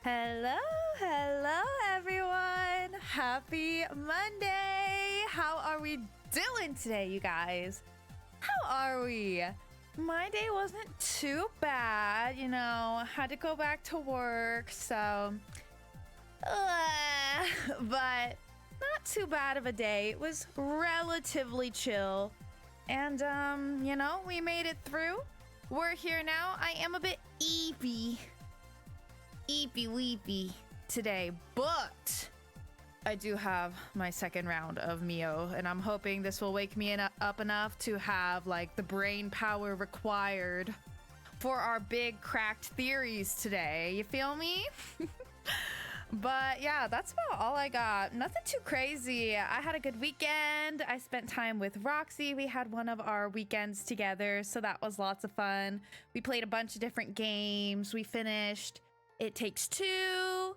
Hello, hello everyone. Happy Monday. How are we doing today, you guys? How are we? My day wasn't too bad, had to go back to work, so but not too bad of a day. It was relatively chill. And we made it through. We're here now. I am a bit eepy weepy today, but I do have my second round of Mio, and I'm hoping this will wake me up enough to have like the brain power required for our big cracked theories today. You feel me? But yeah, that's about all I got. Nothing too crazy. I had a good weekend. I spent time with Roxy. We had one of our weekends together, so that was lots of fun. We played a bunch of different games. We finished It Takes Two.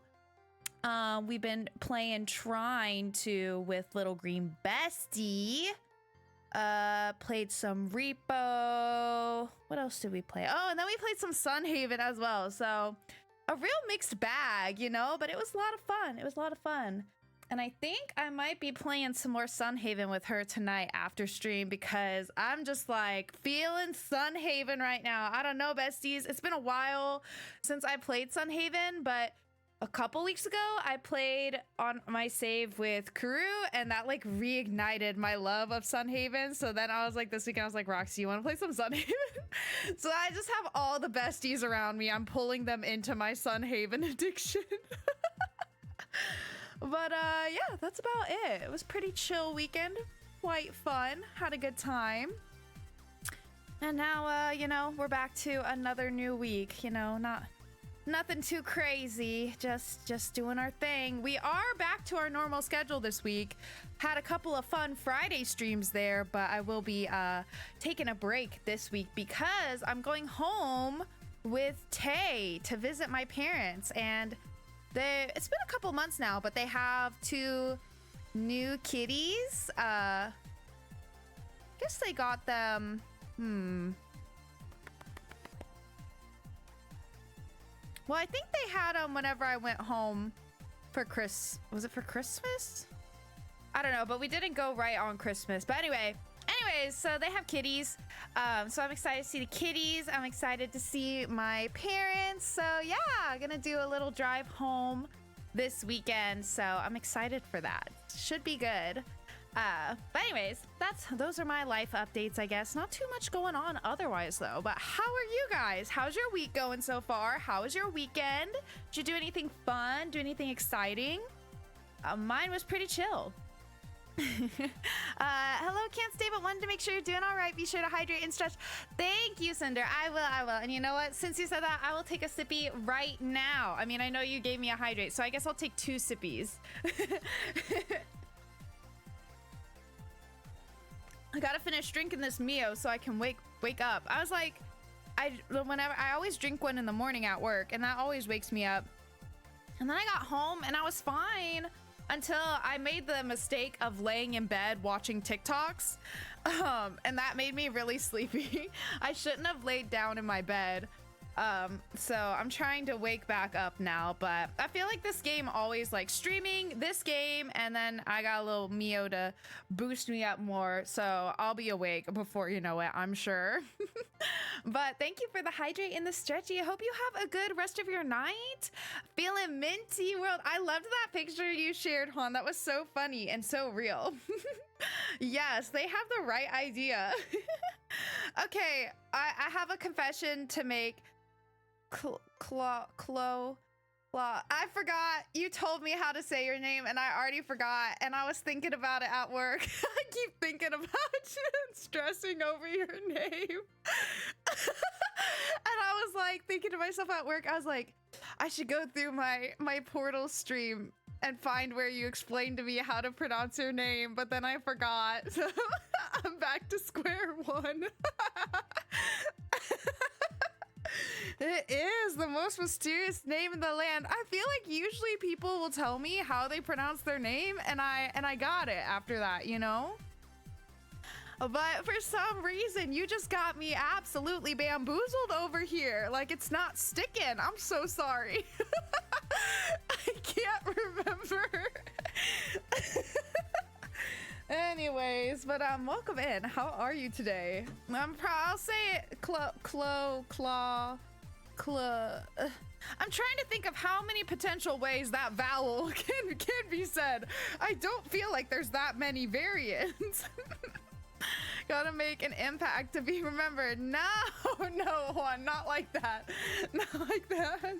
We've been playing Trine 2 with Little Green Bestie. Played some Repo. What else did we play? Oh, and then we played some Sunhaven as well. So a real mixed bag, but it was a lot of fun. It was a lot of fun. And I think I might be playing some more Sunhaven with her tonight after stream because I'm just like feeling Sunhaven right now. I don't know, besties. It's been a while since I played Sunhaven, but a couple weeks ago I played on my save with Kuru, and that like reignited my love of Sunhaven. So then I was like, this weekend I was like, Roxy, you want to play some Sunhaven? So I just have all the besties around me. I'm pulling them into my Sunhaven addiction. But yeah, that's about it. It was pretty chill weekend, quite fun, had a good time. And now we're back to another new week. Nothing too crazy, just doing our thing. We are back to our normal schedule this week. Had a couple of fun Friday streams there, but I will be taking a break this week because I'm going home with Tay to visit my parents. And it's been a couple months now, but they have 2 new kitties. Guess they got them. Well, I think they had them whenever I went home for Was it for Christmas? I don't know, but we didn't go right on Christmas. But anyways, so they have kitties. So I'm excited to see the kitties. I'm excited to see my parents. So yeah, gonna do a little drive home this weekend. So I'm excited for that. Should be good. But anyways, those are my life updates, I guess. Not too much going on otherwise though. But how are you guys? How's your week going so far? How was your weekend? Did you do anything fun? Do anything exciting? Mine was pretty chill. Hello, can't stay but wanted to make sure you're doing all right. Be sure to hydrate and stretch. Thank you, Cinder. I will. And you know what? Since you said that, I will take a sippy right now. I mean, I know you gave me a hydrate, so I guess I'll take 2 sippies. I gotta finish drinking this Mio so I can wake up. I was like, I always drink one in the morning at work, and that always wakes me up. And then I got home and I was fine until I made the mistake of laying in bed watching TikToks. And that made me really sleepy. I shouldn't have laid down in my bed. So I'm trying to wake back up now, but I feel like this game always like streaming this game, and then I got a little Mio to boost me up more, so I'll be awake before you know it, I'm sure. But thank you for the hydrate and the stretchy. I hope you have a good rest of your night. Feeling minty world. I loved that picture you shared, Han. That was so funny and so real. Yes, they have the right idea. Okay, I have a confession to make. I forgot. You told me how to say your name and I already forgot, and I was thinking about it at work. I keep thinking about you and stressing over your name. And I was like thinking to myself at work, I was like, I should go through my Portal stream and find where you explained to me how to pronounce your name, but then I forgot. So I'm back to square one. It is the most mysterious name in the land. I feel like usually people will tell me how they pronounce their name, and I got it after that, But for some reason, you just got me absolutely bamboozled over here. Like, it's not sticking. I'm so sorry. I can't remember. Anyways, but welcome in. How are you today? I'll say it. I'm trying to think of how many potential ways that vowel can be said. I don't feel like there's that many variants. Gotta make an impact to be remembered. No, Juan, not like that. Not like that.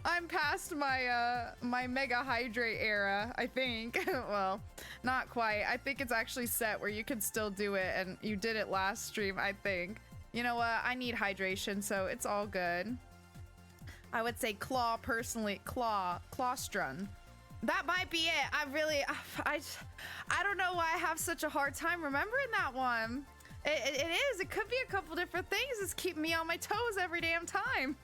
I'm past my my mega hydrate era, I think. Well, not quite. I think it's actually set where you can still do it, and you did it last stream, I think. You know what? I need hydration, so it's all good. I would say claw personally. Clawstrun. That might be it. I don't know why I have such a hard time remembering that one. It is. It could be a couple different things. It's keeping me on my toes every damn time.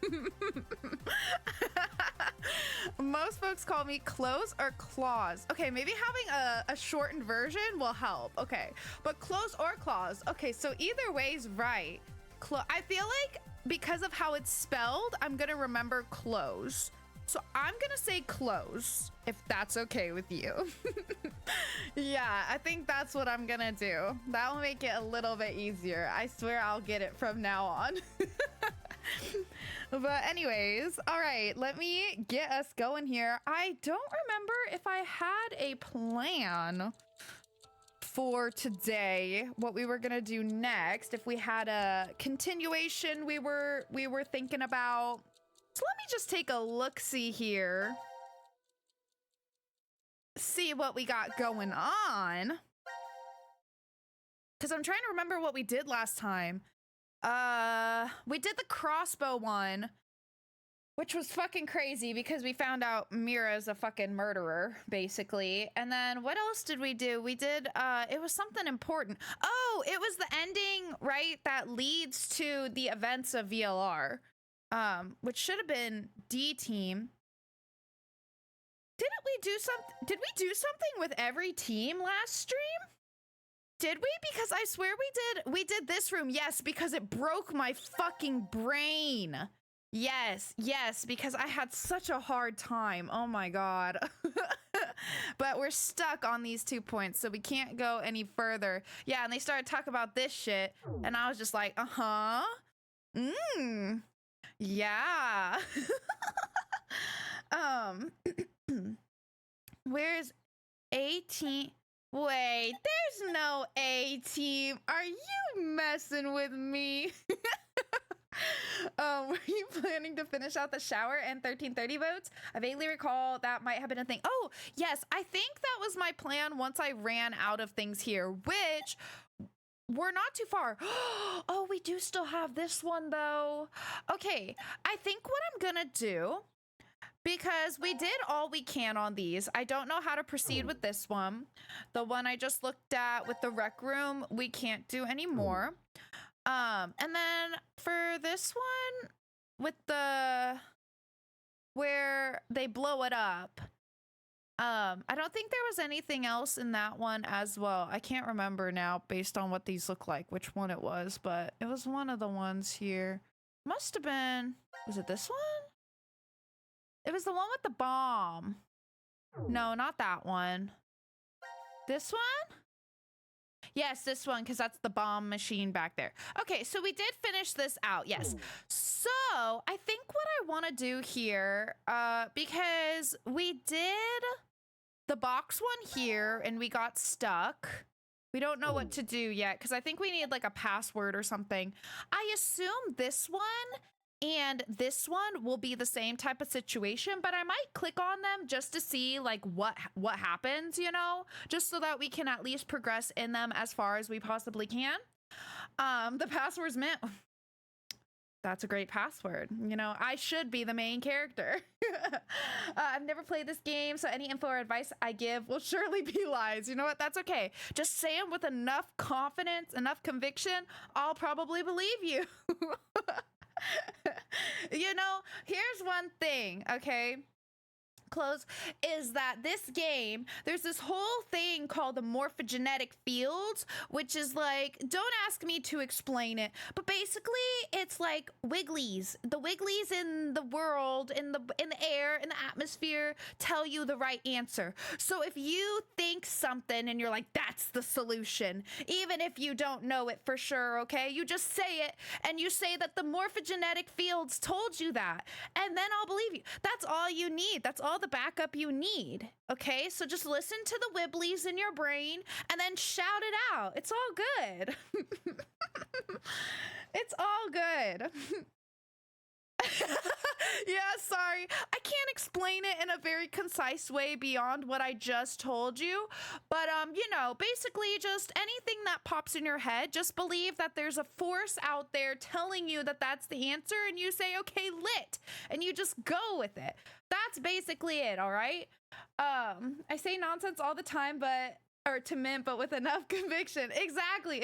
Most folks call me clothes or claws. Okay, maybe having a shortened version will help. Okay, but clothes or claws. Okay, so either way's right. I feel like because of how it's spelled, I'm gonna remember clothes. So I'm gonna say close, if that's okay with you. Yeah, I think that's what I'm gonna do. That will make it a little bit easier. I swear I'll get it from now on. But anyways, all right, let me get us going here. I don't remember if I had a plan for today, what we were gonna do next, if we had a continuation we were thinking about. So let me just take a look-see here. See what we got going on. Because I'm trying to remember what we did last time. We did the crossbow one, which was fucking crazy because we found out Mira's a fucking murderer, basically. And then what else did we do? We did, it was something important. Oh, it was the ending, right? That leads to the events of VLR. Which should have been D team. Did we do something with every team last stream? Did we? Because I swear we did this room. Yes, because it broke my fucking brain. Yes, because I had such a hard time. Oh my god. But we're stuck on these 2 points, so we can't go any further. Yeah, and they started talking about this shit, and I was just like, yeah. Where's A team? Wait, there's no A team. Are you messing with me? Were you planning to finish out the shower and 1330 votes? I vaguely recall that might have been a thing. Oh, yes, I think that was my plan once I ran out of things here, which we're not too far. Oh, we do still have this one though. Okay, I think what I'm gonna do, because we did all we can on these, I don't know how to proceed with this one. The one I just looked at with the rec room, we can't do anymore. And then for this one with the where they blow it up, I don't think there was anything else in that one as well. I can't remember now based on what these look like, which one it was, but it was one of the ones here. Must have been, was it this one? It was the one with the bomb. No, not that one. This one? Yes, this one, because that's the bomb machine back there. Okay, so we did finish this out, yes. So I think what I want to do here, because we did the box one here and we got stuck. We don't know what to do yet, because I think we need like a password or something. I assume this one and this one will be the same type of situation, but I might click on them just to see like what happens, you know, just so that we can at least progress in them as far as we possibly can. The password's meant. That's a great password. You know, I should be the main character. I've never played this game, so any info or advice I give will surely be lies. You know what? That's okay. Just say them with enough confidence, enough conviction, I'll probably believe you. You know, here's one thing, okay? close is that this game, there's this whole thing called the morphogenetic fields, which is like, don't ask me to explain it, but basically it's like wigglies. The wigglies in the world, in the air, in the atmosphere, tell you the right answer. So if you think something and you're like, that's the solution, even if you don't know it for sure, okay? You just say it, and you say that the morphogenetic fields told you that, and then I'll believe you. That's all you need. That's all the backup you need, okay? So just listen to the wibblies in your brain and then shout it out. It's all good. It's all good. Yeah, sorry. I can't explain it in a very concise way beyond what I just told you. But, you know, basically just anything that pops in your head, just believe that there's a force out there telling you that that's the answer, and you say, okay, lit, and you just go with it. That's basically it, all right? I say nonsense all the time, or to Mint, but with enough conviction. Exactly.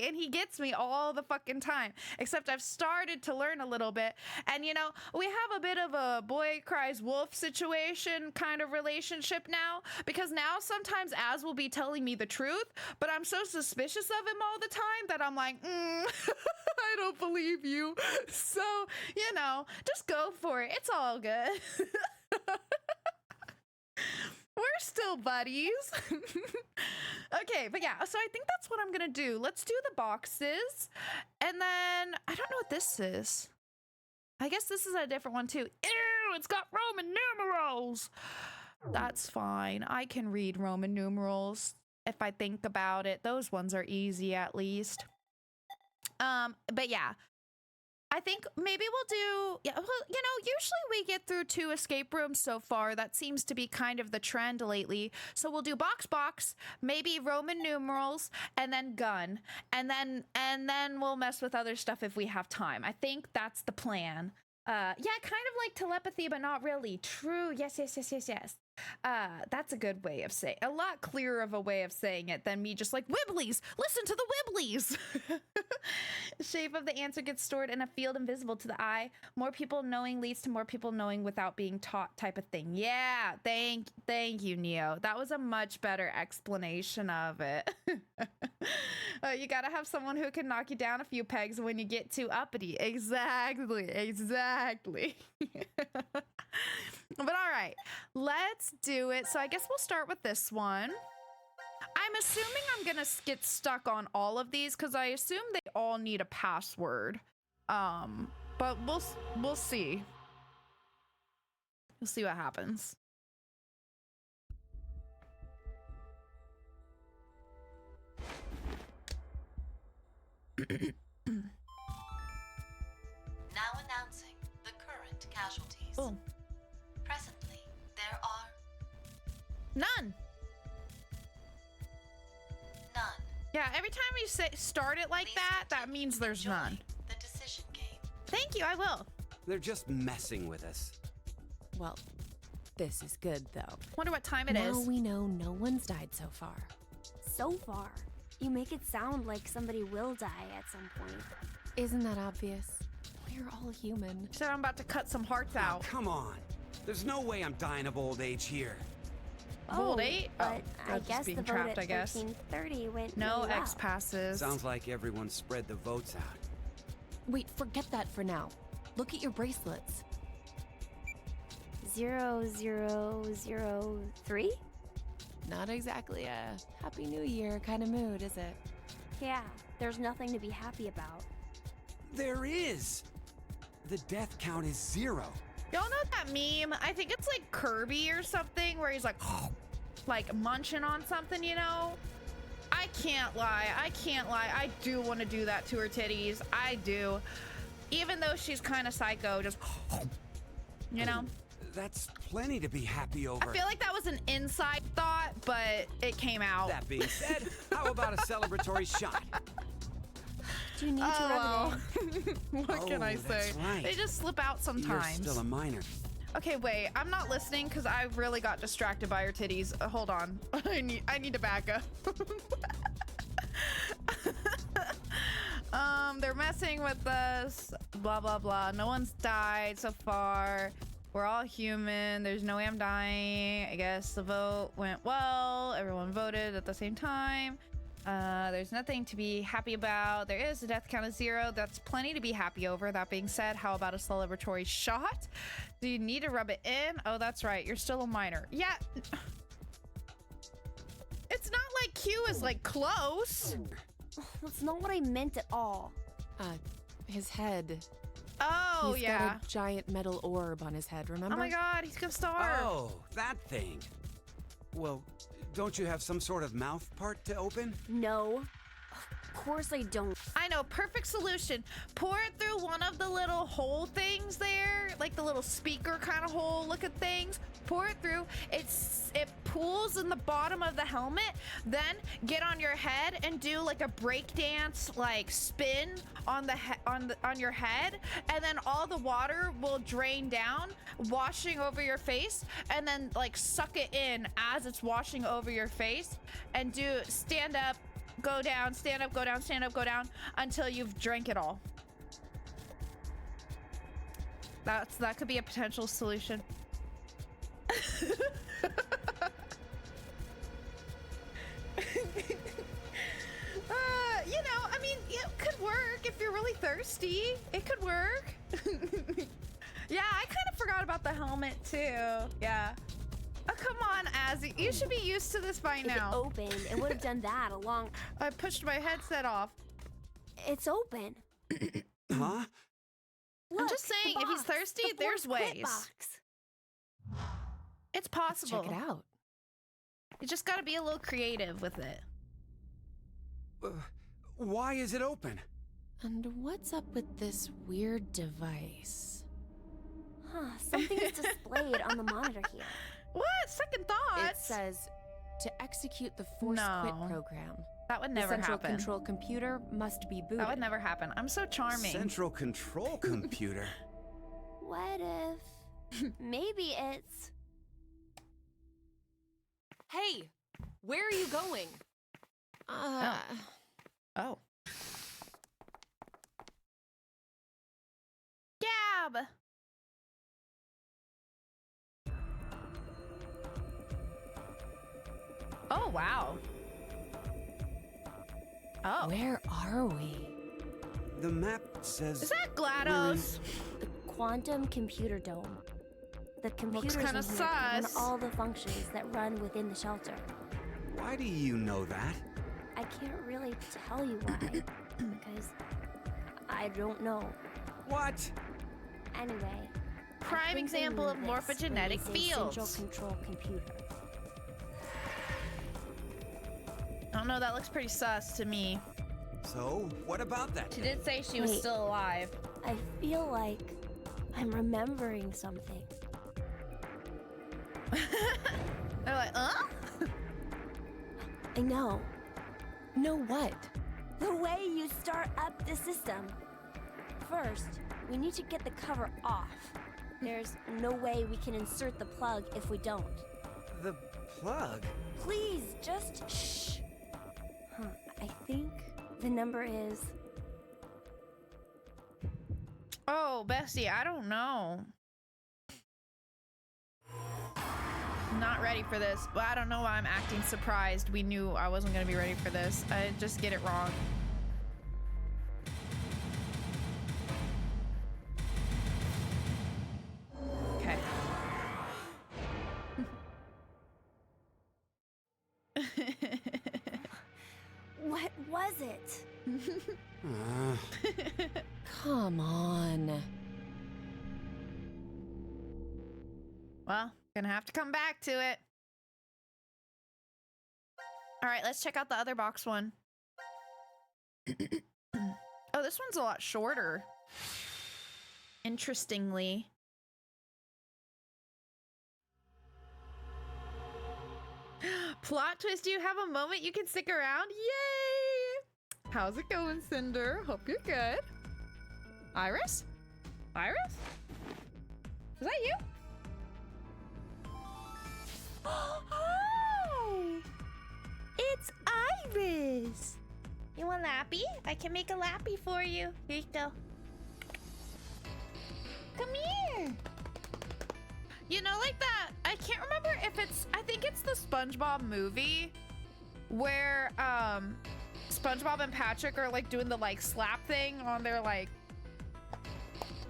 And he gets me all the fucking time. Except I've started to learn a little bit. And, you know, we have a bit of a boy cries wolf situation kind of relationship now. Because now sometimes Az will be telling me the truth, but I'm so suspicious of him all the time that I'm like, I don't believe you. So, you know, just go for it. It's all good. We're still buddies. Okay, but yeah, so I think that's what I'm gonna do. Let's do the boxes. And then, I don't know what this is. I guess this is a different one too. Ew, it's got Roman numerals. That's fine. I can read Roman numerals if I think about it. Those ones are easy at least. But yeah. I think maybe we'll do, yeah, well, you know, usually we get through 2 escape rooms so far. That seems to be kind of the trend lately. So we'll do box, maybe Roman numerals, and then gun. And then we'll mess with other stuff if we have time. I think that's the plan. Yeah, kind of like telepathy, but not really. True. Yes. That's a good way of saying, a lot clearer of a way of saying it than me just like, wibblies, listen to the wibblies. Shape of the answer gets stored in a field invisible to the eye. More people knowing leads to more people knowing without being taught type of thing. Yeah, thank you, Neo. That was a much better explanation of it. You gotta have someone who can knock you down a few pegs when you get too uppity. Exactly. But all right, let's do it. So I guess we'll start with this one. I'm assuming I'm gonna get stuck on all of these because I assume they all need a password. But we'll see. We'll see what happens. Now announcing the current casualties. Oh. Presently, there are None. Yeah, every time you say start it like Please that means there's enjoy none. the decision game. Thank you, I will. They're just messing with us. Well, this is good, though. Wonder what time it is. Now we know no one's died so far. So far. You make it sound like somebody will die at some point. Isn't that obvious? We're all human. Said I'm about to cut some hearts out. Come on. There's no way I'm dying of old age here. Old eight? But Oh, I that's guess being the vote trapped, at I guess. 1330 went No really well. X passes. Sounds like everyone spread the votes out. Wait, forget that for now. Look at your bracelets. 0003? Not exactly a Happy New Year kind of mood, is it? Yeah, there's nothing to be happy about. There is! The death count is 0. Y'all know that meme? I think it's like Kirby or something where he's like munching on something, you know? I can't lie. I do want to do that to her titties. I do. Even though she's kind of psycho, just, you know? That's plenty to be happy over. I feel like that was an inside thought, but it came out. That being said, how about a celebratory shot? Do you need to rub it in? What can I Oh, say? that's right. They just slip out You're sometimes. still a minor. Okay, wait. I'm not listening because I really got distracted by her titties. Hold on. I need to back up. They're messing with us. Blah blah blah. No one's died so far. We're all human. There's no way I'm dying. I guess the vote went well. Everyone voted at the same time. There's nothing to be happy about. There is a death count of 0. That's plenty to be happy over. That being said, how about a celebratory shot? Do you need to rub it in? Oh, that's right. You're still a minor. Yeah. It's not like Q is like close. That's not what I meant at all. His head. Oh, He's yeah. got a giant metal orb on his head, remember? Oh my god, he's gonna starve. Oh, that thing. Well, don't you have some sort of mouth part to open? No. Of course I don't. I know, perfect solution. Pour it through one of the little hole things there, like the little speaker kind of hole looking things. Pour it through. It pools in the bottom of the helmet. Then get on your head and do like a break dance, like spin on on your head, and then all the water will drain down, washing over your face, and then like suck it in as it's washing over your face, and do stand up, go down, stand up, go down, stand up, go down until you've drank it all. That could be a potential solution. You know, I mean, it could work if you're really thirsty. It could work. Yeah, I kind of forgot about the helmet too. Yeah. Oh, come on, Azzy. You should be used to this by If now. it opened, it would have done that a long... I pushed my headset off. It's open. Huh? I'm just Look, the saying, if he's box, thirsty, the there's fourth quit ways. box. It's Let's possible. check it out. You just gotta be a little creative with it. Why is it open? And what's up with this weird device? Huh, something is displayed on the monitor here. What? Second thoughts? It says, to execute the force quit No. program, That would the never central happen. control computer must be booted. That would never happen. I'm so charming. Central control computer. What if... Maybe it's... Hey, where are you going? Oh. Gab! Oh, wow. Oh. Where are we? The map says... Is that GLaDOS? the Quantum Computer Dome. The computers in here kinda can run sus. all the functions that run within the shelter. Why do you know that? I can't really tell you why, because I don't know. What? Anyway, Prime I think example they of mean this morphogenetic when they say Central fields. control computer. I don't know, that looks pretty sus to me. So, what about that? She did say she was Wait. still alive. I feel like I'm remembering something. They're like, I know. Know what? The way you start up the system. First, we need to get the cover off. There's no way we can insert the plug if we don't. The plug? Please, just shh. Huh, I think the number is... Oh, Bessie, I don't know. Not ready for this. Well, I don't know why I'm acting surprised. We knew I wasn't going to be ready for this. I just get it wrong. Okay. What was it? Come on. Well, gonna have to come back to it. All right, let's check out the other box one. Oh, this one's a lot shorter. Interestingly. Plot twist, do you have a moment you can stick around? Yay! How's it going, Cinder? Hope you're good. Iris? Iris? Is that you? Oh! It's Iris! You want Lappy? I can make a Lappy for you. Here you go. Come here! You know, like that. I can't remember if it's. I think it's the SpongeBob movie where SpongeBob and Patrick are like doing the like slap thing on their like.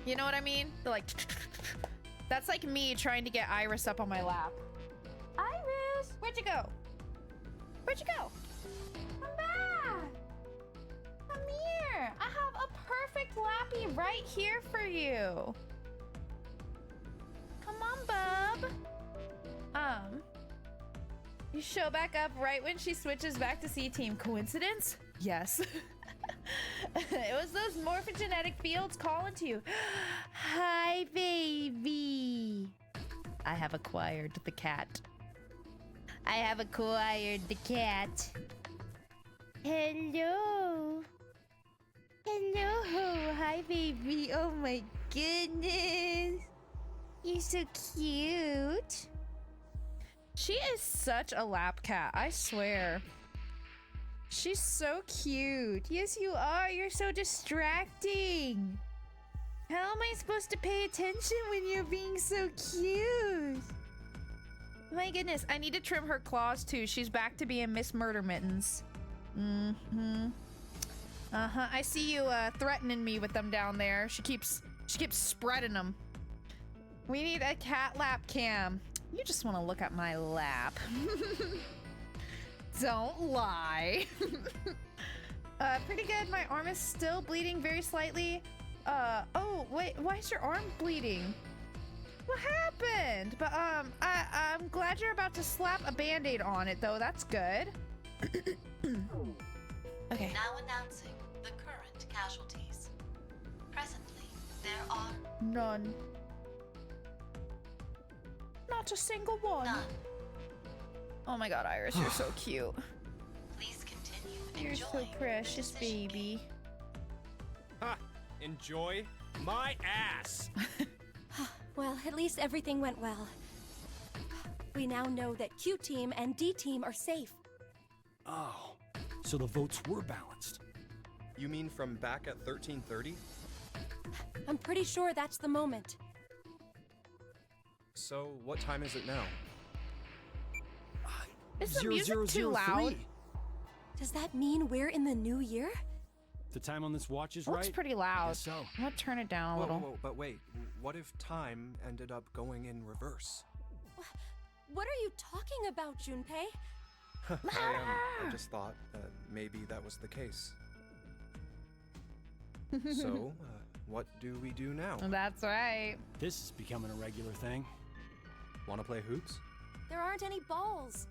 You know what I mean? The like. That's like me trying to get Iris up on my lap. Iris, where'd you go? Where'd you go? Come back. Come here. I have a perfect lappy right here for you. Come on, bub. You show back up right when she switches back to C-Team. Coincidence? Yes. It was those morphogenetic fields calling to you. Hi, baby. I have acquired the cat. I have acquired the cat. Hello. Hello. Hi, baby. Oh my goodness. You're so cute. She is such a lap cat, I swear. She's so cute. Yes, you are. You're so distracting. How am I supposed to pay attention when you're being so cute? My goodness, I need to trim her claws too. She's back to being Miss Murder Mittens. Mm-hmm. Uh-huh. I see you threatening me with them down there. She keeps spreading them. We need a cat lap cam. You just want to look at my lap. Don't lie. Pretty good. My arm is still bleeding very slightly. Oh, wait, why is your arm bleeding? What happened? But, I'm glad you're about to slap a Band-Aid on it, though. That's good. Okay. Now announcing the current casualties. Presently, there are None. Not a single one. none. Oh my god, Iris, you're so cute. Please continue You're so enjoying the precious, decision baby. game. Ha! Enjoy my ass! Well, at least everything went well. We now know that Q Team and D Team are safe. Oh, so the votes were balanced. You mean from back at 1330? I'm pretty sure that's the moment. So, what time is it now? Is the music too loud? Does that mean we're in the new year? The time on this watch is Looks right. pretty I loud. guess so. I'm gonna turn it down a little. Whoa, but wait. What if time ended up going in reverse? What are you talking about, Junpei? I just thought that maybe that was the case. So, what do we do now? That's right. This is becoming a regular thing. Want to play hoops? There aren't any balls.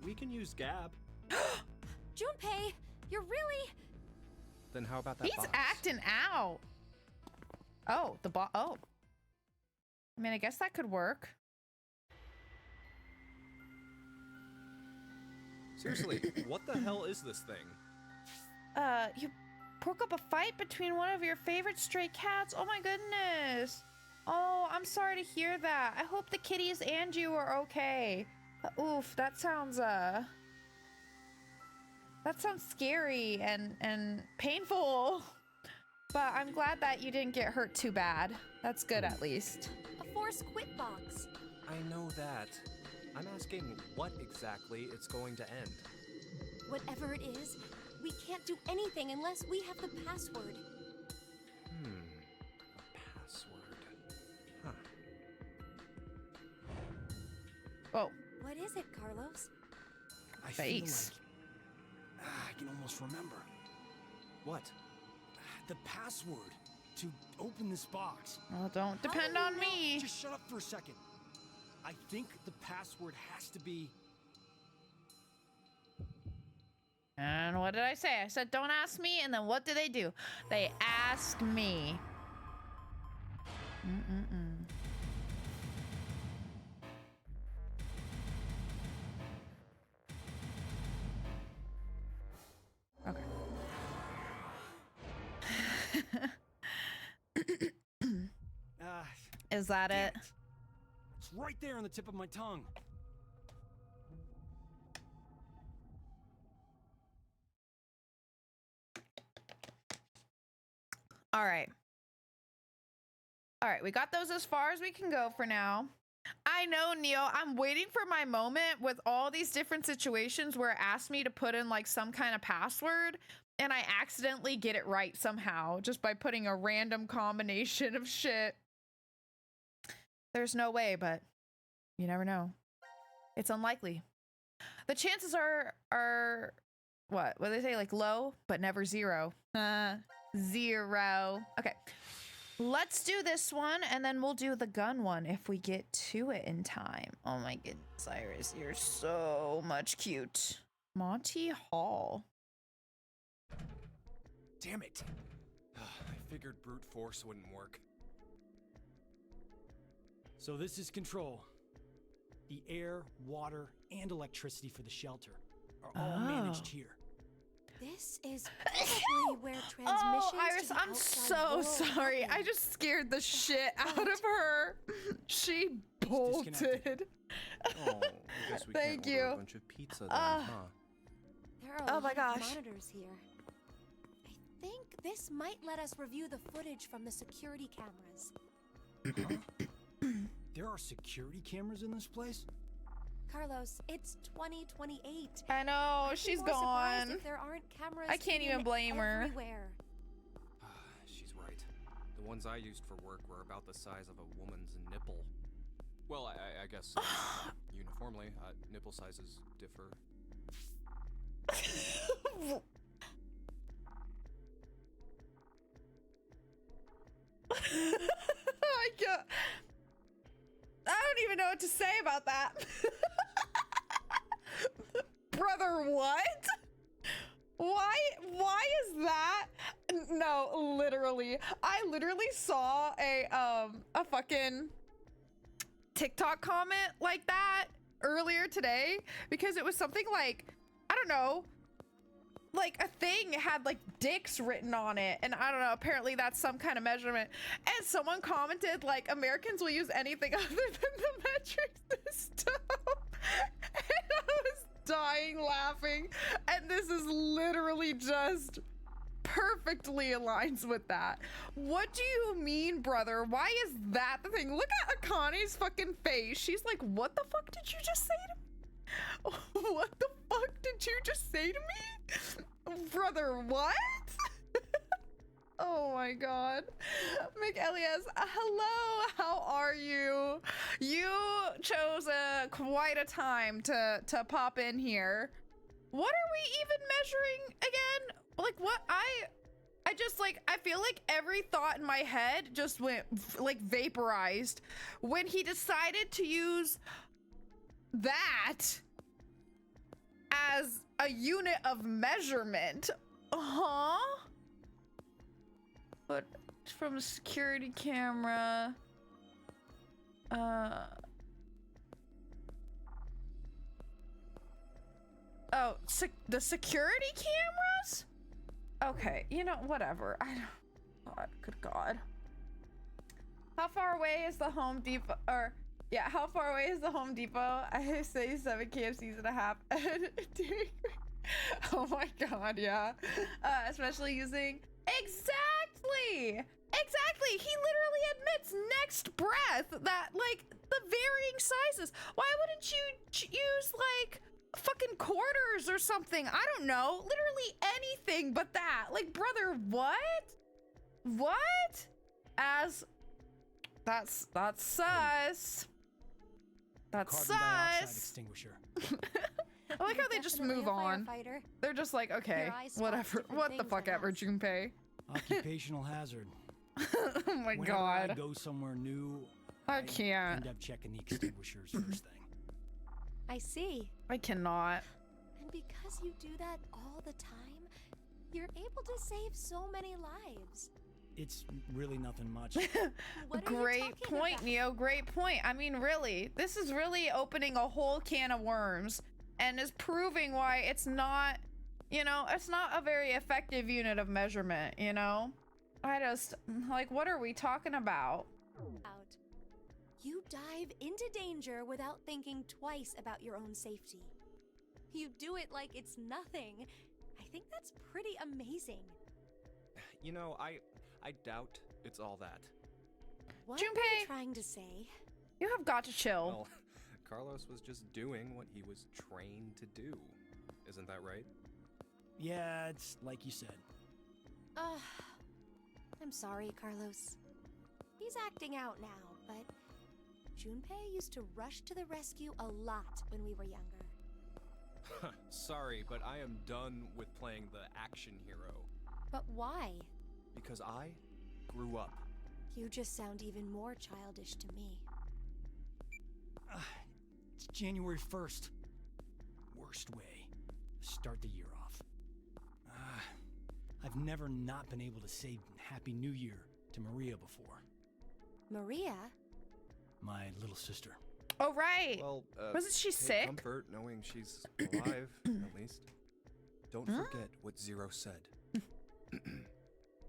We can use Gab. Junpei, you're really... Then how about that He's box? acting out. Oh, the ball. Oh. I mean, I guess that could work. Seriously, what the hell is this thing? You broke up a fight between one of your favorite stray cats. Oh my goodness. Oh, I'm sorry to hear that. I hope the kitties and you are okay. Oof, that sounds scary and painful. But I'm glad that you didn't get hurt too bad. That's good at least. A force quit box. I know that. I'm asking what exactly it's going to end. Whatever it is, we can't do anything unless we have the password. A password. Huh. Whoa. What is it, Carlos? I Face. feel like I can almost remember What? the password to open this box. Well, don't depend on me. Just shut up for a second. I think the password has to be. And what did I say? I said, don't ask me. And then what do? They asked me. Okay. Is that Damn it? It's right there on the tip of my tongue. All right. All right, we got those as far as we can go for now. I I know, Neo. I'm waiting for my moment with all these different situations where it asks me to put in like some kind of password and I accidentally get it right somehow just by putting a random combination of shit. There's no way, but you never know. It's unlikely. The chances are what do they say? Like low, but never zero. Zero. Okay. Let's do this one, and then we'll do the gun one if we get to it in time. Oh my goodness, Iris, you're so much cute. Monty Hall. Damn it. I figured brute force wouldn't work. So this is control. The air, water, and electricity for the shelter are all managed here. This is probably where transmissions Oh, Iris, to the I'm outside so world sorry. happen. I just scared the shit out of her. She bolted. Oh, I guess we Thank can't order you. a bunch of pizza then, huh? There are a Oh lot my of gosh. monitors here. I think this might let us review the footage from the security cameras. There are security cameras in this place? Carlos, it's 2028. I know, I'd be she's more surprised gone. If there aren't cameras I can't in even blame her. everywhere. She's right. The ones I used for work were about the size of a woman's nipple. Well, I guess uniformly, nipple sizes differ. I don't even know what to say about that. Brother, what? Why is that? No, literally. I literally saw a fucking TikTok comment like that earlier today because it was something like, I don't know, like a thing had like dicks written on it, and I don't know, apparently that's some kind of measurement, and someone commented like Americans will use anything other than the metric system. And I was dying laughing, and this is literally just perfectly aligns with that. What do you mean, brother? Why is that the thing? Look at Akani's fucking face. She's like, what the fuck did you just say to me? What the fuck did you just say to me? Brother, what? Oh my god. McElias, hello, how are you? You chose quite a time to pop in here. What are we even measuring again? Like what? I just like, I feel like every thought in my head just went like vaporized when he decided to use that as a unit of measurement. Huh? But from a security camera. Oh, the security cameras? Okay, you know, whatever. I don't. God, good God. How far away is the Home Depot? Or, yeah, how far away is the Home Depot? I say 7 KFCs and a half. Oh my God, yeah. Especially using. Exactly! Exactly! He literally admits next breath that, like, the varying sizes. Why wouldn't you use, like, fucking quarters or something? I don't know. Literally anything but that. Like, brother, what? What? That's sus. That's Carbon dioxide sus. extinguisher. I like how they You're just definitely move a on. firefighter. They're just like, okay, Your eyes spot whatever. different What the things, fuck I ever, guess. Junpei. Occupational hazard. Oh my Whenever I God. go somewhere new, I can't. end up checking the extinguishers first thing. I see. I cannot. And because you do that all the time, you're able to save so many lives. It's really nothing much. What are you Great talking point, about? Neo. Great point. I mean, really, this is really opening a whole can of worms and is proving why it's not, you know, it's not a very effective unit of measurement, you know? I just, like, what are we talking about? Out. You dive into danger without thinking twice about your own safety. You do it like it's nothing. I think that's pretty amazing. You know, I doubt it's all that. What are Junpei! you trying to say? You have got to chill. Well, Carlos was just doing what he was trained to do. Isn't that right? Yeah, it's like you said. I'm sorry, Carlos. He's acting out now, but Junpei used to rush to the rescue a lot when we were younger. Sorry, but I am done with playing the action hero. But why? Because I grew up. You just sound even more childish to me. It's January 1st. Worst way to start the year off. I've never not been able to say Happy New Year to Maria before. Maria? My little sister. Oh, right. Well, Wasn't she take sick? comfort knowing she's alive, at least. Don't forget what Zero said.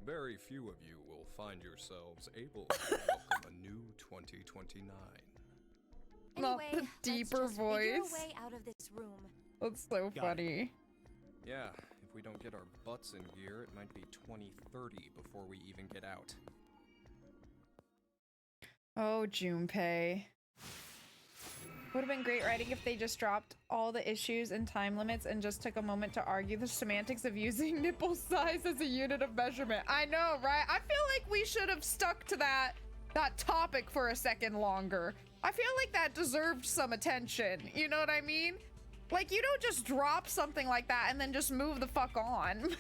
Very few of you will find yourselves able to welcome a new 2029. Not the Anyway, deeper let's just figure voice. a way out of this room. That's so Got it. funny. Yeah, if we don't get our butts in gear, it might be 2030 before we even get out. Oh, Junpei. Would have been great writing if they just dropped all the issues and time limits and just took a moment to argue the semantics of using nipple size as a unit of measurement. I know, right? I feel like we should have stuck to that topic for a second longer. I feel like that deserved some attention. You know what I mean? Like, you don't just drop something like that and then just move the fuck on.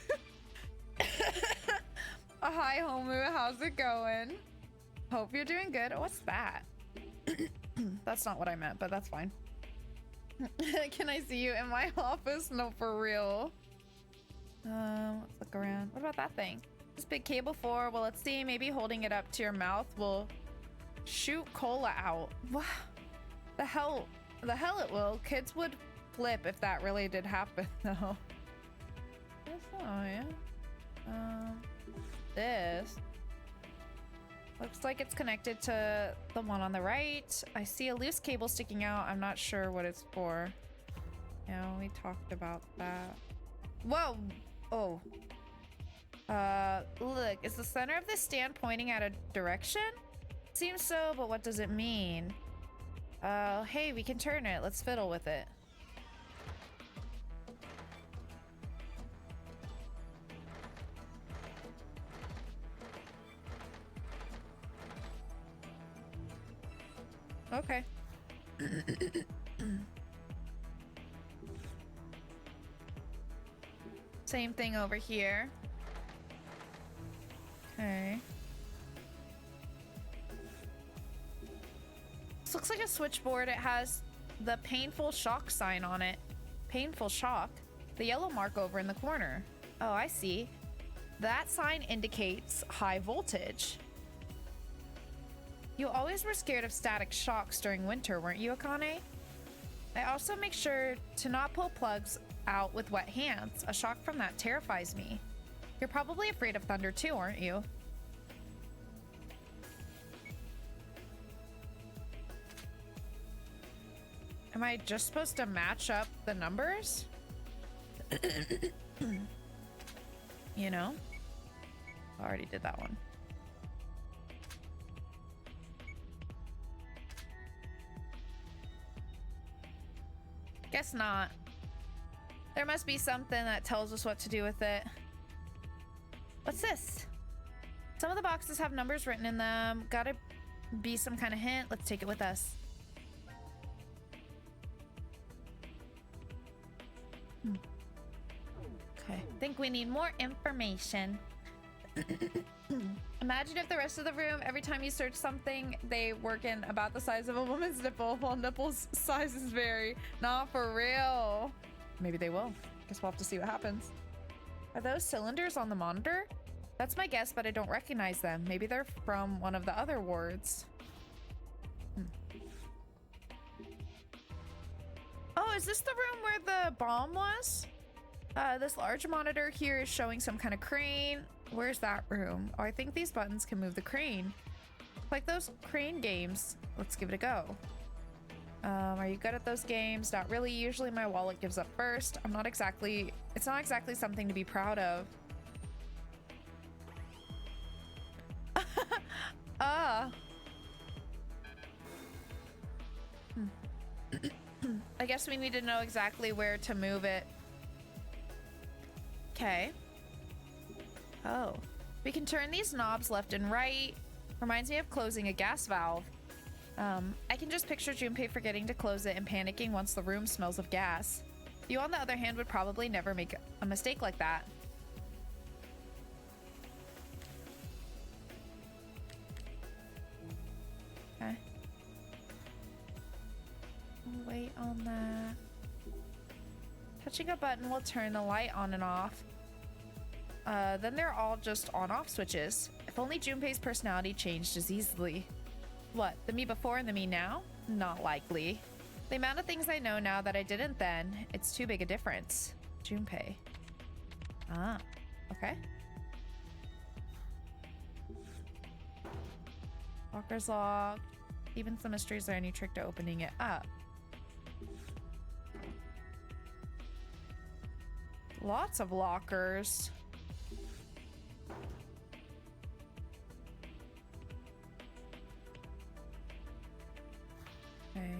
Hi, Homu. How's it going? Hope you're doing good. Oh, what's that? That's not what I meant, but that's fine. Can I see you in my office? No, for real. Let's look around. What about that thing? This big cable for, well, let's see. Maybe holding it up to your mouth will shoot cola out. Wow. The hell it will. Kids would flip if that really did happen, though. Oh, yeah. This looks like it's connected to the one on the right. I see a loose cable sticking out. I'm not sure what it's for. Yeah, we talked about that. Whoa! Oh. Look, is the center of this stand pointing at a direction? Seems so, but what does it mean? Hey, we can turn it. Let's fiddle with it. Okay. Same thing over here. Okay. This looks like a switchboard. It has the painful shock sign on it. Painful shock. The yellow mark over in the corner. Oh, I see. That sign indicates high voltage. You always were scared of static shocks during winter, weren't you, Akane? I also make sure to not pull plugs out with wet hands. A shock from that terrifies me. You're probably afraid of thunder too, aren't you? Am I just supposed to match up the numbers? You know? I already did that one. Guess not. There must be something that tells us what to do with it. What's this? Some of the boxes have numbers written in them. Gotta be some kind of hint. Let's take it with us. Okay. Think we need more information. Imagine if the rest of the room, every time you search something, they work in about the size of a woman's nipple, while nipples' sizes vary. Not for real. Maybe they will. Guess we'll have to see what happens. Are those cylinders on the monitor? That's my guess, but I don't recognize them. Maybe they're from one of the other wards. Oh, is this the room where the bomb was? This large monitor here is showing some kind of crane. Where's that room? Oh, I think these buttons can move the crane. Like those crane games. Let's give it a go. Are you good at those games? Not really. Usually my wallet gives up first. It's not exactly something to be proud of. I guess we need to know exactly where to move it. Okay. Oh. We can turn these knobs left and right. Reminds me of closing a gas valve. I can just picture Junpei forgetting to close it and panicking once the room smells of gas. You, on the other hand, would probably never make a mistake like that. Okay. Wait on that. Touching a button will turn the light on and off. Then they're all just on-off switches. If only Junpei's personality changed as easily. What, the me before and the me now? Not likely. The amount of things I know now that I didn't then, it's too big a difference. Junpei. Ah, okay. Locker's locked. Even some mysteries are any trick to opening it up. Lots of lockers. Okay.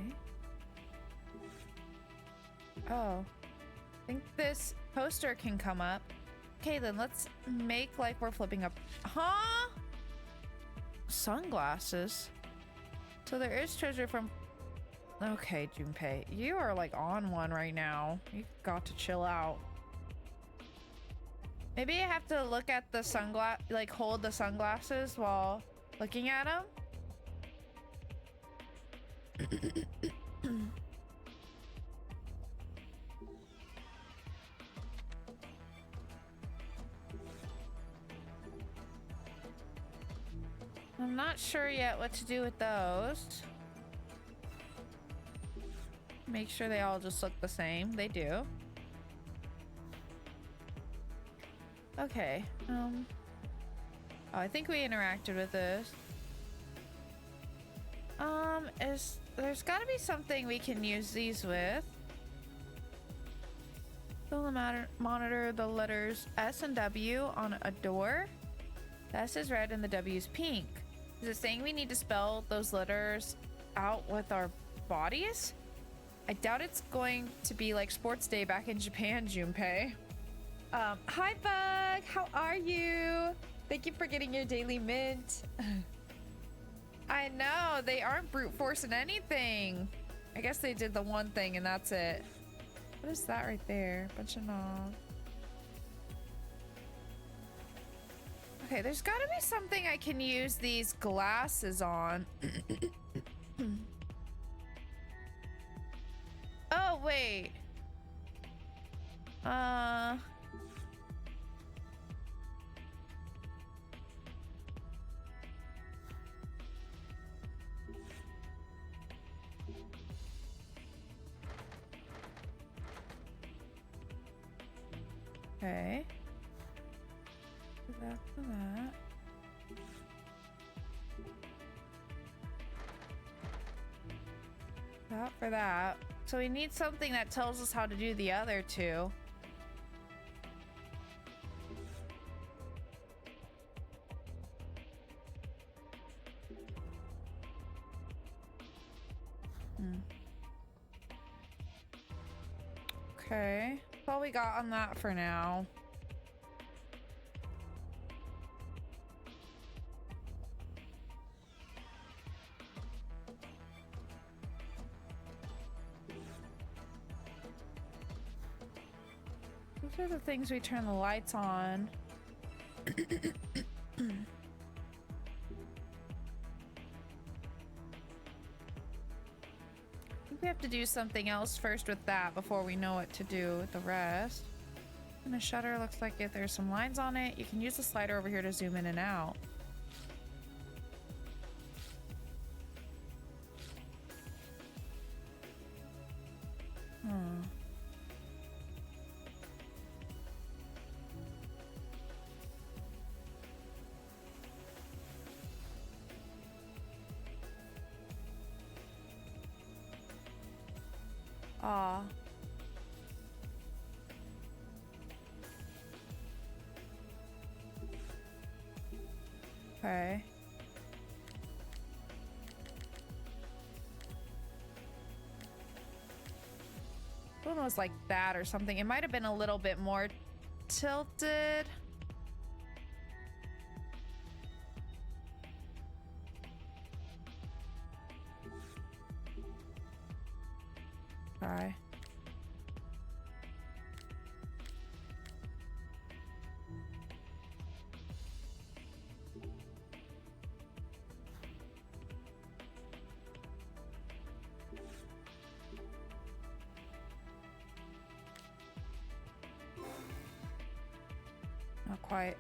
Oh. I think this poster can come up. Okay, then let's make like we're flipping up. Huh? Sunglasses. So there is treasure from... Okay, Junpei. You are like on one right now. You've got to chill out. Maybe I have to look at the sunglass, like hold the sunglasses while looking at them. I'm not sure yet what to do with those. Make sure they all just look the same. They do. Okay. Oh, I think we interacted with this. There's gotta be something we can use these with. Fill the monitor the letters S and W on a door. The S is red and the W is pink. Is it saying we need to spell those letters out with our bodies? I doubt it's going to be like sports day back in Japan, Junpei. Hi Bug, how are you? Thank you for getting your daily mint. I know, they aren't brute forcing anything. I guess they did the one thing and that's it. What is that right there? Bunch of knobs. Okay, there's gotta be something I can use these glasses on. Oh, wait. Okay. That for that. That for that. So we need something that tells us how to do the other two. Okay. That's all we got on that for now. These are the things we turn the lights on. I think we have to do something else first with that before we know what to do with the rest. And the shutter looks like if there's some lines on it, you can use the slider over here to zoom in and out. Aw. Okay. One was like that or something. It might have been a little bit more tilted. Try. Not quite.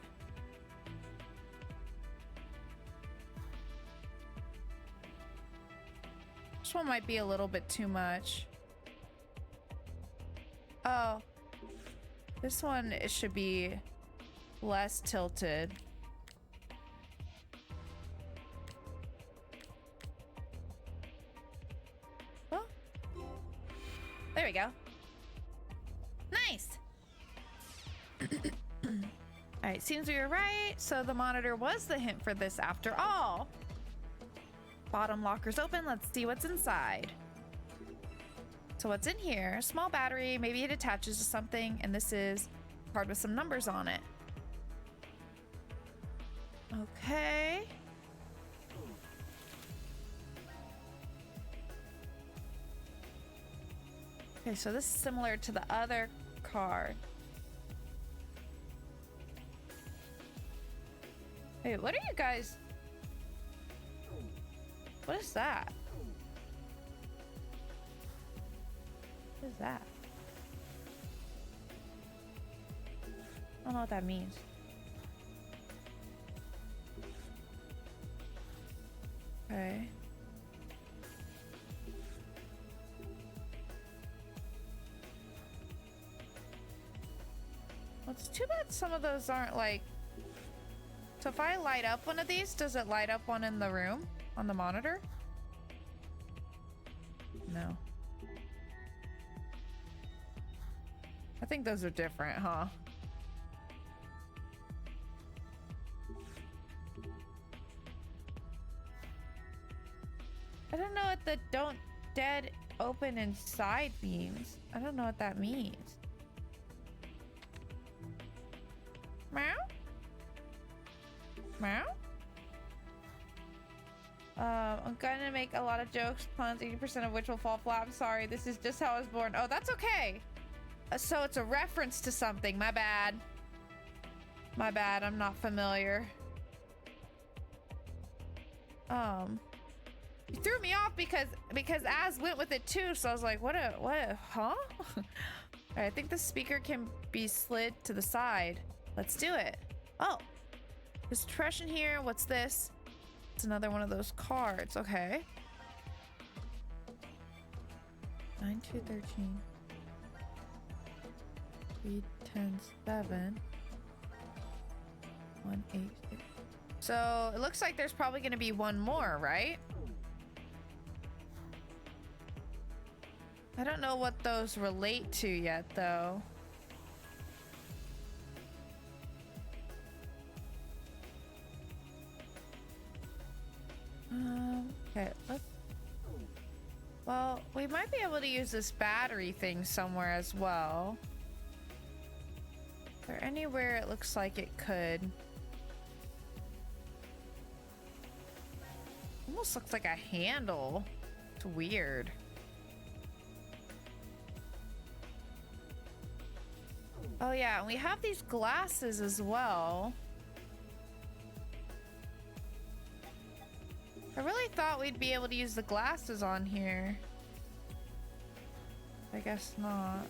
This one might be a little bit too much. Oh. This one, it should be less tilted. Oh. There we go. Nice. Alright, seems we were right. So the monitor was the hint for this after all. Bottom locker's open. Let's see what's inside. So what's in here? Small battery. Maybe it attaches to something. And this is a card with some numbers on it. Okay. Okay, so this is similar to the other card. Hey, what are you guys? What is that? What is that? I don't know what that means. Okay. Well, it's too bad some of those aren't like... So if I light up one of these, does it light up one in the room on the monitor? No. I think those are different, huh? I don't know what the don't dead open inside means. I don't know what that means. Meow? Meow? I'm gonna make a lot of jokes, puns, 80% of which will fall flat. I'm sorry, this is just how I was born. Oh, that's okay. So it's a reference to something. My bad. My bad, I'm not familiar. You threw me off because Az went with it too, so I was like, what a, huh? Alright, I think the speaker can be slid to the side. Let's do it. Oh. There's trash in here. What's this? It's another one of those cards. Okay. 9, 2, 13. 3, 10, 7. 1, 8, 6. So it looks like there's probably going to be one more, right? I don't know what those relate to yet, though. Okay, let's... Well, we might be able to use this battery thing somewhere as well. Is there anywhere it looks like it could? Almost looks like a handle. It's weird. Oh yeah, and we have these glasses as well. I really thought we'd be able to use the glasses on here. I guess not.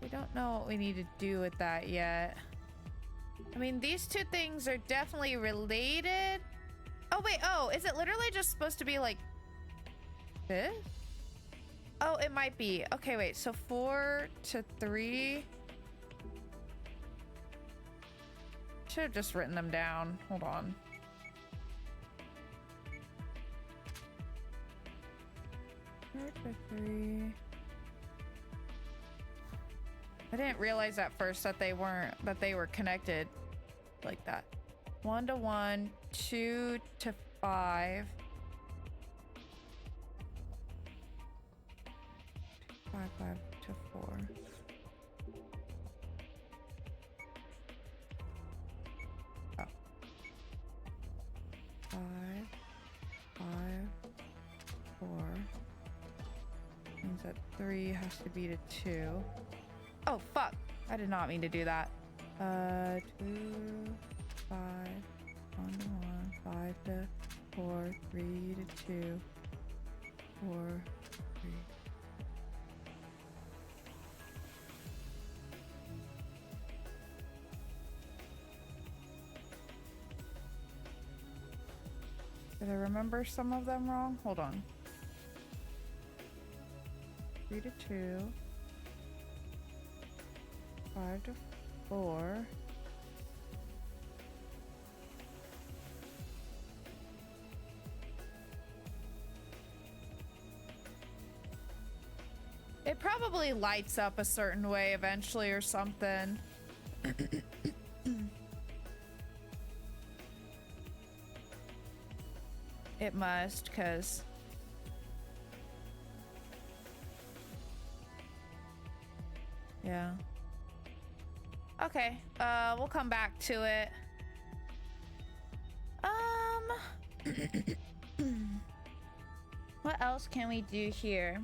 We don't know what we need to do with that yet. I mean, these two things are definitely related. Oh, wait. Oh, is it literally just supposed to be like this? Oh, it might be. Okay, wait. So 4 to 3. Should have just written them down. Hold on. Three. I didn't realize at first that they were connected. like that. 1 to 1, 2 to 5. 5, 5 to 4. Oh. 5, 5, 4. Means that 3 has to be to 2. Oh, fuck. I did not mean to do that. 2, 5, 1 to 1, 5 to 4, 3 to 2, 4, 3. Did I remember some of them wrong? Hold on. 3 to 2, 5 to 4. It probably lights up a certain way eventually or something. It must, cause yeah. Okay, we'll come back to it. What else can we do here?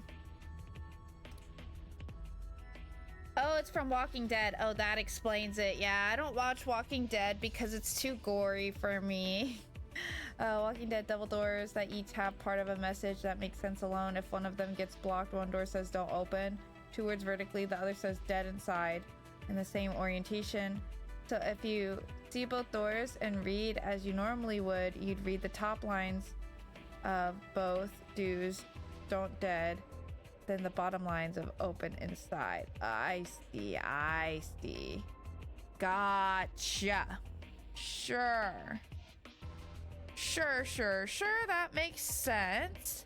Oh, it's from Walking Dead. Oh, that explains it. Yeah, I don't watch Walking Dead because it's too gory for me. Walking Dead double doors that each have part of a message that makes sense alone. If one of them gets blocked, one door says don't open. 2 words vertically, the other says dead inside in the same orientation. So if you see both doors and read as you normally would, you'd read the top lines of both do's don't dead, then the bottom lines of open inside. I see. Gotcha. Sure, that makes sense.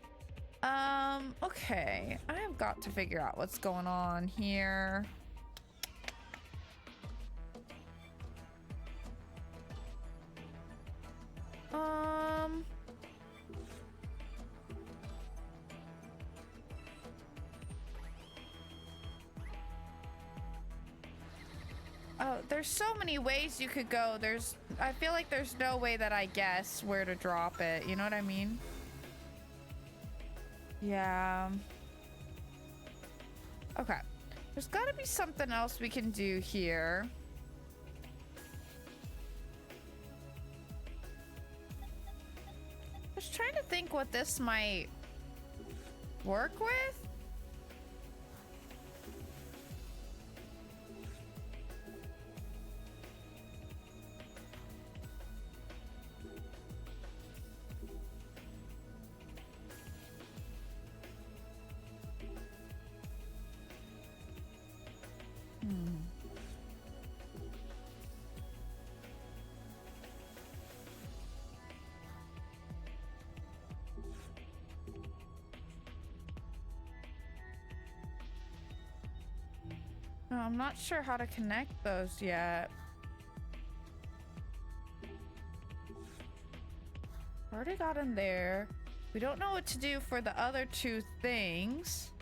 Okay, I have got to figure out what's going on here. Oh, there's so many ways you could go. I feel like there's no way that I guess where to drop it. You know what I mean? Yeah. Okay. There's gotta be something else we can do here. I was trying to think what this might work with. No, I'm not sure how to connect those yet. Already got in there. We don't know what to do for the other 2 things.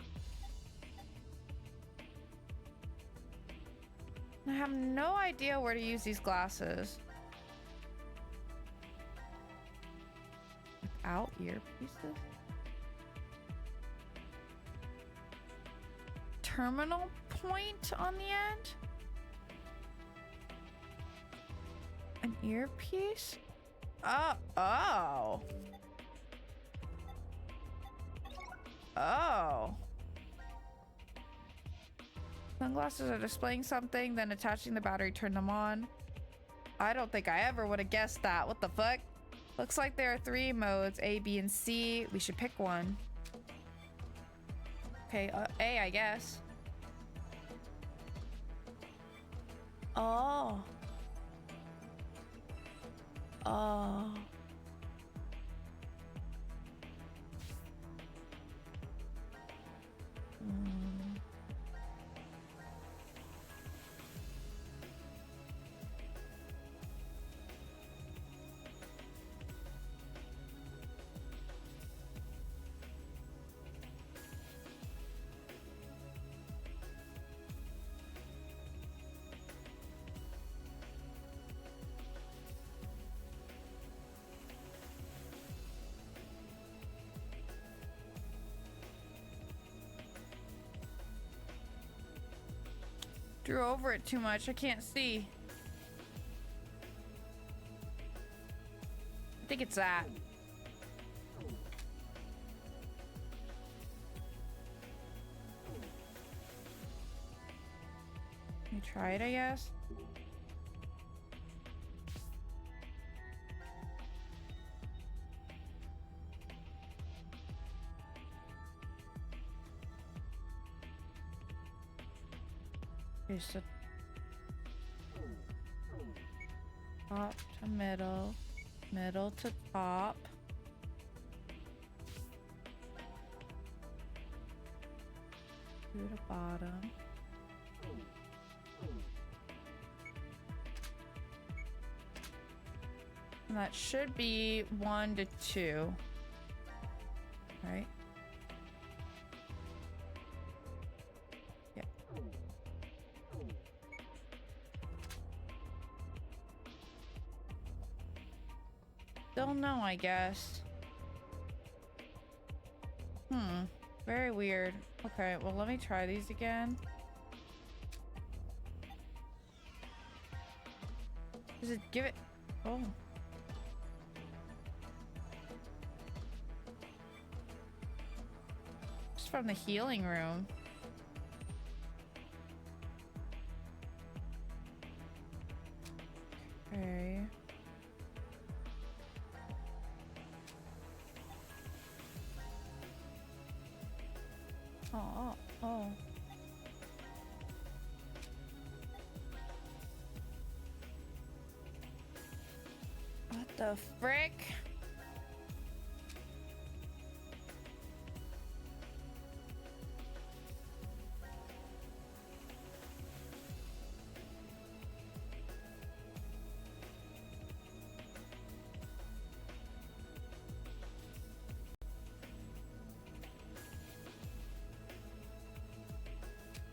I have no idea where to use these glasses. Without earpieces? Terminal point on the end? An earpiece? Oh. Sunglasses are displaying something, then attaching the battery, turn them on. I don't think I ever would have guessed that. What the fuck? Looks like there are 3 modes, A, B, and C. We should pick one. Okay, A, I guess. Oh. drew over it too much. I can't see. I think it's that. Let me try it, I guess. Okay, so top to middle, middle to top. To the bottom. And that should be 1 to 2. Right? Yeah. Still no, I guess. Very weird. Okay, well, let me try these again. Does it give it? Oh. Just from the healing room. Okay. Oh. What the frick?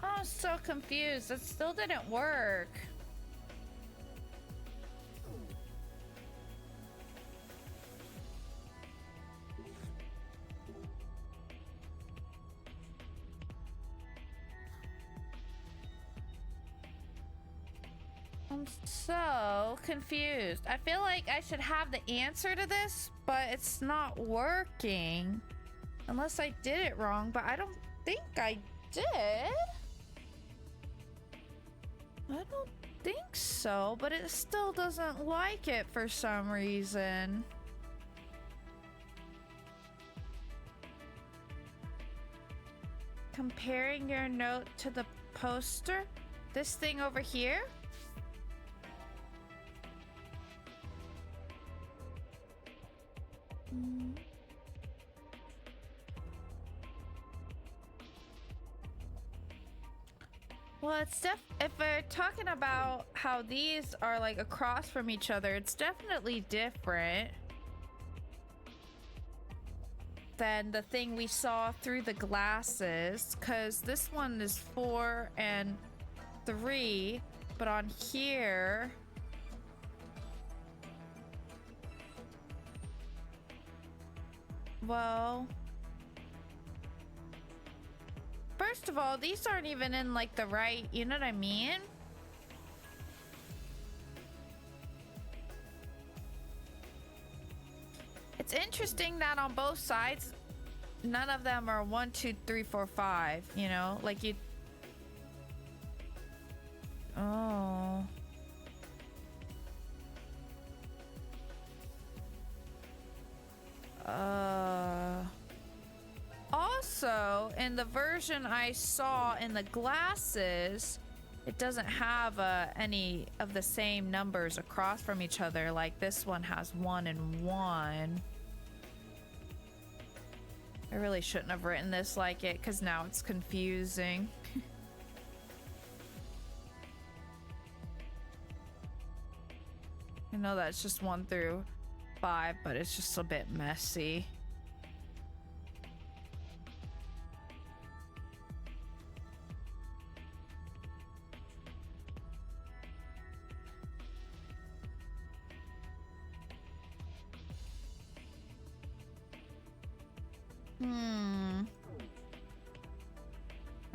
I'm so confused. It still didn't work. I'm so confused. I feel like I should have the answer to this, but it's not working. Unless I did it wrong, but I don't think I did. I don't think so, but it still doesn't like it for some reason. Comparing your note to the poster? This thing over here? Well, it's if we're talking about how these are like across from each other, it's definitely different than the thing we saw through the glasses, because this one is 4 and 3, but on here, well, first of all, these aren't even in like the right, you know what I mean? It's interesting that on both sides, none of them are 1, 2, 3, 4, 5, you know, like you. Oh. Also, in the version I saw in the glasses, it doesn't have any of the same numbers across from each other. Like this one has 1 and 1. I really shouldn't have written this like it, because now it's confusing. I know that's just 1 through 5, but it's just a bit messy.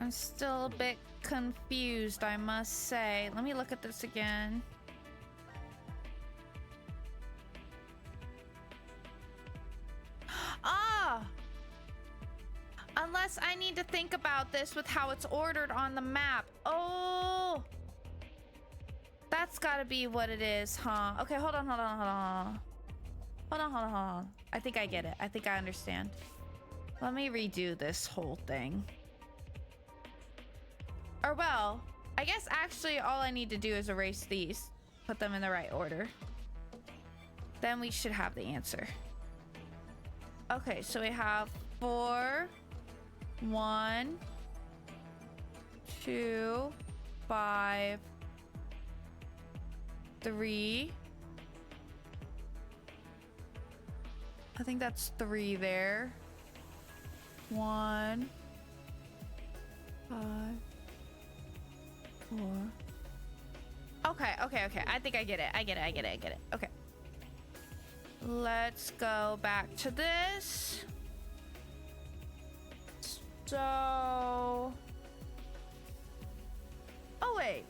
I'm still a bit confused, I must say. Let me look at this again. Ah! Unless I need to think about this with how it's ordered on the map. Oh! That's gotta be what it is, huh? Okay, hold on. Hold on. I think I get it. I think I understand. Let me redo this whole thing. Or well, I guess actually all I need to do is erase these. Put them in the right order. Then we should have the answer. Okay, so we have 4, 1, 2, 5, 3. I think that's 3 there. 1, 5, 4. Okay. I think I get it. I get it. Okay. Let's go back to this. So... Oh, wait.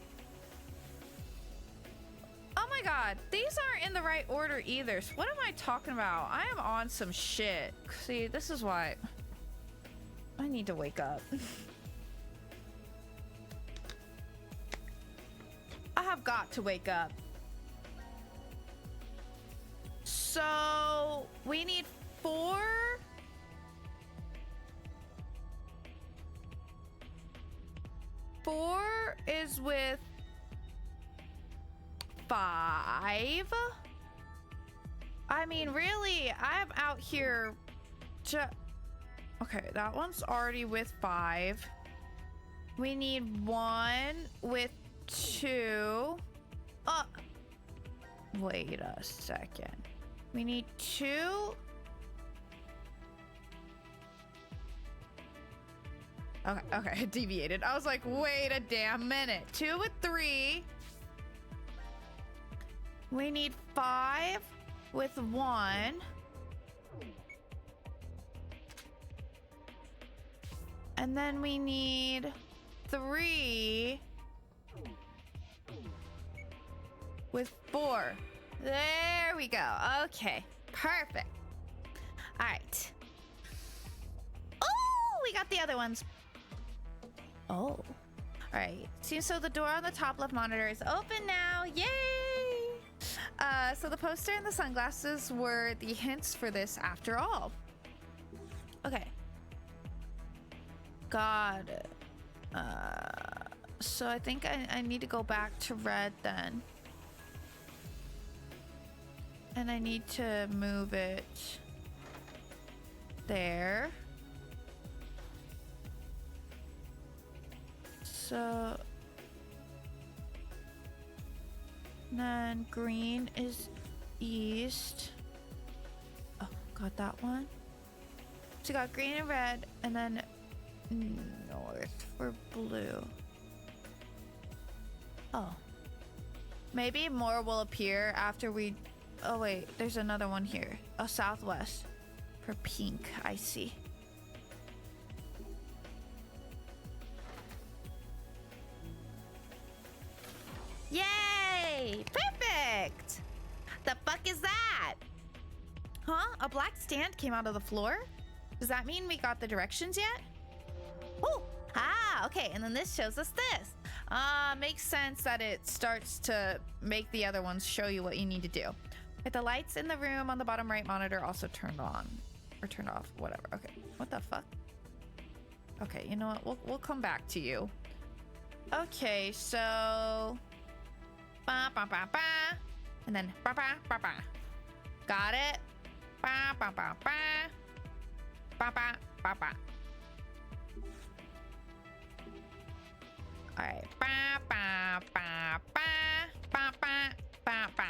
Oh my god. These aren't in the right order either. So what am I talking about? I am on some shit. See, this is why I need to wake up. I have got to wake up. So we need 4. Four is with 5. I mean, really, I'm out here to... Okay, that one's already with 5. We need 1 with 2. Wait a second. We need 2. Okay, it deviated. I was like, wait a damn minute. 2 with 3. We need 5 with 1. And then we need 3 with 4. There we go. Okay, perfect. All right. Oh, we got the other ones. Oh, all right. Seems so the door on the top left monitor is open now. Yay! So the poster and the sunglasses were the hints for this after all. Okay. Got it. So I think I need to go back to red then. And I need to move it there. So then green is east. Oh, got that one. So got green and red, and then north for blue. Oh. Maybe more will appear after we... Oh wait, there's another one here. Oh, southwest for pink. I see. Yay! Perfect! The fuck is that? Huh? A black stand came out of the floor? Does that mean we got the directions yet? Oh! Ah, okay. And then this shows us this. Makes sense that it starts to make the other ones show you what you need to do. But the lights in the room on the bottom right monitor also turned on. Or turned off. Whatever. Okay. What the fuck? Okay, you know what? We'll come back to you. Okay, so... Ba ba ba ba. And then ba ba ba ba. Got it? Ba ba ba ba. Ba ba ba ba. Alright. Ba ba ba ba. Ba ba ba ba.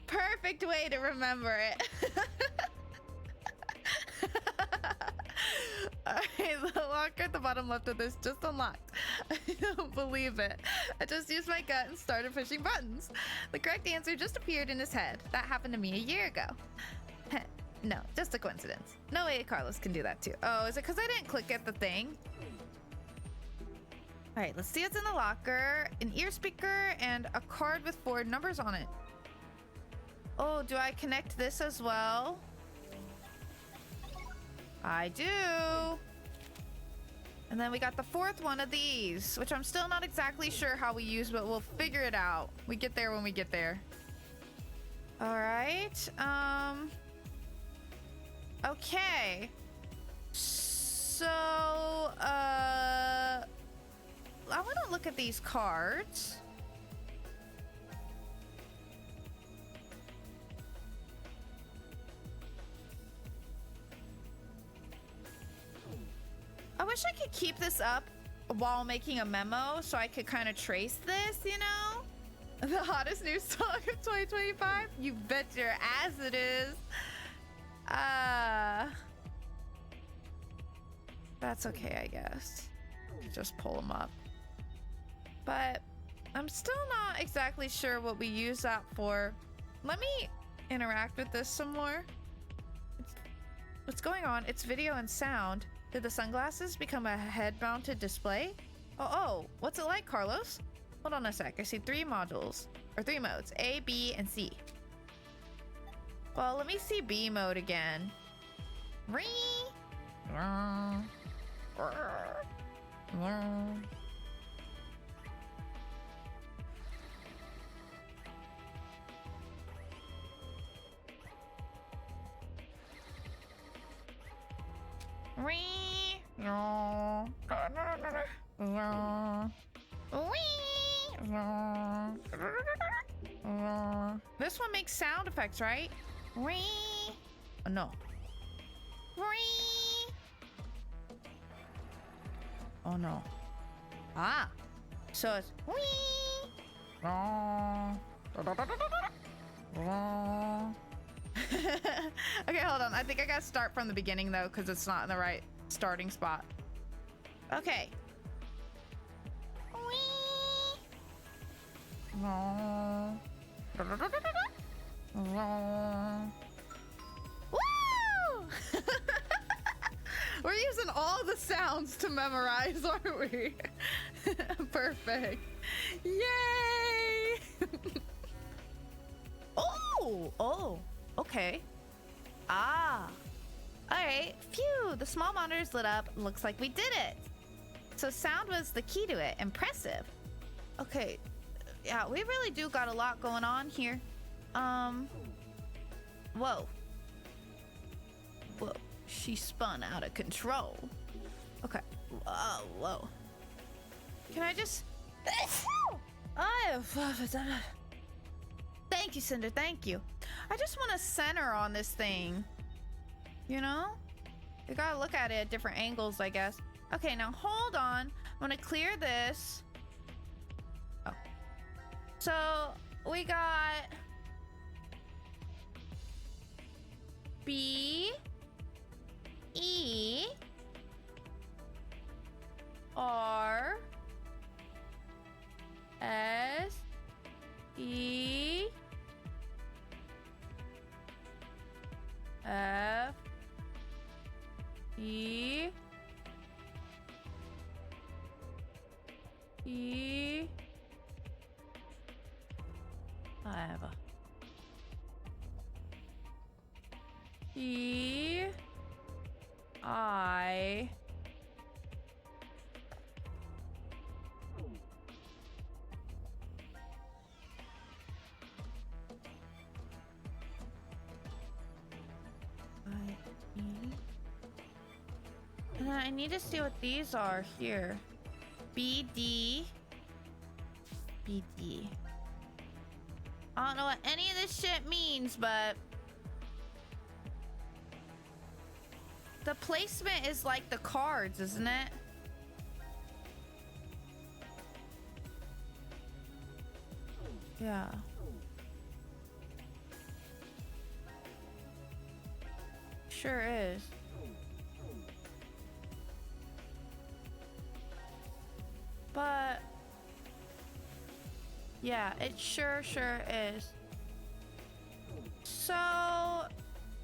Perfect way to remember it. Alright, the locker at the bottom left of this just unlocked. I don't believe it. I just used my gut and started pushing buttons. The correct answer just appeared in his head. That happened to me a year ago. No, just a coincidence. No way Carlos can do that too. Oh, is it because I didn't click at the thing? All right, let's see what's in the locker. An ear speaker and a card with 4 numbers on it. Oh, do I connect this as well? I do. And then we got the 4th one of these, which I'm still not exactly sure how we use, but we'll figure it out. We get there when we get there. All right. Okay. So, I want to look at these cards. I wish I could keep this up while making a memo so I could kind of trace this, you know? The hottest new song of 2025? You bet your ass it is. That's okay, I guess. Just pull them up. But I'm still not exactly sure what we use that for. Let me interact with this some more. What's going on? It's video and sound. Did the sunglasses become a head-mounted display? Oh, what's it like, Carlos? Hold on a sec. I see 3 modules, or 3 modes, A, B, and C. Well, let me see B mode again. This one makes sound effects, right? Oh, no. Oh no. Ah. So it's okay, hold on. I think I gotta start from the beginning though, because it's not in the right starting spot. Okay. Woo! We're using all the sounds to memorize, aren't we? Perfect. Yay! Oh, okay. Ah. All right. Phew, the small monitor's lit up. Looks like we did it. So sound was the key to it. Impressive. Okay. Yeah, we really do got a lot going on here. Whoa. Whoa. She spun out of control. Okay. Whoa. Can I just... Thank you, Cinder. Thank you. I just want to center on this thing. You know? You gotta look at it at different angles, I guess. Okay, now hold on. I'm gonna clear this. Oh. So, we got... B... E... R... S... E... F... E... E... Whatever. E... I... And then I need to see what these are here. BD. BD. I don't know what any of this shit means, but the placement is like the cards, isn't it? Yeah. Sure is. But yeah, it sure is. So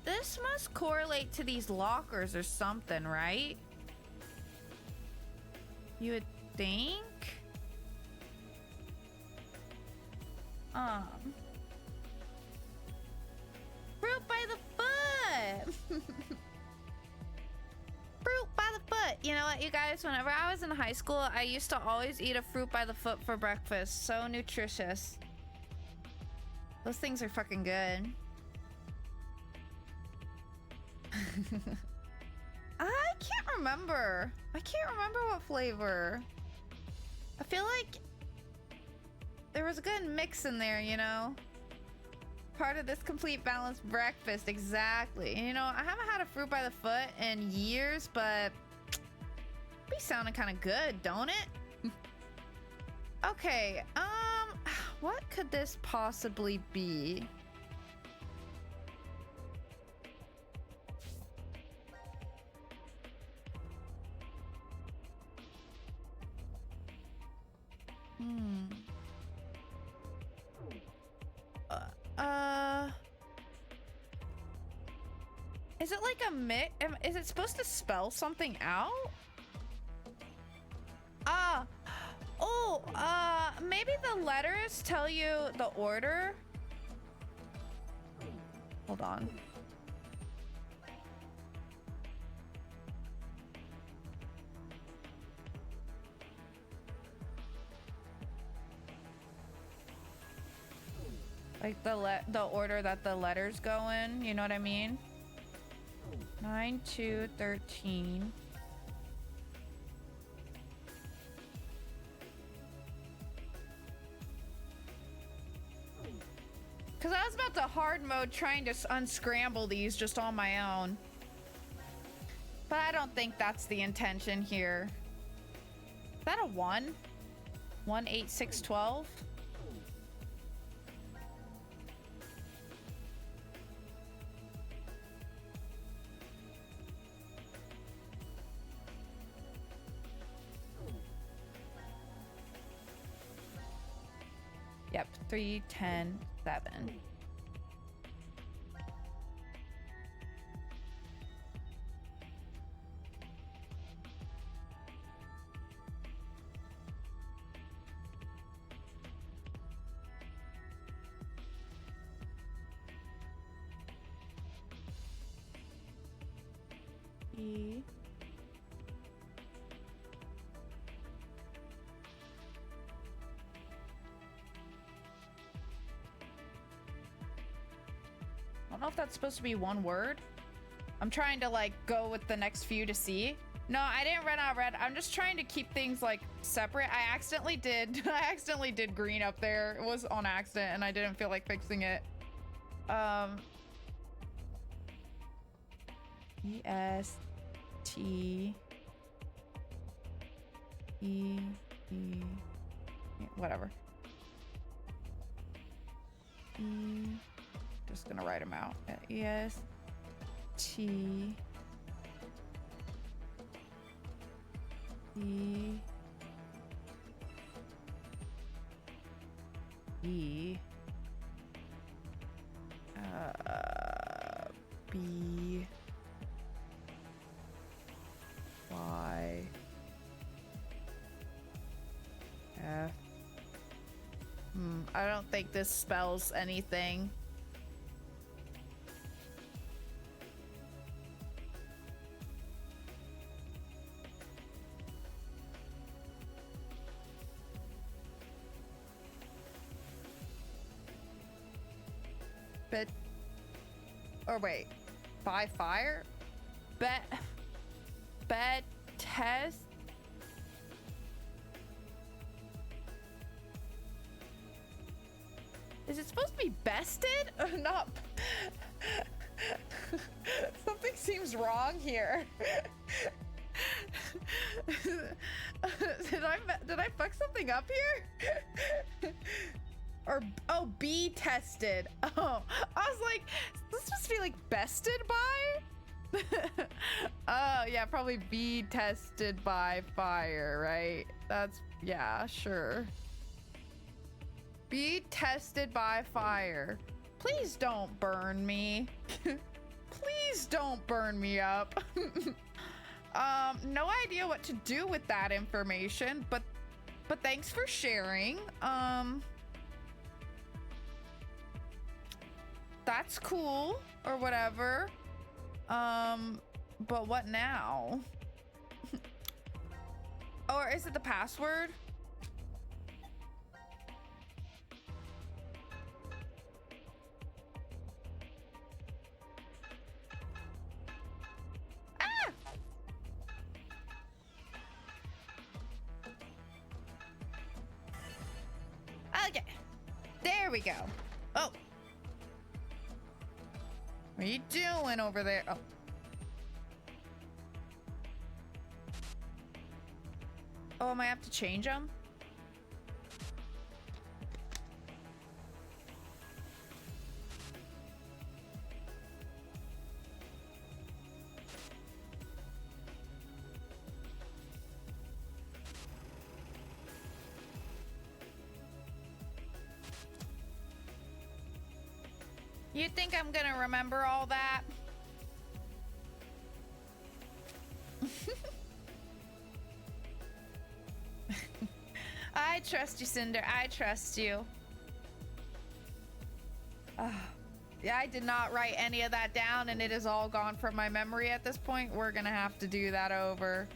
this must correlate to these lockers or something, right? You would think? Fruit by the foot! Fruit by the foot! You know what, you guys? Whenever I was in high school, I used to always eat a fruit by the foot for breakfast. So nutritious. Those things are fucking good. I can't remember. I can't remember what flavor. I feel like there was a good mix in there, you know? Part of this complete balanced breakfast, exactly. And, you know, I haven't had a fruit by the foot in years, but be sounding kind of good, don't it? Okay, what could this possibly be? Is it like a mix? Is it supposed to spell something out? Maybe the letters tell you the order. Hold on. Like the order that the letters go in, you know what I mean? 9, 2, 13. Because I was about to hard mode trying to unscramble these just on my own. But I don't think that's the intention here. Is that a 1? 1, 8, 6, 12? Yep, 3, 10, 7. E. I don't know if that's supposed to be one word. I'm trying to like go with the next few to see. No, I didn't run out red. I'm just trying to keep things like separate. I accidentally did green up there. It was on accident and I didn't feel like fixing it. E-S-T E whatever. Just gonna write them out. E-S-T E E B Y F. I don't think this spells anything. Bet, or wait, by fire? Bet test? Is it supposed to be bested? Not. Something seems wrong here. Did I fuck something up here? Or, oh, be tested. Oh, I was like, is this supposed to be like bested by? Oh, yeah, probably be tested by fire, right? That's, yeah, sure. Be tested by fire. Please don't burn me. Please don't burn me up. No idea what to do with that information, but thanks for sharing. That's cool or whatever. But what now? Or is it the password? Ah! Okay. There we go. Oh. What are you doing over there? Oh. Oh, am I have to change them? You think I'm gonna remember all that? I trust you, Cinder. I trust you. Yeah, I did not write any of that down, and it is all gone from my memory at this point. We're gonna have to do that over.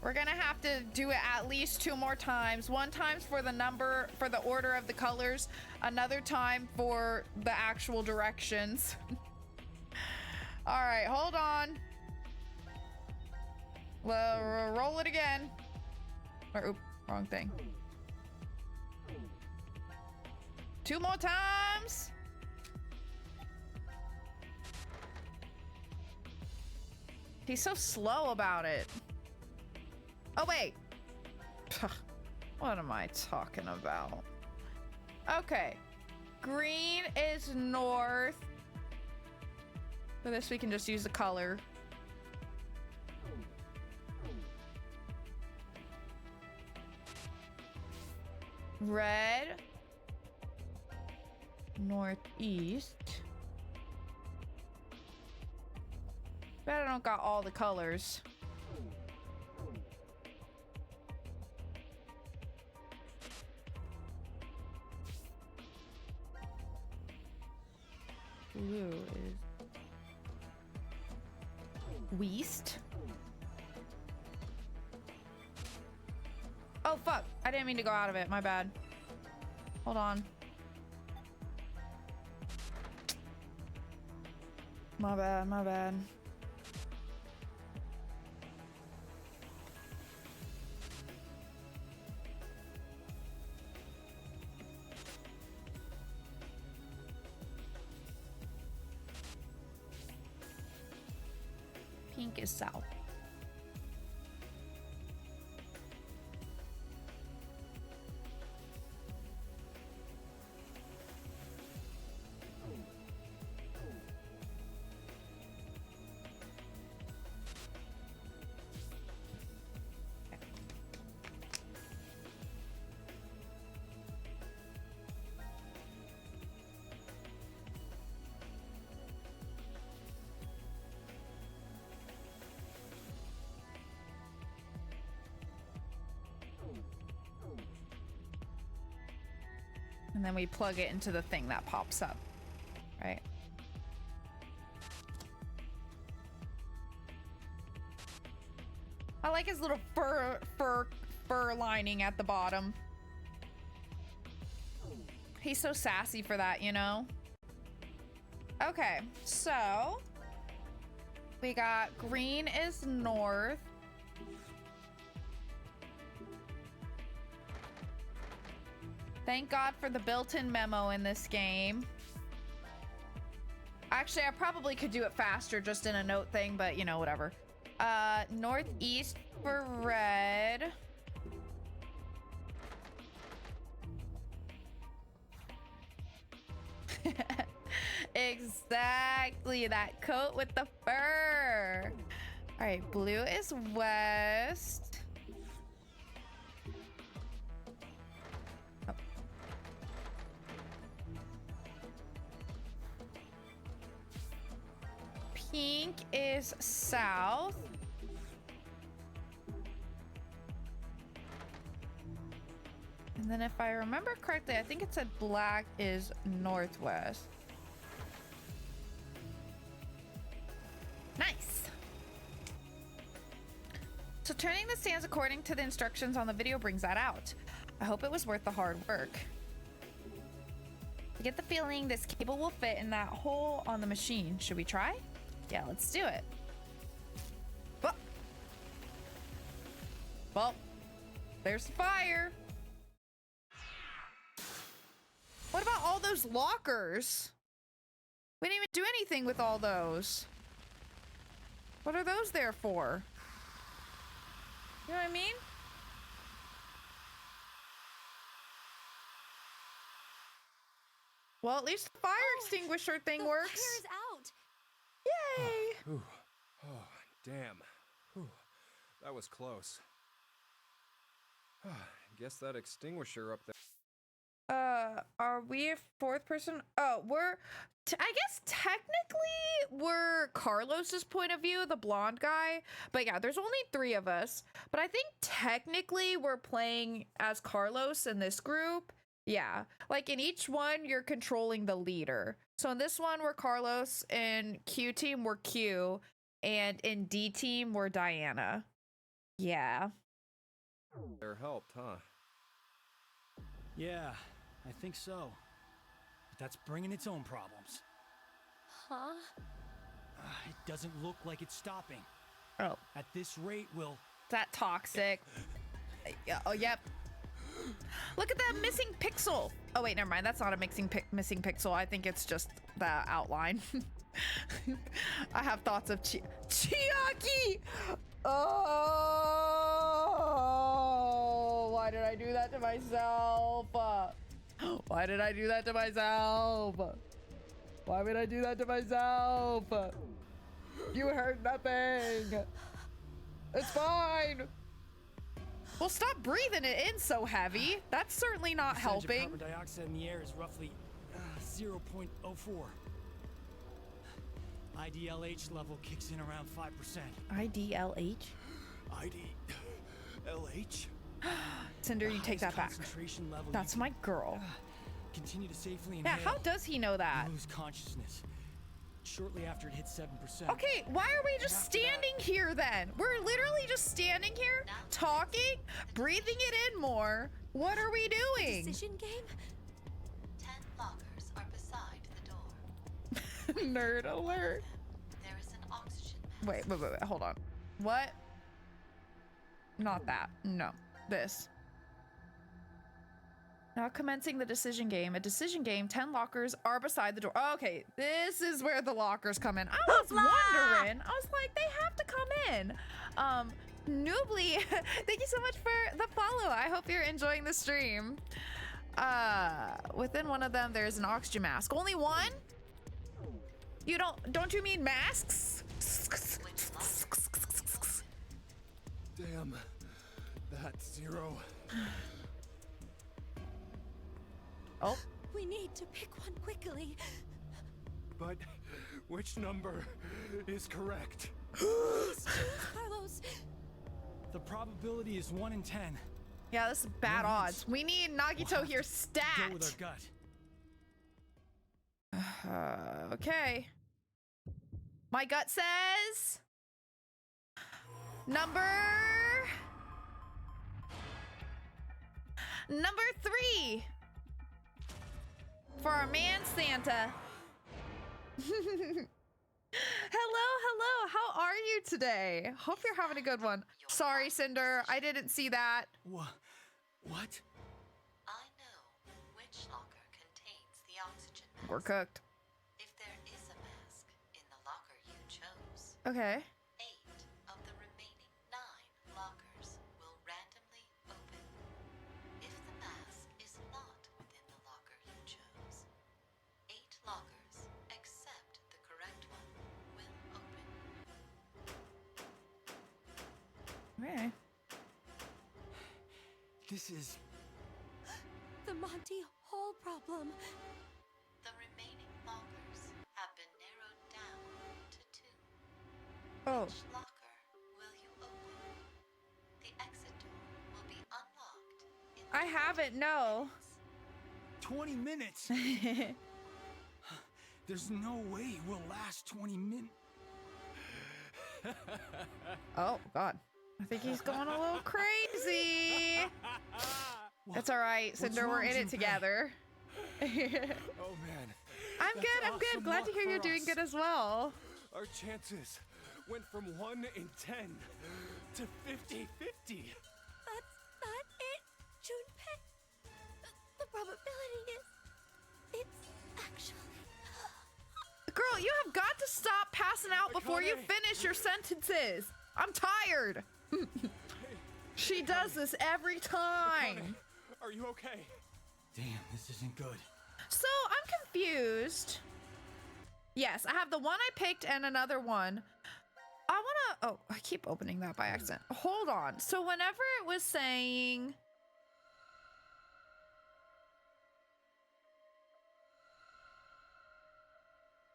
We're gonna have to do it at least 2 more times. One time for the number, for the order of the colors. Another time for the actual directions. All right, hold on. Well, roll it again. Or, oop, wrong thing. 2 more times. He's so slow about it. Oh, wait. What am I talking about? Okay. Green is north. For this, we can just use the color. Red. Northeast. Bet I don't got all the colors. Blue is west. Oh fuck, I didn't mean to go out of it, my bad. Hold on. My bad, my bad. Pink is south. And then we plug it into the thing that pops up, right? I like his little fur lining at the bottom. He's so sassy for that, you know? Okay, so we got green is north. Thank God for the built-in memo in this game. Actually, I probably could do it faster just in a note thing, but you know, whatever. Northeast for red. Exactly, that coat with the fur. All right, blue is west. pink is south. And then if I remember correctly, I think it said black is northwest. Nice. So turning the stands according to the instructions on the video brings that out. I hope it was worth the hard work. I get the feeling this cable will fit in that hole on the machine. Should we try? Yeah, let's do it. Well, there's the fire. What about all those lockers? We didn't even do anything with all those. What are those there for? You know what I mean? Well, at least the fire extinguisher thing works. The fire's out. Yay! Ooh. Oh, damn. Whew. That was close. Guess that extinguisher up there. Are we a fourth person? Oh, I guess technically we're Carlos's point of view, the blonde guy. But yeah, there's only 3 of us. But I think technically we're playing as Carlos in this group. Yeah, like in each one, you're controlling the leader. So in this one, we're Carlos. In Q team, we're Q. And in D team, we're Diana. Yeah. There helped, huh? Yeah, I think so. But that's bringing its own problems. Huh? It doesn't look like it's stopping. Oh, At this rate, we'll... that toxic. Oh, yep. Look at that missing pixel. Oh wait, never mind. That's not a missing pixel. I think it's just the outline. I have thoughts of Chiaki. Oh, why did I do that to myself? Why did I do that to myself? Why would I do that to myself? You heard nothing. It's fine. Well, stop breathing it in so heavy. That's certainly not percentage of helping. Carbon dioxide in the air is roughly 0.04. IDLH level kicks in around 5%. IDLH? IDLH? Cinder, you take that back. Concentration level That's my girl. Continue to safely Yeah, inhale. how does he know that? You lose consciousness shortly after it hits 7%. Okay, why are we just standing here then? We're literally just standing here, talking, breathing it in more. What are we doing? Decision game? 10 lockers are beside the door. Nerd alert. There is an oxygen mask. Wait, hold on. What? Not that. No. This. Now commencing the decision game. A decision game, 10 lockers are beside the door. Oh, okay, this is where the lockers come in. I was wondering. I was like, they have to come in. Noobly, thank you so much for the follow. I hope you're enjoying the stream. Within one of them, there's an oxygen mask. Only one? You don't you mean masks? Damn. That's 0. Oh. We need to pick one quickly. But which number is correct? Please choose, Carlos. The probability is 1 in 10. Yeah, this is bad Right. odds. We need Nagito here stat. Go with our gut. Okay. My gut says number 3 for our man Santa. Hello. How are you today? Hope you're having a good one. Sorry, Cinder. I didn't see that. What? I know which locker contains the oxygen mask. We're cooked. If there is a mask in the locker you chose, Okay. 8 of the remaining 9 lockers will randomly open. If the mask is not within the locker you chose, 8 lockers, except the correct one, will open. Okay. This is... The Monty Hall problem. The remaining lockers have been narrowed down to 2. Oh. Which locker will you open? The exit door will be unlocked in I haven't, no. 20 minutes? There's no way we'll last 20 minutes. Oh, God. I think he's going a little crazy. It's all right, Cinder. We're in it together. Oh man. I'm good. I'm good. Glad to hear you're doing good as well. Our chances went from 1 in 10 to 50-50. That's not it, Junpei. The probability is... it's actually... Girl, you have got to stop passing out before you Akane. finish your sentences. I'm tired. She does this every time. Are you okay? Damn, this isn't good. So I'm confused. Yes, I have the one I picked and another one. I wanna, oh, I keep opening that by accident. Hold on. So whenever it was saying,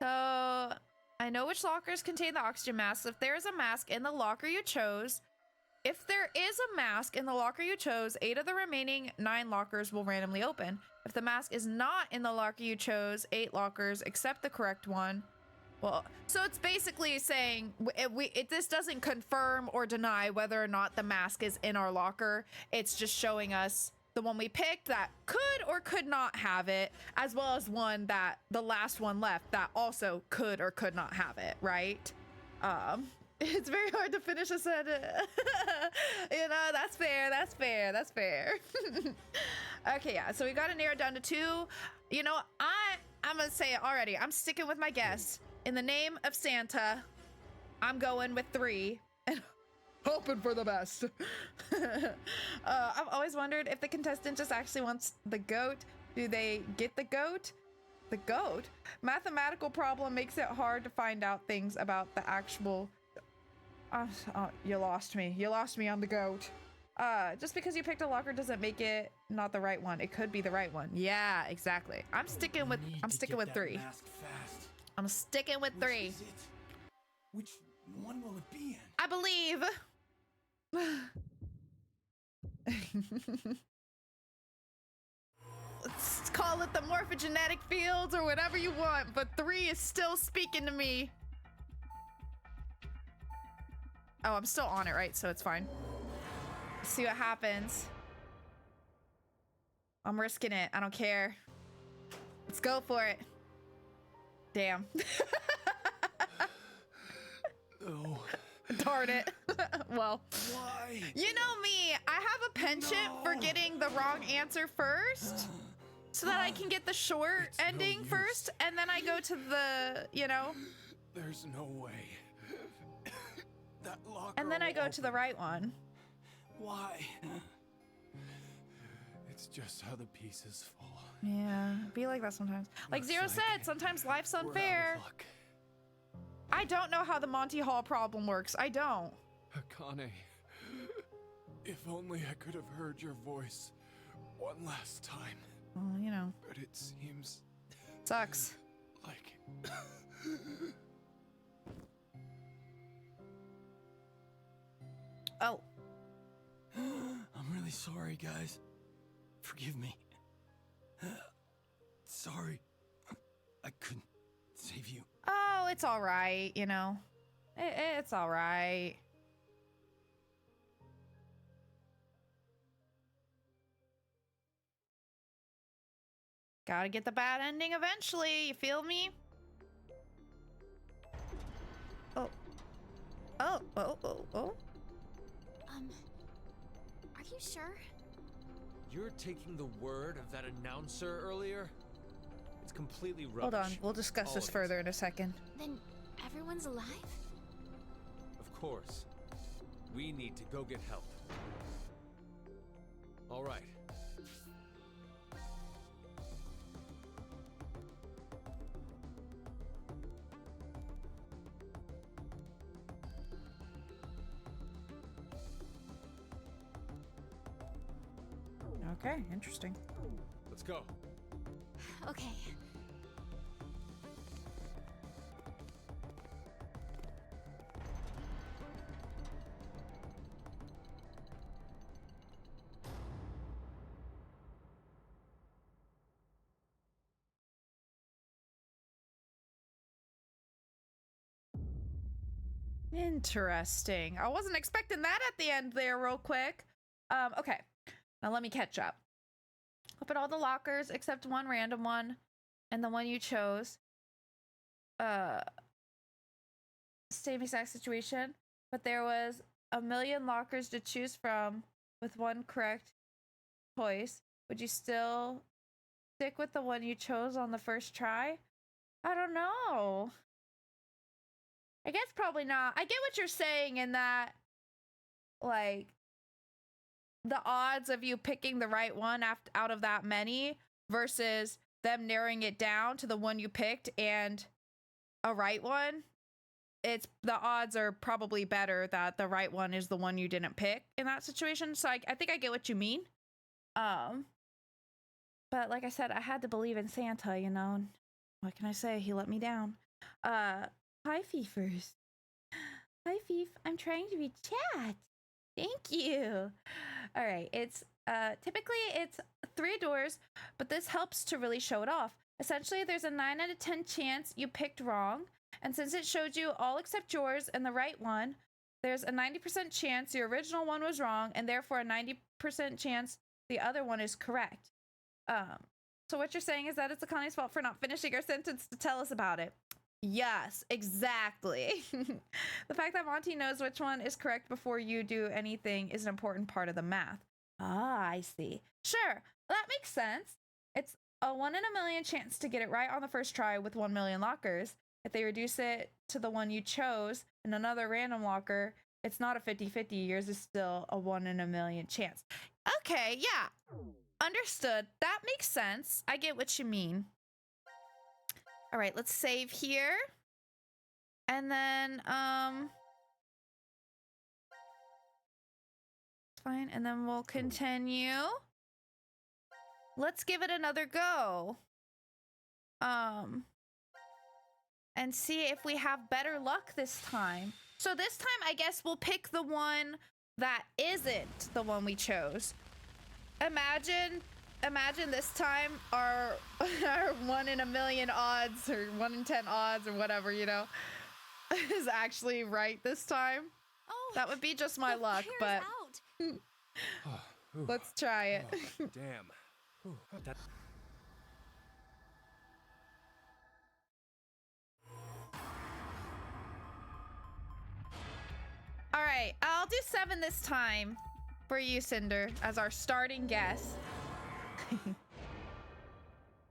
so I know which lockers contain the oxygen masks. If there is a mask in the locker you chose, if there is a mask in the locker you chose, 8 of the remaining 9 lockers will randomly open. If the mask is not in the locker you chose, 8 lockers except the correct one. Well, so it's basically saying this doesn't confirm or deny whether or not the mask is in our locker. It's just showing us the one we picked that could or could not have it, as well as one that the last one left that also could or could not have it, right? It's very hard to finish a sentence. You know, that's fair, that's fair, that's fair. Okay, yeah, so we got to narrow it down to 2. You know, I'm gonna say it already. I'm sticking with my guess. In the name of Santa, I'm going with 3 and hoping for the best. I've always wondered if the contestant just actually wants the goat. Do they get the goat? The goat? Mathematical problem makes it hard to find out things about the actual... you lost me. You lost me on the goat. Just because you picked a locker doesn't make it not the right one. It could be the right one. Yeah, exactly. I'm sticking with 3. I'm sticking with 3. Which one will it be in? I believe. Let's call it the morphogenetic fields or whatever you want, but 3 is still speaking to me. Oh, I'm still on it, right? So it's fine. Let's see what happens. I'm risking it. I don't care. Let's go for it. Damn. No. Darn it. Well, Why? you know me. I have a penchant for getting the wrong answer first so that I can get the short It's no ending use. first, and then I go to the, you know, There's no way. That locker and then I will go to the open. right one. Why? It's just how the pieces fall. Yeah, be like that sometimes. Like Looks Zero like said, sometimes life's We're out of unfair. luck. I don't know how the Monty Hall problem works. I don't. Akane, if only I could have heard your voice one last time. Well, you know, But it seems sucks. like Oh, I'm really sorry, guys. Forgive me. Sorry. I couldn't save you. oh, it's all right. You know, it's all right. Gotta get the bad ending eventually. You feel me? Oh. Oh, oh, oh, oh. Are you sure? You're taking the word of that announcer earlier? It's completely rubbish. Hold on. We'll discuss All this of it. further in a second. Then everyone's alive? Of course. We need to go get help. All right. Okay, interesting. Let's go. Okay. Interesting. I wasn't expecting that at the end there real quick. Okay. Now let me catch up. Open all the lockers except one random one and the one you chose. Same exact situation, but there was a million lockers to choose from with one correct choice. Would you still stick with the one you chose on the first try? I don't know. I guess probably not. I get what you're saying in that, like, the odds of you picking the right one out of that many versus them narrowing it down to the one you picked and a right one, the odds are probably better that the right one is the one you didn't pick in that situation. So I think I get what you mean. But like I said, I had to believe in Santa, you know. What can I say? He let me down. Hi, Fiefers. Hi, Fief. I'm trying to be chat. Thank you. All right. It's typically it's 3 doors, but this helps to really show it off. Essentially, there's a 9 out of 10 chance you picked wrong. And since it showed you all except yours and the right one, there's a 90% chance your original one was wrong, and therefore a 90% chance the other one is correct. So what you're saying is that it's Akane's fault for not finishing her sentence to tell us about it. Yes, exactly. The fact that Monty knows which one is correct before you do anything is an important part of the math. Ah, I see. Sure, that makes sense. It's a 1 in a million chance to get it right on the first try with 1 million lockers. If they reduce it to the one you chose in another random locker, it's not a 50-50. Yours is still a 1 in a million chance. Okay, yeah. Understood. That makes sense. I get what you mean. All right, let's save here. And then, fine. And then we'll continue. Let's give it another go. And see if we have better luck this time. So this time, I guess we'll pick the one that isn't the one we chose. Imagine this time our 1 in a million odds or 1 in 10 odds or whatever, you know, is actually right this time. Oh, that would be just my luck, but let's try it. Oh, damn. All right, I'll do 7 this time for you, Cinder, as our starting guess.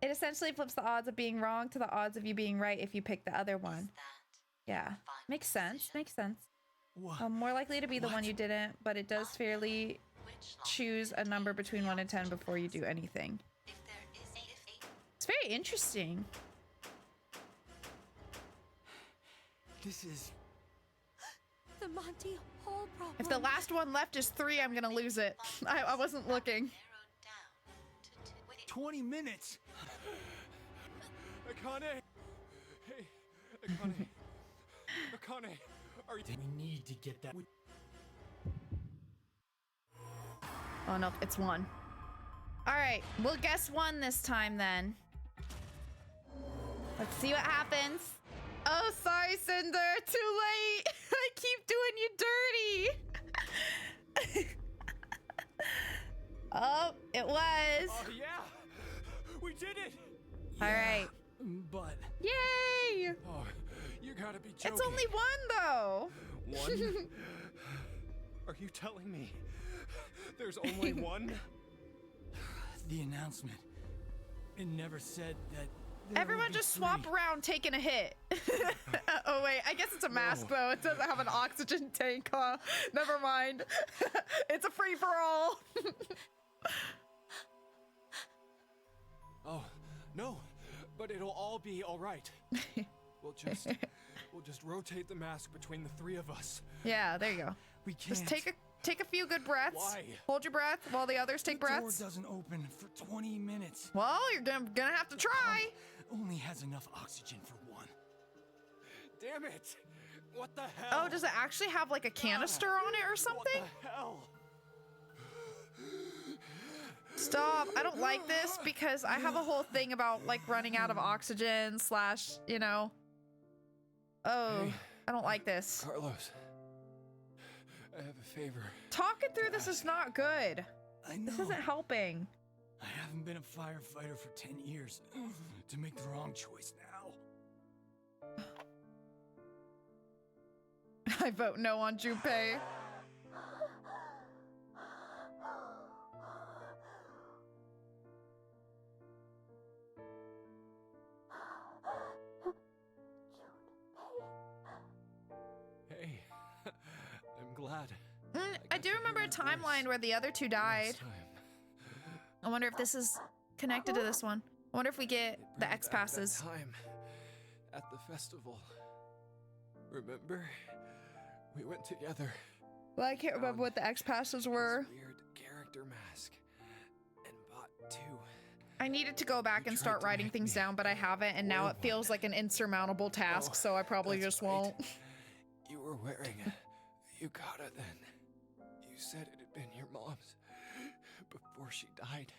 It essentially flips the odds of being wrong to the odds of you being right if you pick the other one. Yeah, makes sense. Makes sense. More likely to be the one you didn't, but it does fairly choose a number between 1 and 10 before you do anything. It's very interesting. This is... The Monty Hall problem. If the last one left is 3, I'm gonna lose it. I wasn't looking. 20 minutes! Akane! Hey, Akane. Akane, are you... We need to get that... Oh no, it's 1. All right, we'll guess 1 this time then. Let's see what happens. Oh, sorry, Cinder. Too late. I keep doing you dirty. Oh, it was. Oh, yeah. We did it. All right. But... Yay. Oh, you gotta be joking. It's only 1, though. 1? Are you telling me there's only 1? The announcement. It never said that... Everyone just swap around taking a hit. Oh, wait. I guess it's a mask, though. It doesn't have an oxygen tank, huh? Never mind. It's a free-for-all. Oh, no. But it'll all be all right. We'll just rotate the mask between the 3 of us. Yeah, there you go. We can't. Just take a few good breaths. Why? Hold your breath while the others take breaths. The door doesn't open for 20 minutes. Well, you're gonna have to try. Only has enough oxygen for 1. Damn it! What the hell? Oh, does it actually have like a canister on it or something? What the hell? Stop. I don't like this because I have a whole thing about like running out of oxygen / you know. Oh. Hey, I don't like this. Carlos, I have a favor. Talking through this is not good. I know. This isn't helping. I haven't been a firefighter for 10 years to make the wrong choice now. I vote no on Junpei. Hey, I'm glad. I do remember a timeline where the other two died. Next time, I wonder if this is connected to this one. I wonder if we get it the brings X back that passes. time at the festival. Remember? We went together. Well, I can't remember what the X passes were. This weird character mask. And bought two. I needed to go back You and tried start to writing make things me down, but I haven't, and now wear it feels like an insurmountable task, Oh, so I probably that's just right. won't. You were wearing a yukata then. You said it had been your mom's before she died.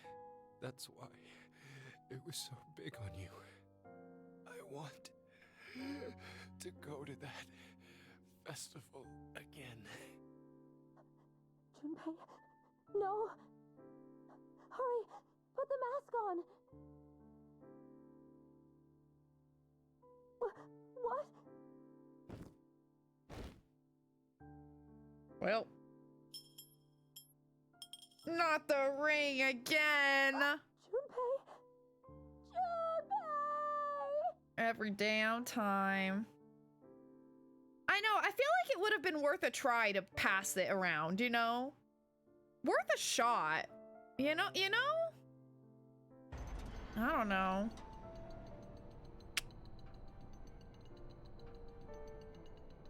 That's why it was so big on you. I want to go to that festival again. Junpei, no. Hurry, put the mask on. What? Well. Not the ring again! Junpei! Junpei! Every damn time. I know, I feel like it would have been worth a try to pass it around, you know? Worth a shot. You know? I don't know.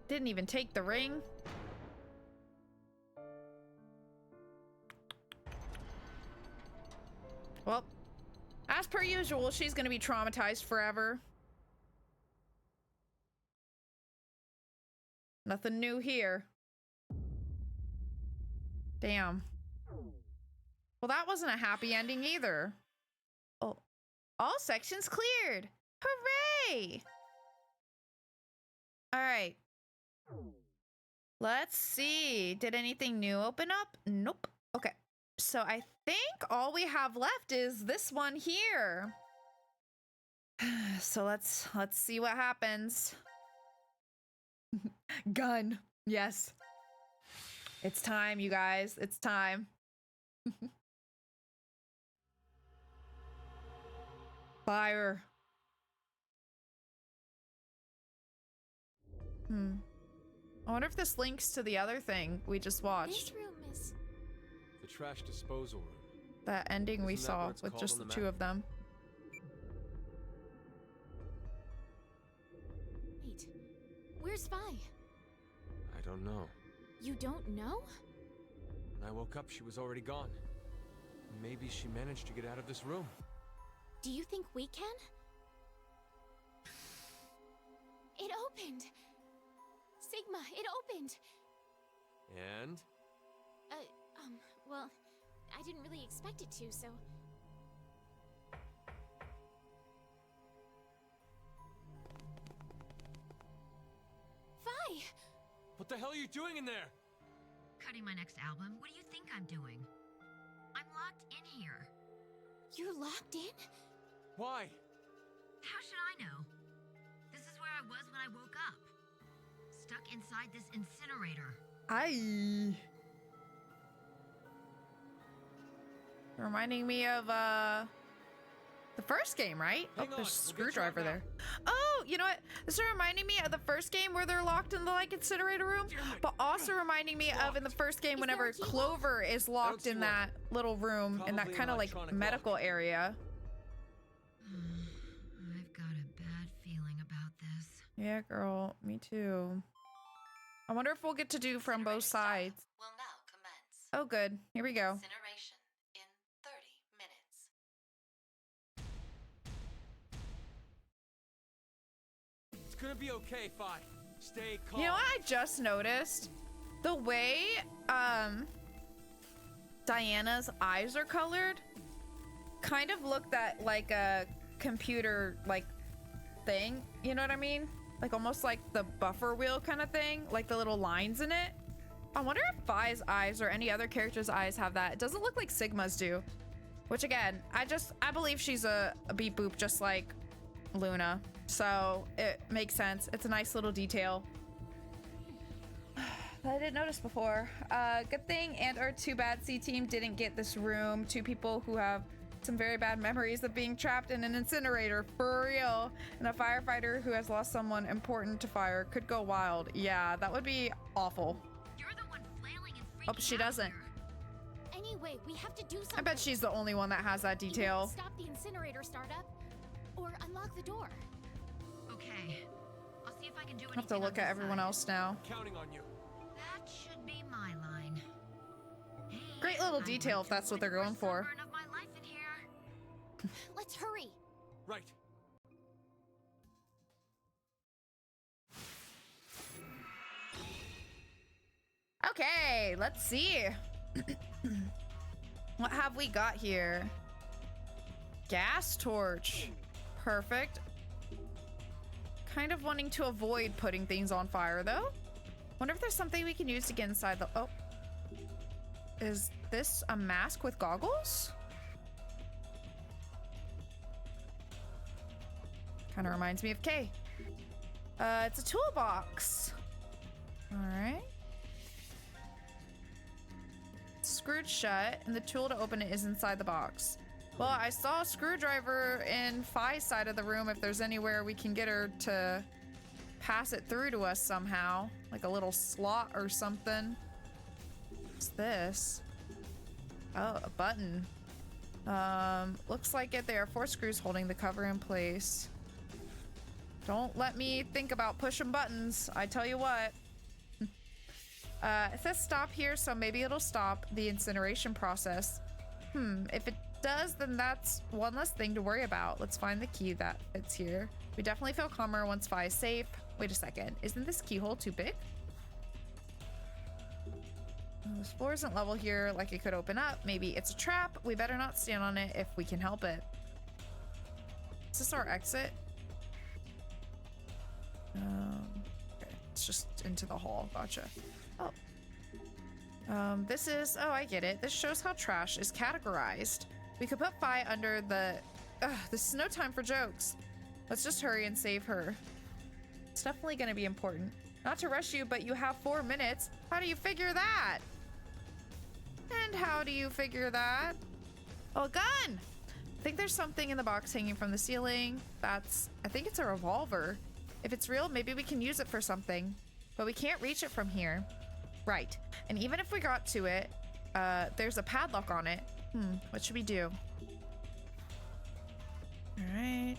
Didn't even take the ring. Well, as per usual, she's gonna be traumatized forever. Nothing new here. Damn. Well, that wasn't a happy ending either. Oh, all sections cleared. Hooray! All right. Let's see. Did anything new open up? Nope. Okay. So I think all we have left is this one here. So let's see what happens. Gun. Yes. It's time, you guys. It's time. Fire. I wonder if this links to the other thing we just watched. This room is... The trash disposal room. That ending we Isn't that saw what it's with called just on the the two map? of them. Wait, where's Vi? I don't know. You don't know? When I woke up, she was already gone. Maybe she managed to get out of this room. Do you think we can? It opened! Sigma, it opened! And? Well, I didn't really expect it to, so... Vi! What the hell are you doing in there? Cutting my next album? What do you think I'm doing? I'm locked in here. You're locked in? Why? How should I know? This is where I was when I woke up. Stuck inside this incinerator. Aye. Reminding me of the first game, right? Hang Oh, on, there's a we'll get you out screwdriver now. there. Oh, you know what? This is reminding me of the first game where they're locked in the like incinerator room, but also reminding me of in the first game Is whenever there a keyhole? Clover is locked don't in see that little room in that Probably an kind of like electronic medical lock. area. I've got a bad feeling about this. Yeah, girl, me too. I wonder if we'll get to do from both Incinerator sides. startup will now commence. Oh, good. Here we go. Incineration in 30 minutes. It's gonna be okay, Fi. Stay calm. You know what I just noticed? The way Diana's eyes are colored kind of look that like a computer like thing. You know what I mean? like almost like the buffer wheel kind of thing, like the little lines in it. I wonder if Phi's eyes or any other character's eyes have that. It doesn't look like Sigma's do, which again, I believe she's a beep boop just like Luna, so it makes sense. It's a nice little detail that I didn't notice before. Good thing and our Too Bad C team didn't get this room. Two people who have some very bad memories of being trapped in an incinerator, for real. And a firefighter who has lost someone important to fire could go wild. Yeah, that would be awful. You're the one flailing and freaking Oh, she out doesn't. here. Anyway, we have to do something. I bet she's the only one that has that Either detail. stop the incinerator startup or unlock the door. Okay. I'll see if I can do I anything have to on look this at everyone side. else now. Counting on you. That should be my line. Hey, Great little I'd detail like if to that's what avoid they're the going worst for. sunburn of my life in here. Let's hurry. Right. Okay, let's see. What have we got here? Gas torch. Perfect. Kind of wanting to avoid putting things on fire though. Wonder if there's something we can use to get inside the... Oh. Is this a mask with goggles? Kind of reminds me of Kay. It's a toolbox. All right. Screwed shut, and the tool to open it is inside the box. Well, I saw a screwdriver in Phi's side of the room. If there's anywhere we can get her to pass it through to us somehow, like a little slot or something. What's this? Oh, a button. Looks like it. There are 4 screws holding the cover in place. Don't let me think about pushing buttons. I tell you what. It says stop here, so maybe it'll stop the incineration process. If it does, then that's one less thing to worry about. Let's find the key that fits here. We definitely feel calmer once Phi is safe. Wait a second. Isn't this keyhole too big? This floor isn't level here, like it could open up. Maybe it's a trap. We better not stand on it if we can help it. Is this our exit? Okay, it's just into the hall. Gotcha. Oh. This is... Oh, I get it. This shows how trash is categorized. We could put Phi under the... this is no time for jokes. Let's just hurry and save her. It's definitely going to be important. Not to rush you, but you have 4 minutes. How do you figure that? And how do you figure that? Oh, a gun! I think there's something in the box hanging from the ceiling. That's... I think it's a revolver. If it's real, maybe we can use it for something. But we can't reach it from here. Right. And even if we got to it, there's a padlock on it. What should we do? All right.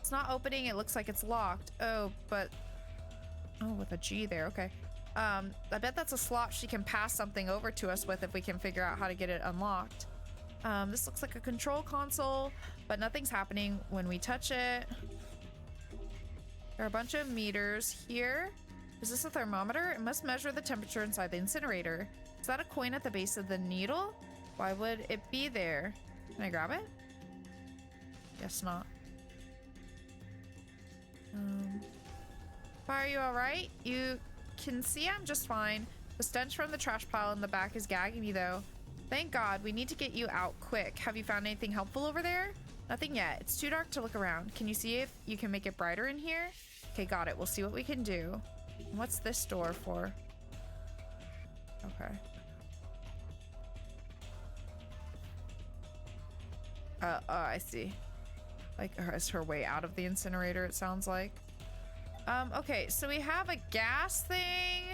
It's not opening. It looks like it's locked. Oh, but... Oh, with a G there. Okay. I bet that's a slot she can pass something over to us with if we can figure out how to get it unlocked. This looks like a control console, but nothing's happening when we touch it. There are a bunch of meters here. Is this a thermometer? It must measure the temperature inside the incinerator. Is that a coin at the base of the needle? Why would it be there? Can I grab it? Guess not. Are you all right? You can see I'm just fine. The stench from the trash pile in the back is gagging me though. Thank God. We need to get you out quick. Have you found anything helpful over there? Nothing yet. It's too dark to look around. Can you see if you can make it brighter in here? Okay, got it. We'll see what we can do. What's this door for? Okay. Oh, I see. Like, it's her way out of the incinerator, it sounds like. Okay, so we have a gas thing.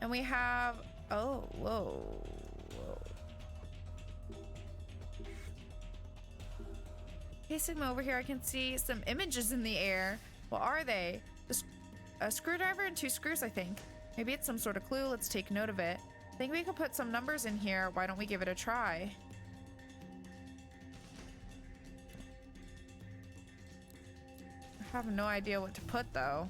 And we have... Oh, whoa. Okay, Sigma, over here I can see some images in the air. What are they? A screwdriver and 2 screws, I think. Maybe it's some sort of clue. Let's take note of it. I think we could put some numbers in here. Why don't we give it a try? I have no idea what to put, though.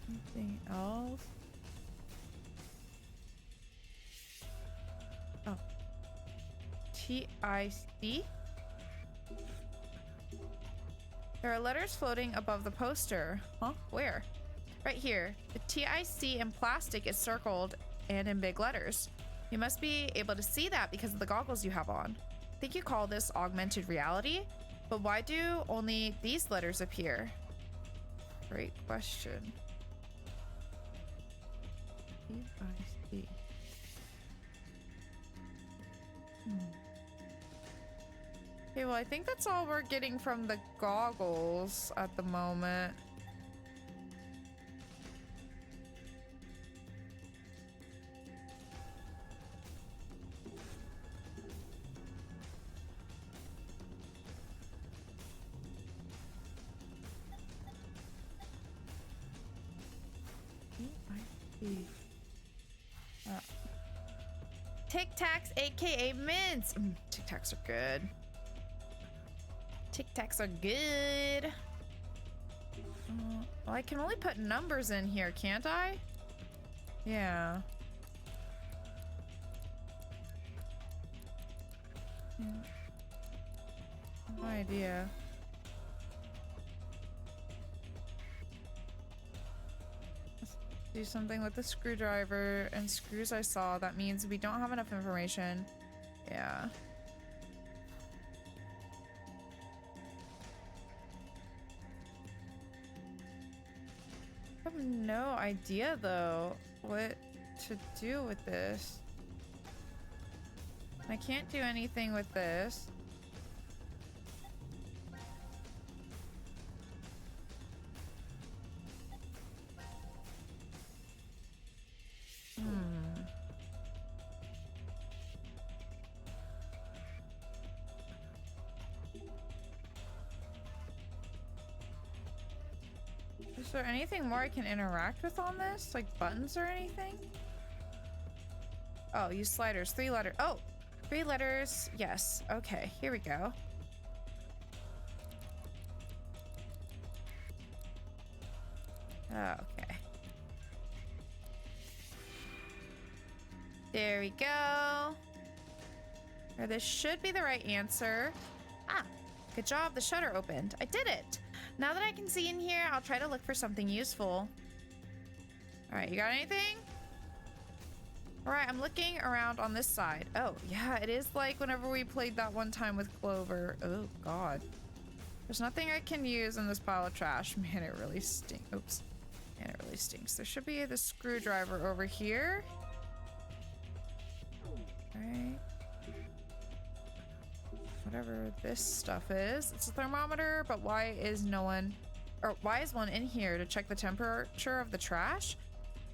Anything else? TIC? There are letters floating above the poster. Huh? Where? Right here. The TIC in plastic is circled and in big letters. You must be able to see that because of the goggles you have on. I think you call this augmented reality, but why do only these letters appear? Great question. TIC. Okay, well, I think that's all we're getting from the goggles at the moment. Tic Tacs, aka mints. Tic Tacs are good. Tic Tacs are good. Well, I can only put numbers in here, can't I? Yeah. No idea. Do something with the screwdriver and screws I saw. That means we don't have enough information. Yeah. I have no idea though what to do with this. I can't do anything with this. Is there anything more I can interact with on this? Like buttons or anything? Oh, use sliders. 3 letters. Oh, 3 letters. Yes. Okay, here we go. Okay. There we go. Or this should be the right answer. Ah, good job. The shutter opened. I did it. Now that I can see in here, I'll try to look for something useful. All right, you got anything? All right, I'm looking around on this side. Oh, yeah, it is like whenever we played that one time with Clover. Oh, God. There's nothing I can use in this pile of trash. Man, it really stinks. Oops. Man, it really stinks. There should be the screwdriver over here. All right. Whatever this stuff is. It's a thermometer, but why is one in here to check the temperature of the trash?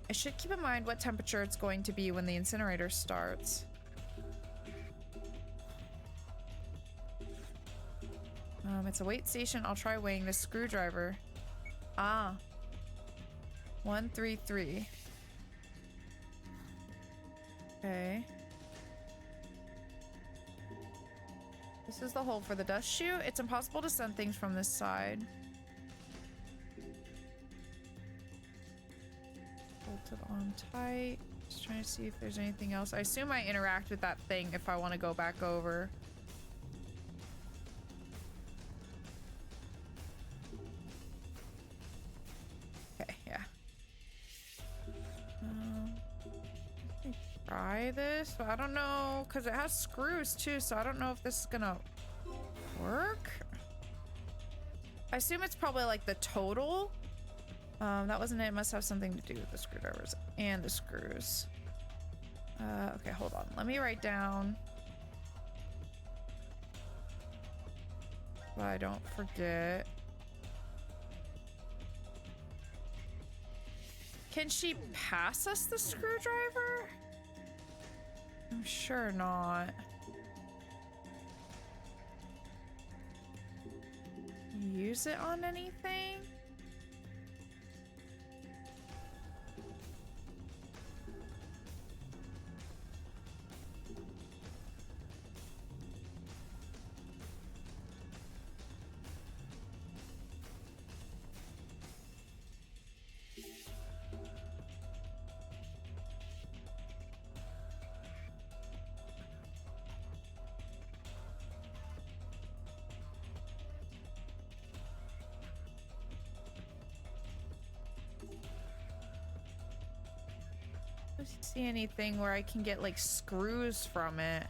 I should keep in mind what temperature it's going to be when the incinerator starts. It's a weight station. I'll try weighing this screwdriver. Ah. 133. Okay. This is the hole for the dust chute. It's impossible to send things from this side. Bolted on tight. Just trying to see if there's anything else. I assume I interact with that thing if I want to go back over. Okay, yeah. Try this, but I don't know because it has screws too, so I don't know if this is gonna work. I assume it's probably like the total. That wasn't it. It must have something to do with the screwdrivers and the screws. Okay, hold on. Let me write down so I don't forget. Can she pass us the screwdriver? I'm sure not. Use it on anything? I don't see anything where I can get like screws from it.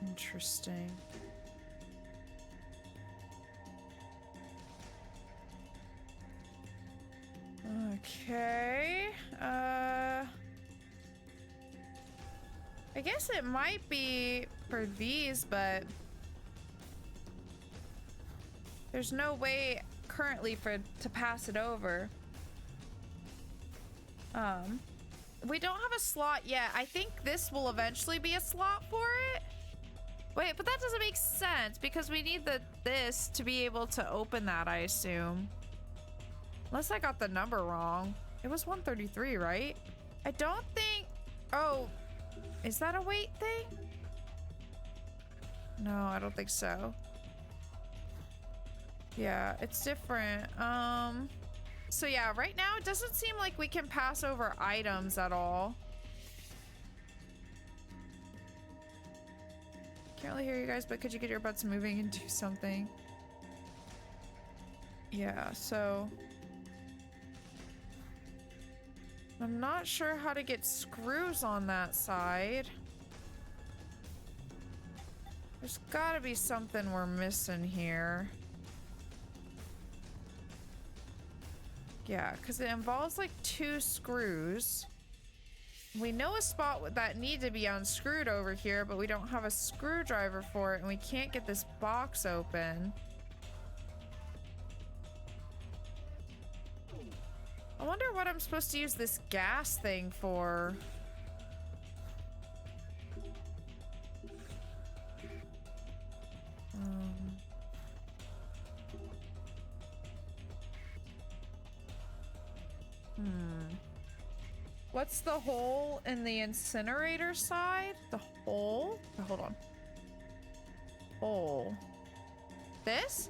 Interesting. Okay. I guess it might be for these, but there's no way currently to pass it over. We don't have a slot yet. I think this will eventually be a slot for it. Wait, but that doesn't make sense because we need this to be able to open that, I assume. Unless I got the number wrong. It was 133, right? I don't think... Oh, is that a weight thing? No, I don't think so. Yeah, it's different. So yeah, right now it doesn't seem like we can pass over items at all. Can't really hear you guys, but could you get your butts moving and do something? Yeah, so... I'm not sure how to get screws on that side. There's gotta be something we're missing here. Yeah, because it involves like 2 screws. We know a spot that need to be unscrewed over here, but we don't have a screwdriver for it, and we can't get this box open. I wonder what I'm supposed to use this gas thing for. What's the hole in the incinerator side? The hole? Oh, hold on. Hole. This?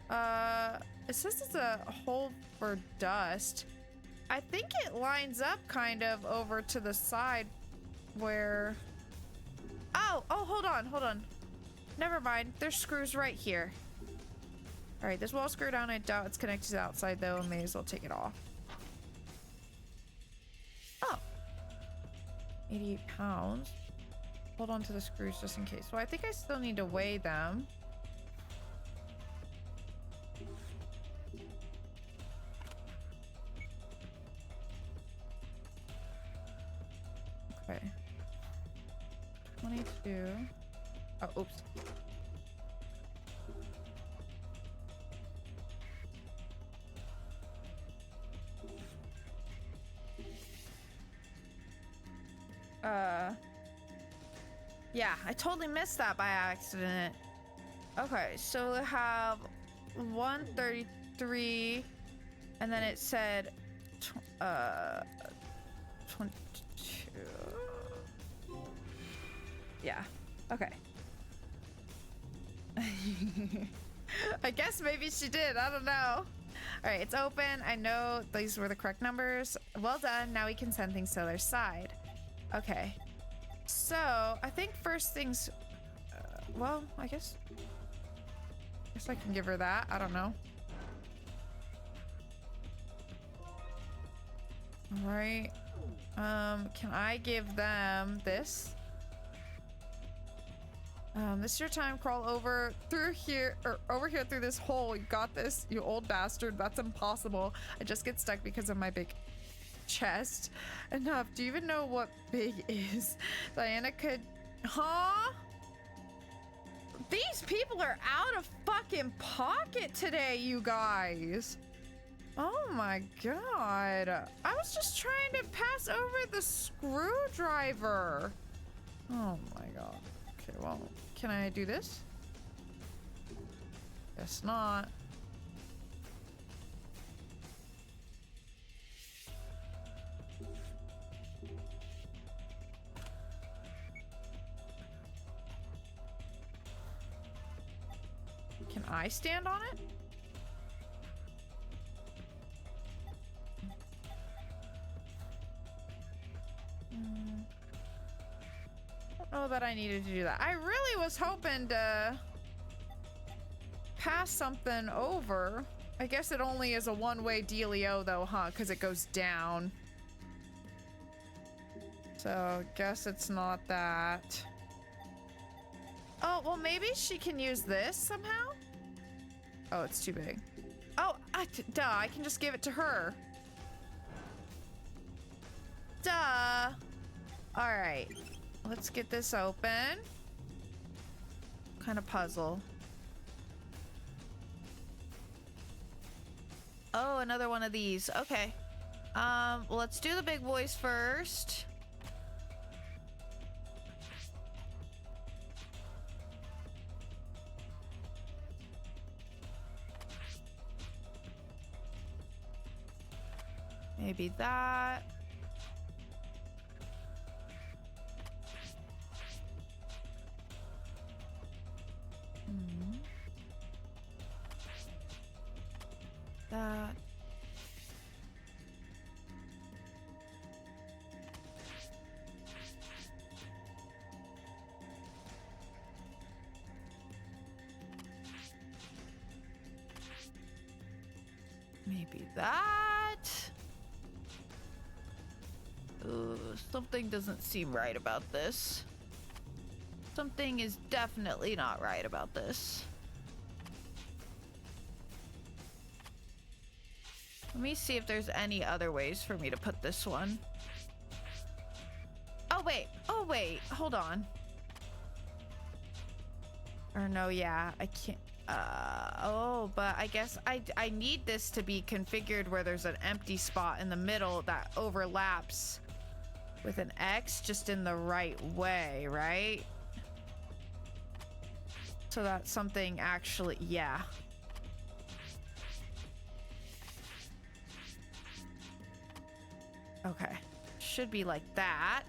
It says it's a hole for dust. I think it lines up kind of over to the side where... Oh, hold on. Never mind. There's screws right here. All right, this wall screw down. I doubt it's connected to the outside though. I may as well take it off. Oh. 88 pounds. Hold on to the screws just in case. Well, I think I still need to weigh them. Okay. 22. Oh, oops. Yeah, I totally missed that by accident. Okay, so we have 133, and then it said 22. Yeah, okay. I guess maybe she did, I don't know. All right, it's open. I know these were the correct numbers. Well done, now we can send things to their side. Okay, so I think first things, well, I guess I can give her that. I don't know. All right. Can I give them this? This is your time. Crawl over through here, or over here through this hole. You got this, you old bastard. That's impossible. I just get stuck because of my big chest. Enough. Do you even know what big is? Diana could... Huh? These people are out of fucking pocket today, you guys. Oh my god. I was just trying to pass over the screwdriver. Oh my god. Okay, well, can I do this? Guess not. Can I stand on it? I don't know that I needed to do that. I really was hoping to pass something over. I guess it only is a one-way dealio though, huh? Because it goes down. So, guess it's not that. Oh, well, maybe she can use this somehow? Oh, it's too big. Oh, duh, I can just give it to her. Duh. All right, let's get this open. Kind of puzzle. Oh, another one of these. Okay. Well, let's do the big boys first. Maybe that. That. Maybe that. Something doesn't seem right about this. Something is definitely not right about this. Let me see if there's any other ways for me to put this one. Oh wait, hold on. Or no, yeah, I can't. Oh, but I guess I need this to be configured where there's an empty spot in the middle that overlaps with an X just in the right way, right? So that something actually, yeah. Okay, should be like that.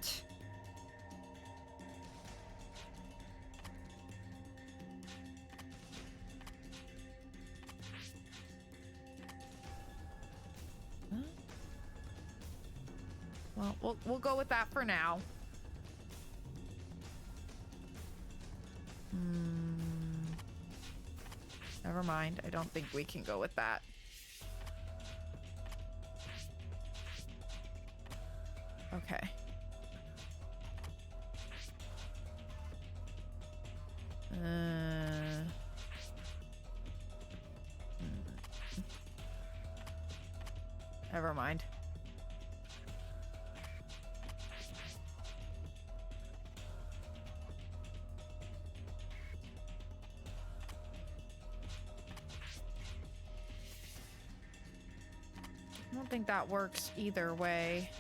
Well, we'll go with that for now. Never mind. I don't think we can go with that. Okay. Never mind. I don't think that works either way.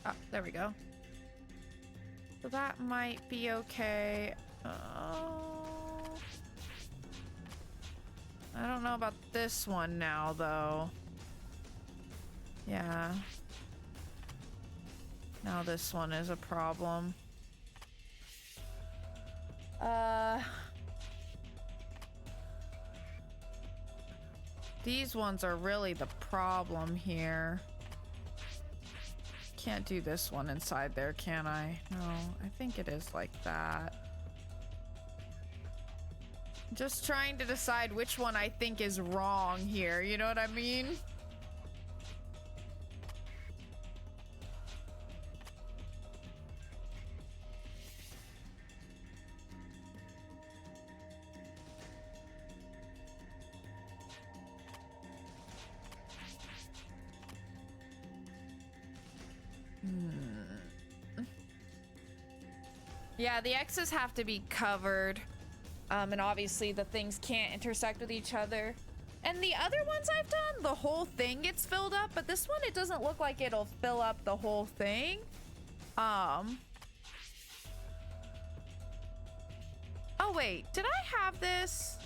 Ah, there we go. So that might be okay. I don't know about this one now, though. Yeah. Now this one is a problem. These ones are really the problem here. Can't do this one inside there, can I? No, I think it is like that. Just trying to decide which one I think is wrong here, you know what I mean? Yeah, the X's have to be covered. And obviously the things can't intersect with each other. And the other ones I've done, the whole thing gets filled up, but this one, it doesn't look like it'll fill up the whole thing. Oh wait, did I have this?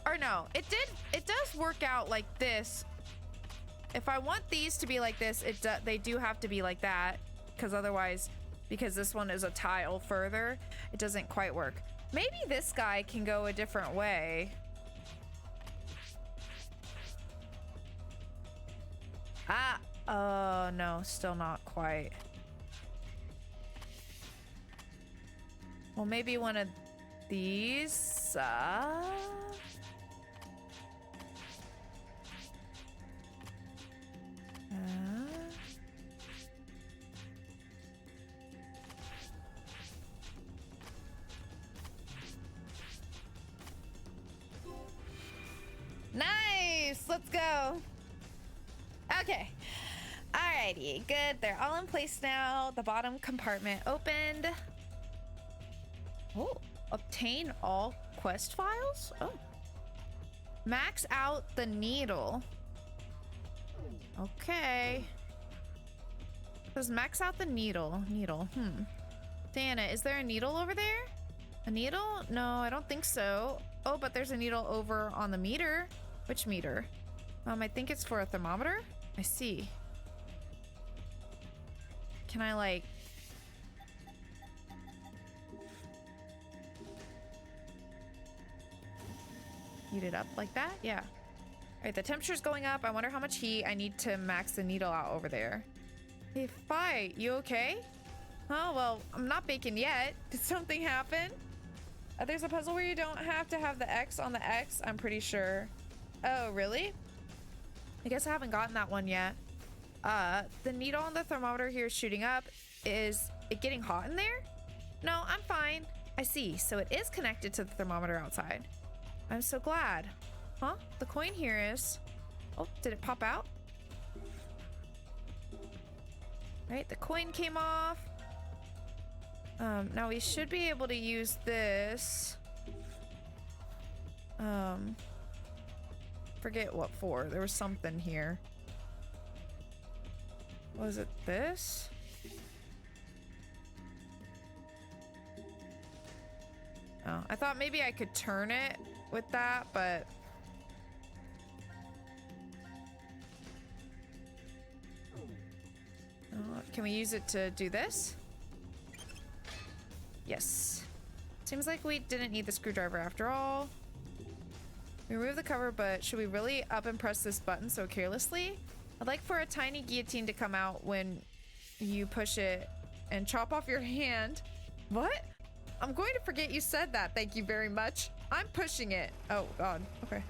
Or no, it does work out like this. If I want these to be like this, they do have to be like that, because otherwise, because this one is a tile further, it doesn't quite work. Maybe this guy can go a different way. Ah, oh no, still not quite. Well, maybe one of these. Nice! Let's go. Okay. Alrighty, good. They're all in place now. The bottom compartment opened. Oh, obtain all quest files? Oh. Max out the needle. Okay. Does max out the needle? Diana, is there a needle over there? A needle? No, I don't think so. Oh, but there's a needle over on the meter. Which meter? I think it's for a thermometer. I see. Can I like... heat it up like that? Yeah. All right, the temperature's going up. I wonder how much heat I need to max the needle out over there. Hey, Fi, you okay? Oh, well, I'm not baking yet. Did something happen? There's a puzzle where you don't have to have the X on the X, I'm pretty sure. Oh, really? I guess I haven't gotten that one yet. The needle on the thermometer here is shooting up. Is it getting hot in there? No, I'm fine. I see. So it is connected to the thermometer outside. I'm so glad. Huh? The coin here is... Oh, did it pop out? Right, the coin came off. Now we should be able to use this. Forget what for. There was something here. Was it this? Oh, I thought maybe I could turn it with that, but... can we use it to do this? Yes. Seems like we didn't need the screwdriver after all. We remove the cover, but should we really up and press this button so carelessly? I'd like for a tiny guillotine to come out when you push it and chop off your hand. What? I'm going to forget you said that. Thank you very much. I'm pushing it. Oh, God. Okay.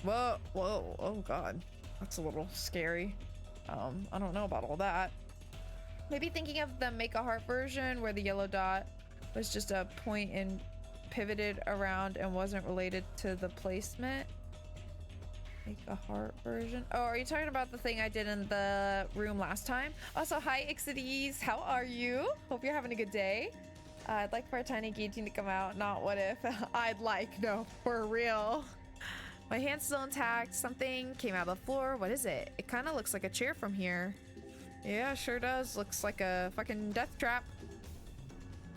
Whoa. Whoa. Oh, God. That's a little scary. I don't know about all that. Maybe thinking of the Make a Heart version where the yellow dot was just a point and pivoted around and wasn't related to the placement. Make a Heart version. Oh, are you talking about the thing I did in the room last time? Also, hi Ixides, how are you? Hope you're having a good day. I'd like for a tiny guillotine to come out. Not what if. I'd like, no, for real. My hand's still intact. Something came out of the floor. What is it? It kind of looks like a chair from here. Yeah, sure does. Looks like a fucking death trap.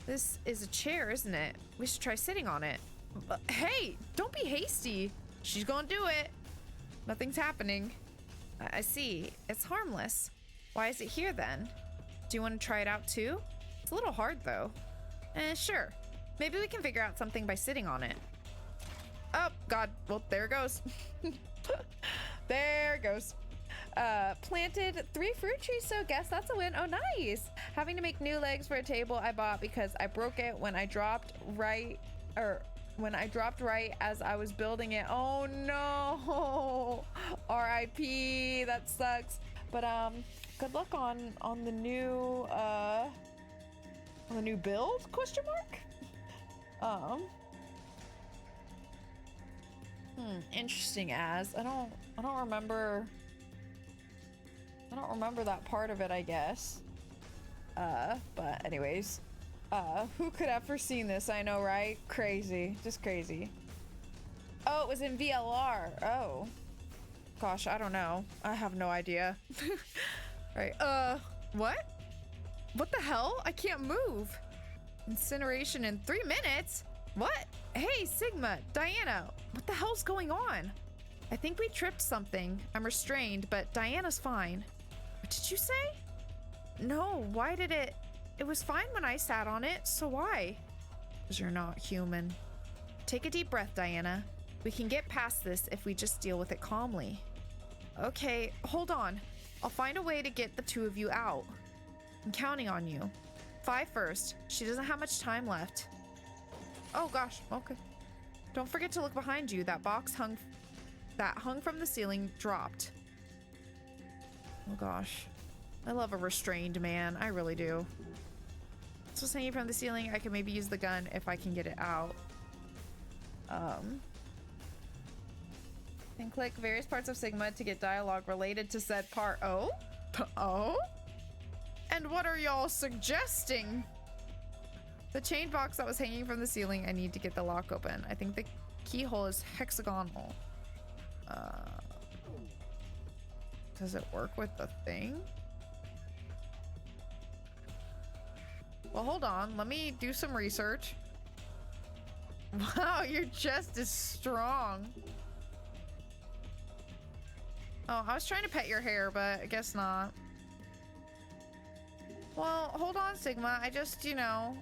This is a chair, isn't it? We should try sitting on it. Hey, don't be hasty. She's gonna do it. Nothing's happening. I see. It's harmless. Why is it here then? Do you want to try it out too? It's a little hard though. Sure. Maybe we can figure out something by sitting on it. Oh, God. Well, there it goes. There it goes. Planted 3 fruit trees, so guess that's a win. Oh, nice. Having to make new legs for a table I bought because I broke it when I dropped right as I was building it. Oh, no. R.I.P. That sucks. But, good luck on the new, build? Question mark? Interesting as. I don't remember that part of it, I guess. But anyways. Who could have foreseen this? I know, right? Crazy. Just crazy. Oh, it was in VLR. Oh. Gosh, I don't know. I have no idea. Right. What? What the hell? I can't move. Incineration in 3 minutes? What? Hey, Sigma, Diana, what the hell's going on? I think we tripped something. I'm restrained, but Diana's fine. What did you say? No, why did it... It was fine when I sat on it, so why? Because you're not human. Take a deep breath, Diana. We can get past this if we just deal with it calmly. Okay, hold on. I'll find a way to get the two of you out. I'm counting on you. 5 first. She doesn't have much time left. Oh gosh, okay. Don't forget to look behind you. That box hung from the ceiling dropped. Oh gosh. I love a restrained man. I really do. So hanging from the ceiling, I can maybe use the gun if I can get it out. Then click various parts of Sigma to get dialogue related to said part. Oh? Oh? And what are y'all suggesting? The chain box that was hanging from the ceiling, I need to get the lock open. I think the keyhole is hexagonal. Does it work with the thing? Well, hold on. Let me do some research. Wow, your chest is strong. Oh, I was trying to pet your hair, but I guess not. Well, hold on, Sigma. I just, you know,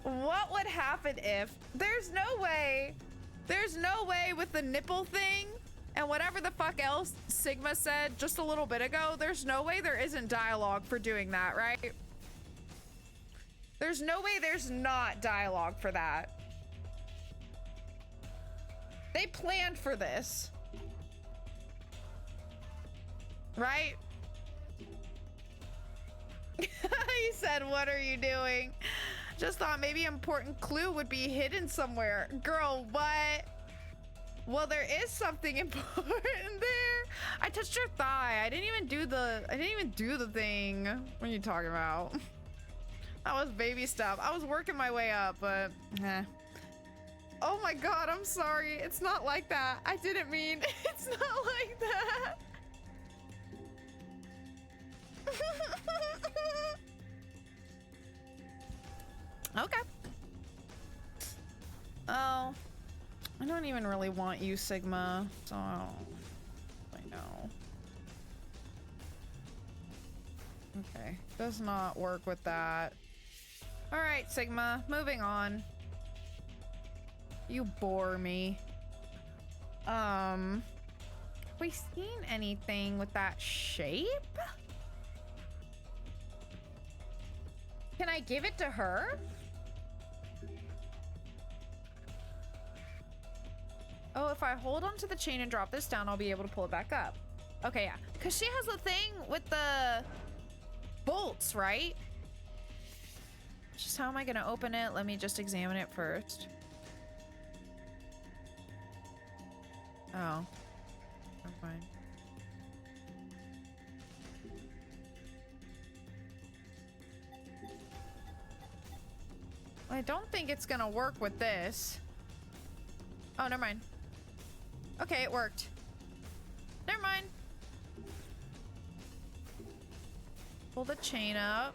What would happen if there's no way with the nipple thing and whatever the fuck else Sigma said just a little bit ago, there's no way there isn't dialogue for doing that, right? There's no way there's not dialogue for that. They planned for this. Right? He said, what are you doing? Just thought maybe an important clue would be hidden somewhere. Girl, what? Well, there is something important there. I touched your thigh. I didn't even do the thing. What are you talking about? That was baby stuff. I was working my way up, but eh. Oh my god, I'm sorry. It's not like that. I didn't mean. It's not like that. Okay. Oh, I don't even really want you, Sigma, so I know. Okay, does not work with that. All right, Sigma, moving on. You bore me. We seen anything with that shape? Can I give it to her? Oh, if I hold onto the chain and drop this down, I'll be able to pull it back up. Okay, yeah. Because she has the thing with the bolts, right? Just how am I going to open it? Let me just examine it first. Oh. Never mind. I don't think it's going to work with this. Oh, never mind. Okay, it worked. Never mind. Pull the chain up.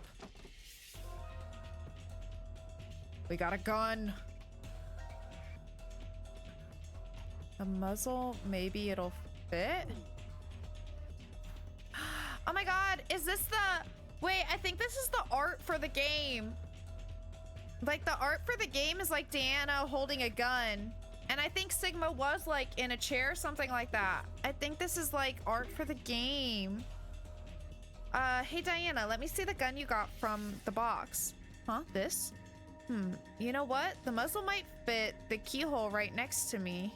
We got a gun. The muzzle, maybe it'll fit. Oh my god, is this the... Wait, I think this is the art for the game. Like, the art for the game is like Diana holding a gun. And I think Sigma was like in a chair, something like that. I think this is like art for the game. Hey Diana, let me see the gun you got from the box. Huh? This? You know what? The muzzle might fit the keyhole right next to me.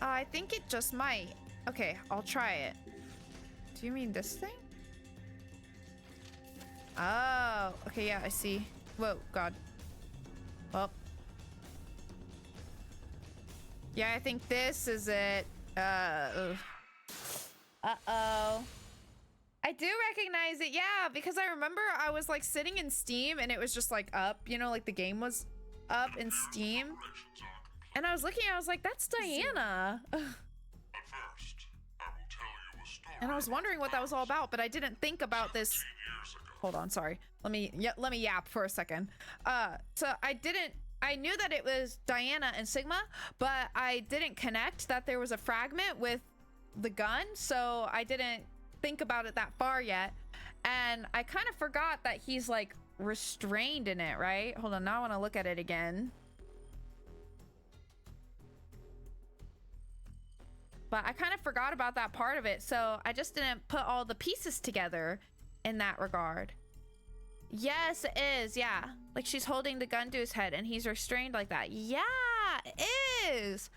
I think it just might. Okay, I'll try it. Do you mean this thing? Oh, okay, yeah, I see. Whoa, God. Well. Yeah, I think this is it. Uh-oh. I do recognize it, yeah, because I remember I was like sitting in Steam and it was just like up, you know, like the game was up in Steam. And I was looking, I was like, that's Diana. And I was wondering what that was all about, but I didn't think about this. Hold on, sorry. Let me yap for a second. So I knew that it was Diana and Sigma, but I didn't connect that there was a fragment with the gun, so I didn't think about it that far yet. And I kind of forgot that he's like restrained in it, right? Hold on, now I want to look at it again. But I kind of forgot about that part of it, so I just didn't put all the pieces together in that regard. Yes, it is, yeah. Like she's holding the gun to his head and he's restrained like that. Yeah, it is.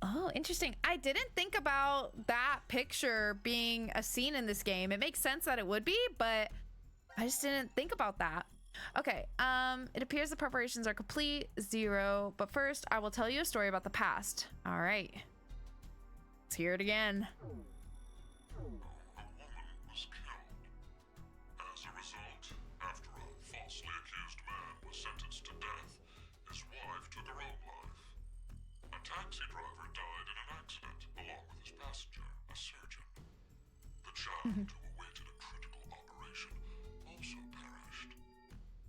Oh, interesting. I didn't think about that picture being a scene in this game. It makes sense that it would be, but I just didn't think about that. Okay, it appears the preparations are complete, 0. But first, I will tell you a story about the past. All right. Let's hear it again. A woman was killed. As a result, after a falsely accused man was sentenced to death, his wife took her own life. A taxi driver died in an accident, along with his passenger, a surgeon. The child who awaited a critical operation also perished.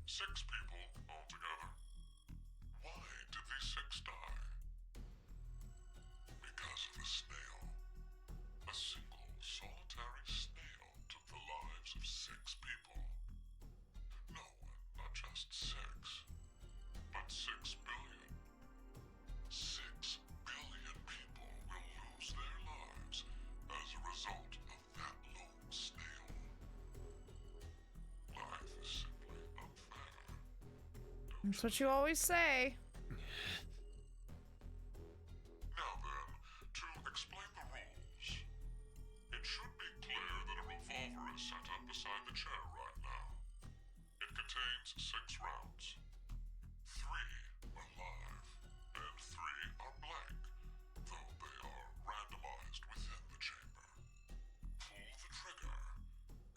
6 people altogether. Why did these 6 die? Because of a snail. A single, solitary snail took the lives of 6 people. No, not just 6, but 6 billion. 6 billion people will lose their lives as a result of that lone snail. Life is simply unfair. That's what you always say. Now then, to explain the rules. It should be clear that a revolver is set up beside the chair right now. It contains 6 rounds. 3 are live, and 3 are blank, though they are randomized within the chamber. Pull the trigger,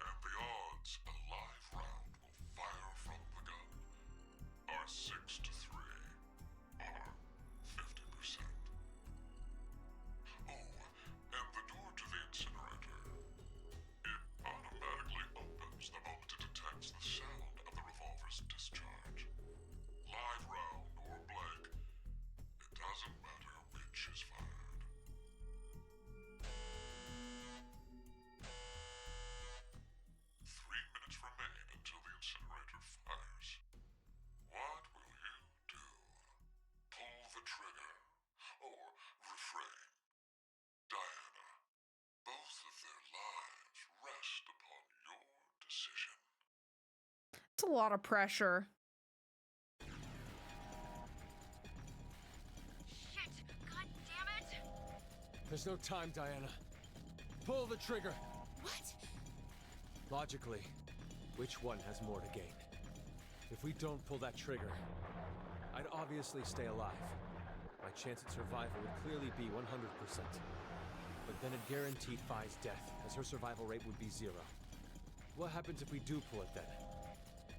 and the odds a live round will fire from the gun are 6 to 3, or 50%. Oh, and the door to the incinerator. It automatically opens the moment it detects the sound of the revolver's discharge. Live round or blank, it doesn't matter which is fired. 3 minutes remain until the incinerator fires. What will you do? Pull the trigger, or refrain? Diana, both of their lives rest upon your decision. It's a lot of pressure. Shit! God damn it! There's no time, Diana. Pull the trigger. What? Logically, which one has more to gain? If we don't pull that trigger, I'd obviously stay alive. My chance at survival would clearly be 100%. But then it guaranteed Fi's death, as her survival rate would be 0. What happens if we do pull it then?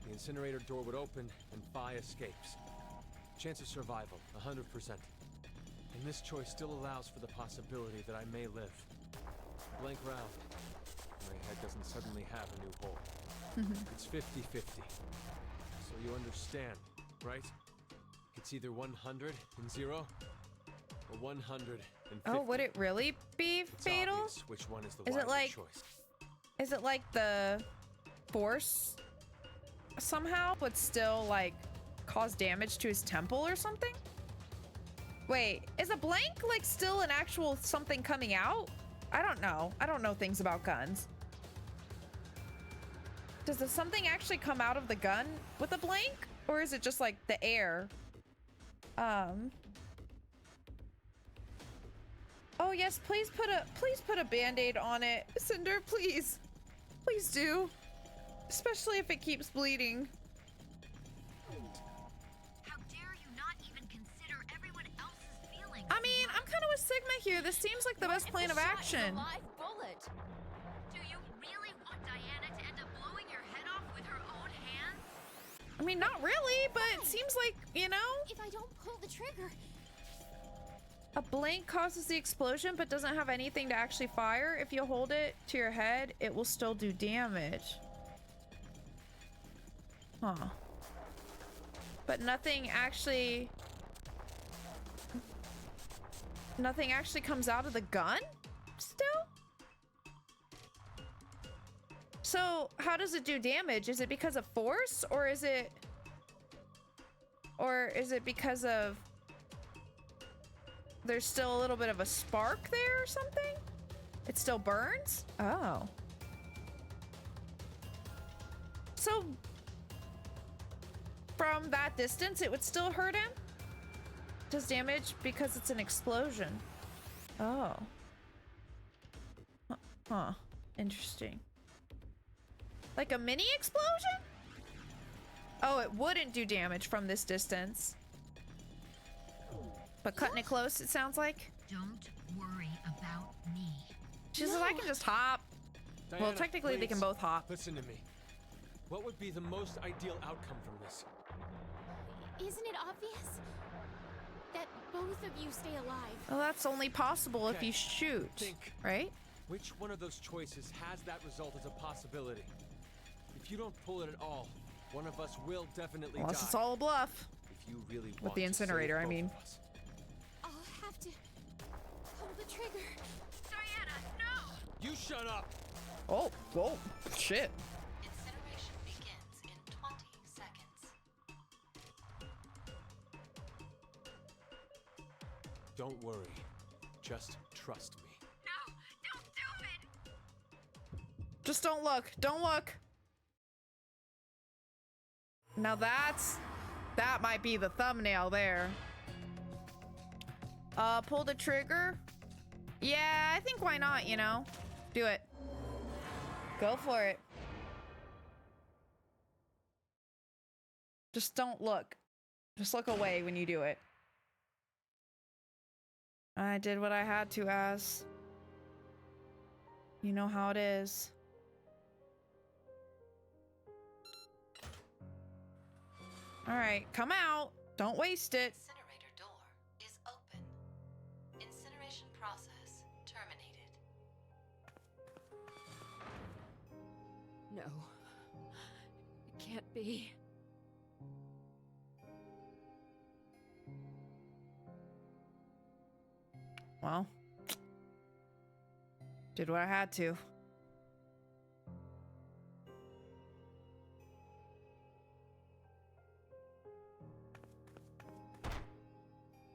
The incinerator door would open, and Fi escapes. Chance of survival, 100%. And this choice still allows for the possibility that I may live. Blank round. My head doesn't suddenly have a new hole. It's 50-50. So you understand, right? It's either 100 and 0, or 100 and 50. Oh, would it really be It's fatal? obvious which one is the Is it wiser like- choice. Is it like the force somehow would still like cause damage to his temple or something? Wait, is a blank like still an actual something coming out? I don't know. I don't know things about guns. Does the something actually come out of the gun with a blank? Or is it just like the air? Oh yes, please put a band-aid on it. Cinder, please. Please do. Especially if it keeps bleeding. How dare you not even consider everyone else's feelings? I mean, I'm kind of with Sigma here. This seems like the best plan of action. Live bullet. Do you really want Diana to end up blowing your head off with her own hands? I mean, not really, but it seems like, you know, If I don't pull the trigger, a blank causes the explosion but doesn't have anything to actually fire. If you hold it to your head, it will still do damage. Huh. But nothing actually comes out of the gun still? So how does it do damage? Is it because of force, or is it because of there's still a little bit of a spark there or something? It still burns? Oh. So from that distance, it would still hurt him? Does damage because it's an explosion. Oh. Huh. Interesting. Like a mini explosion? Oh, it wouldn't do damage from this distance. But cutting it close, it sounds like. Don't worry about me. She says, I can just hop. Diana, Well, technically, they can please, both hop. Listen to me. What would be the most ideal outcome from this? Isn't it obvious that both of you stay alive? Well, that's only possible if Okay. you shoot, Think. right? Which one of those choices has that result as a possibility? If you don't pull it at all, one of us will definitely Unless die. it's all a bluff. If you really With want the to incinerator, save I both mean. of us. I'll have to pull the trigger. Diana, no! You shut up! Oh, whoa, shit. Incineration begins in 20 seconds. Don't worry. Just trust me. No, don't do it! Just don't look. Don't look. Now that might be the thumbnail there. Pull the trigger. Yeah, I think why not, you know? Do it. Go for it. Just don't look. Just look away when you do it. I did what I had to, Az. You know how it is. All right, come out. Don't waste it. Incinerator door is open. Incineration process terminated. No. It can't be. Well, did what I had to.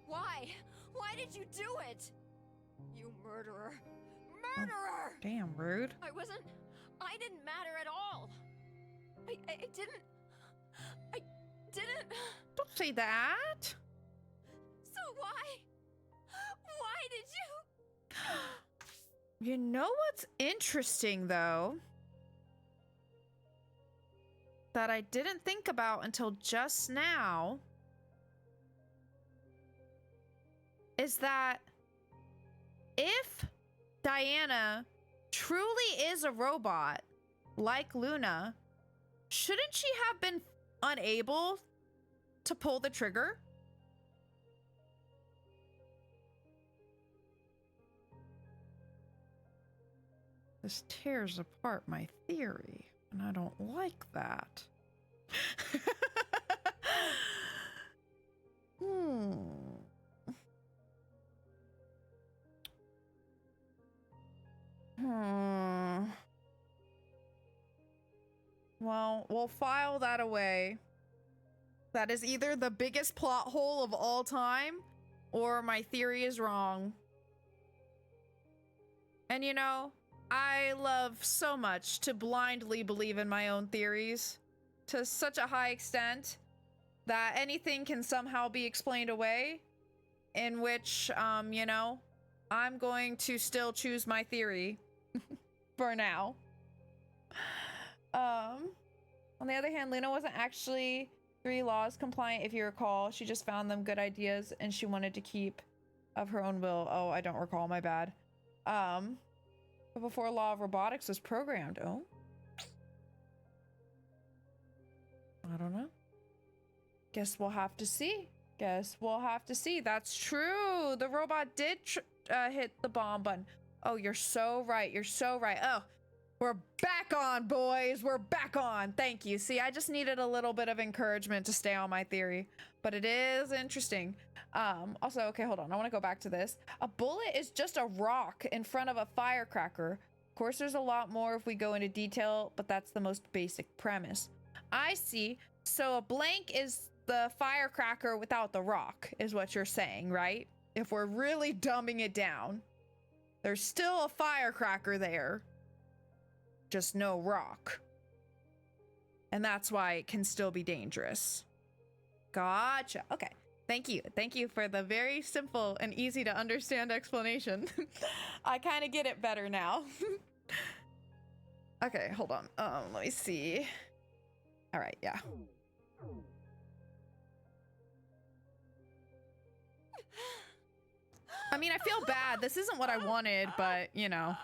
Why? Why did you do it? You murderer. Murderer! Damn, rude. I didn't matter at all. I didn't. Don't say that. So why? Why did you? You know what's interesting, though? That I didn't think about until just now. Is that if Diana truly is a robot like Luna, shouldn't she have been unable to pull the trigger? This tears apart my theory, and I don't like that. Well, we'll file that away. That is either the biggest plot hole of all time, or my theory is wrong. And you know, I love so much to blindly believe in my own theories to such a high extent that anything can somehow be explained away, in which, you know, I'm going to still choose my theory for now. On the other hand, Luna wasn't actually 3 laws compliant, if you recall. She just found them good ideas and she wanted to keep of her own will. Oh, I don't recall, my bad. But before Law of Robotics was programmed. Oh. I don't know. Guess we'll have to see. Guess we'll have to see. That's true. The robot did hit the bomb button. Oh, you're so right. You're so right. Oh, we're back on, boys. We're back on. Thank you. See, I just needed a little bit of encouragement to stay on my theory. But it is interesting. Also, okay, hold on. I want to go back to this. A bullet is just a rock in front of a firecracker. Of course, there's a lot more if we go into detail, but that's the most basic premise. I see. So a blank is the firecracker without the rock, is what you're saying, right? If we're really dumbing it down, there's still a firecracker there, just no rock. And that's why it can still be dangerous. Gotcha. Okay. Thank you. Thank you for the very simple and easy to understand explanation. I kind of get it better now. Okay, hold on. Let me see. All right, yeah. I mean, I feel bad. This isn't what I wanted, but, you know.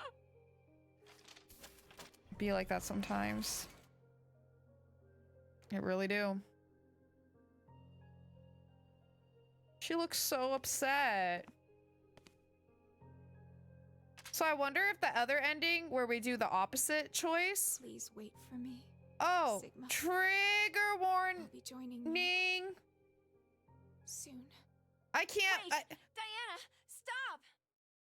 Be like that sometimes. I really do. She looks so upset. So I wonder if the other ending where we do the opposite choice. Please wait for me. Oh, Sigma. trigger warning. I'll be joining you soon. I can't. Wait, Diana, stop!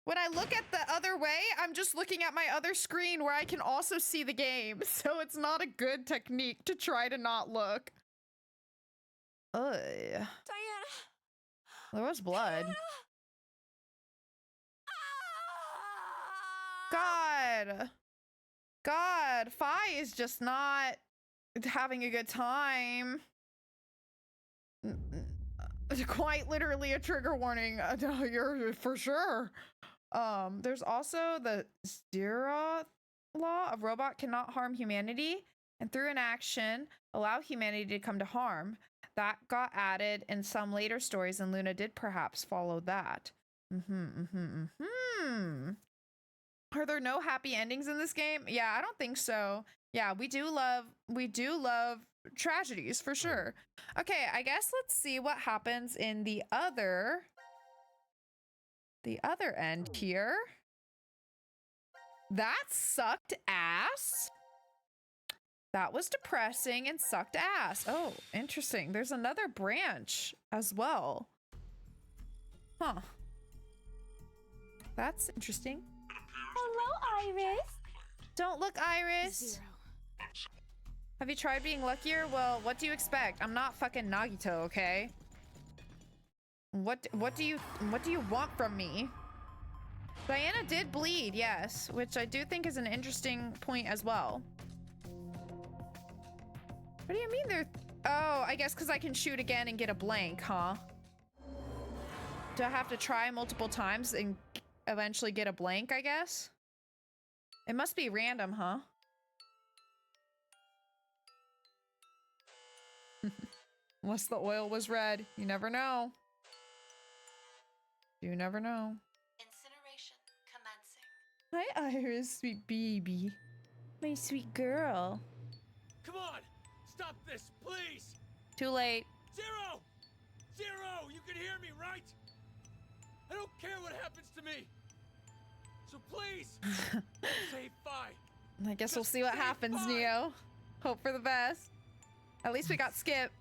When I look at the other way, I'm just looking at my other screen where I can also see the game. So it's not a good technique to try to not look. Ugh. Diana! There was blood. Diana! God, Fi is just not having a good time. Quite literally a trigger warning. You're for sure. There's also the Zeroth law. A robot cannot harm humanity, and through an action, allow humanity to come to harm. That got added in some later stories, and Luna did perhaps follow that. Are there no happy endings in this game? Yeah, I don't think so. Yeah, we do love tragedies for sure. Okay, I guess let's see what happens in the other end here. That sucked ass. That was depressing and sucked ass. Oh, interesting. There's another branch as well. Huh. That's interesting. Hello, Iris. Don't look, Iris. Zero. Have you tried being luckier? Well, what do you expect? I'm not fucking Nagito, okay? What do you want from me? Diana did bleed, yes, which I do think is an interesting point as well. What do you mean they're... Oh, I guess because I can shoot again and get a blank, huh? Do I have to try multiple times and eventually get a blank, I guess? It must be random, huh? Unless the oil was red. You never know. You never know. Incineration commencing. Hi, Iris, sweet baby. My sweet girl. Come on! Stop this, please! Too late. Zero! Zero! You can hear me, right? I don't care what happens to me! So please! Save Fi! I guess we'll see what happens, Neo. Hope for the best. At least we got Skip.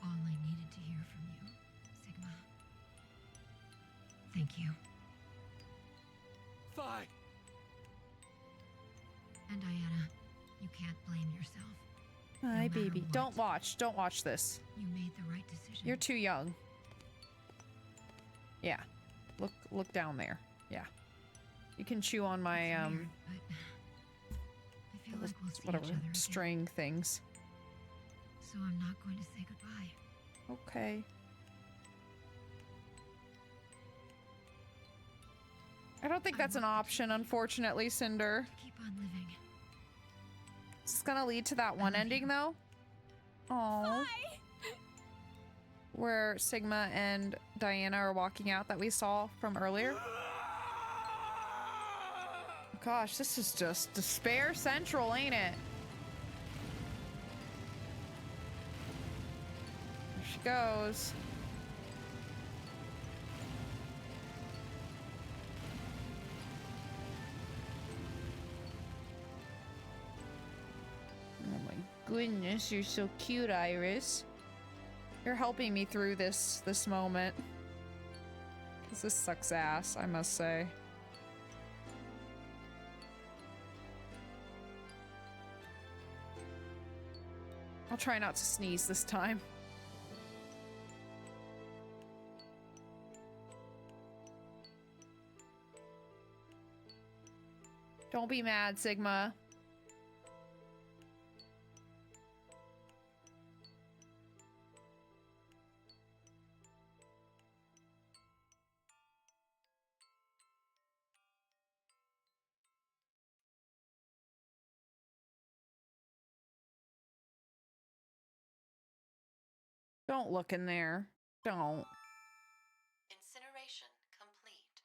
All I needed to hear from you, Sigma. Thank you. Fi! And Diana, you can't blame yourself. Hi, matter baby. what. Don't watch this. You made the right decision. You're too young. Yeah. Look down there. Yeah. You can chew on my It's weird, but I feel like we'll see whatever each other again. string things. So I'm not going to say goodbye. Okay. I don't think that's an option, unfortunately, Cinder. Keep on living. Is this gonna lead to that one ending, though? Oh. Where Sigma and Diana are walking out that we saw from earlier. Gosh, this is just despair central, ain't it? There she goes. Oh my goodness, you're so cute, Iris. You're helping me through this moment. 'Cause this sucks ass, I must say. try not to sneeze this time. Don't be mad, Sigma. Don't look in there. Don't. Incineration complete.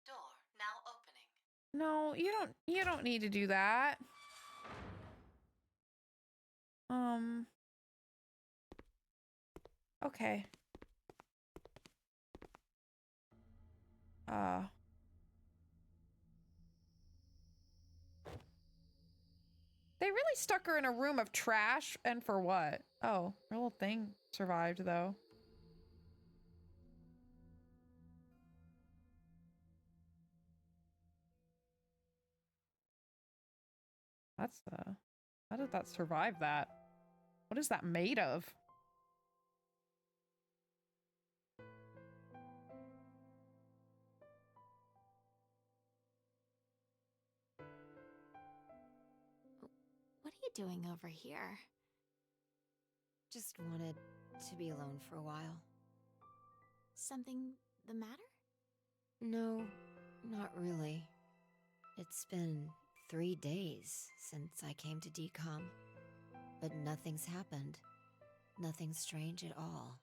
Door now opening. No, you don't need to do that. Okay. They really stuck her in a room of trash, and for what? Oh, her little thing survived though. That's how did that survive that? What is that made of? What are you doing over here? Just wanted to be alone for a while. Something the matter? No, not really. It's been 3 days since I came to DCOM, but nothing's happened. Nothing strange at all.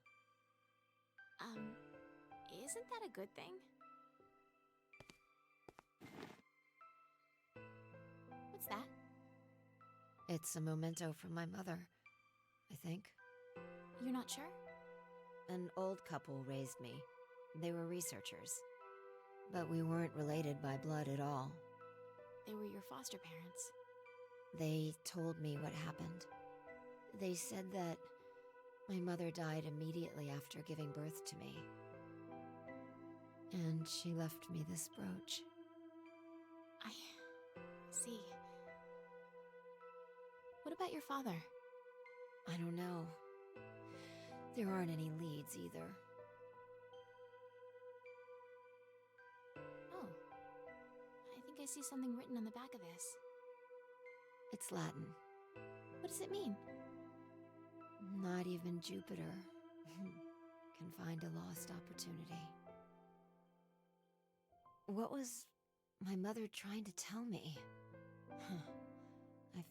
Isn't that a good thing? What's that? It's a memento from my mother, I think. You're not sure? An old couple raised me. They were researchers. But we weren't related by blood at all. They were your foster parents. They told me what happened. They said that my mother died immediately after giving birth to me. And she left me this brooch. I see. What about your father? I don't know. There aren't any leads either. Oh. I think I see something written on the back of this. It's Latin. What does it mean? Not even Jupiter can find a lost opportunity. What was my mother trying to tell me? I've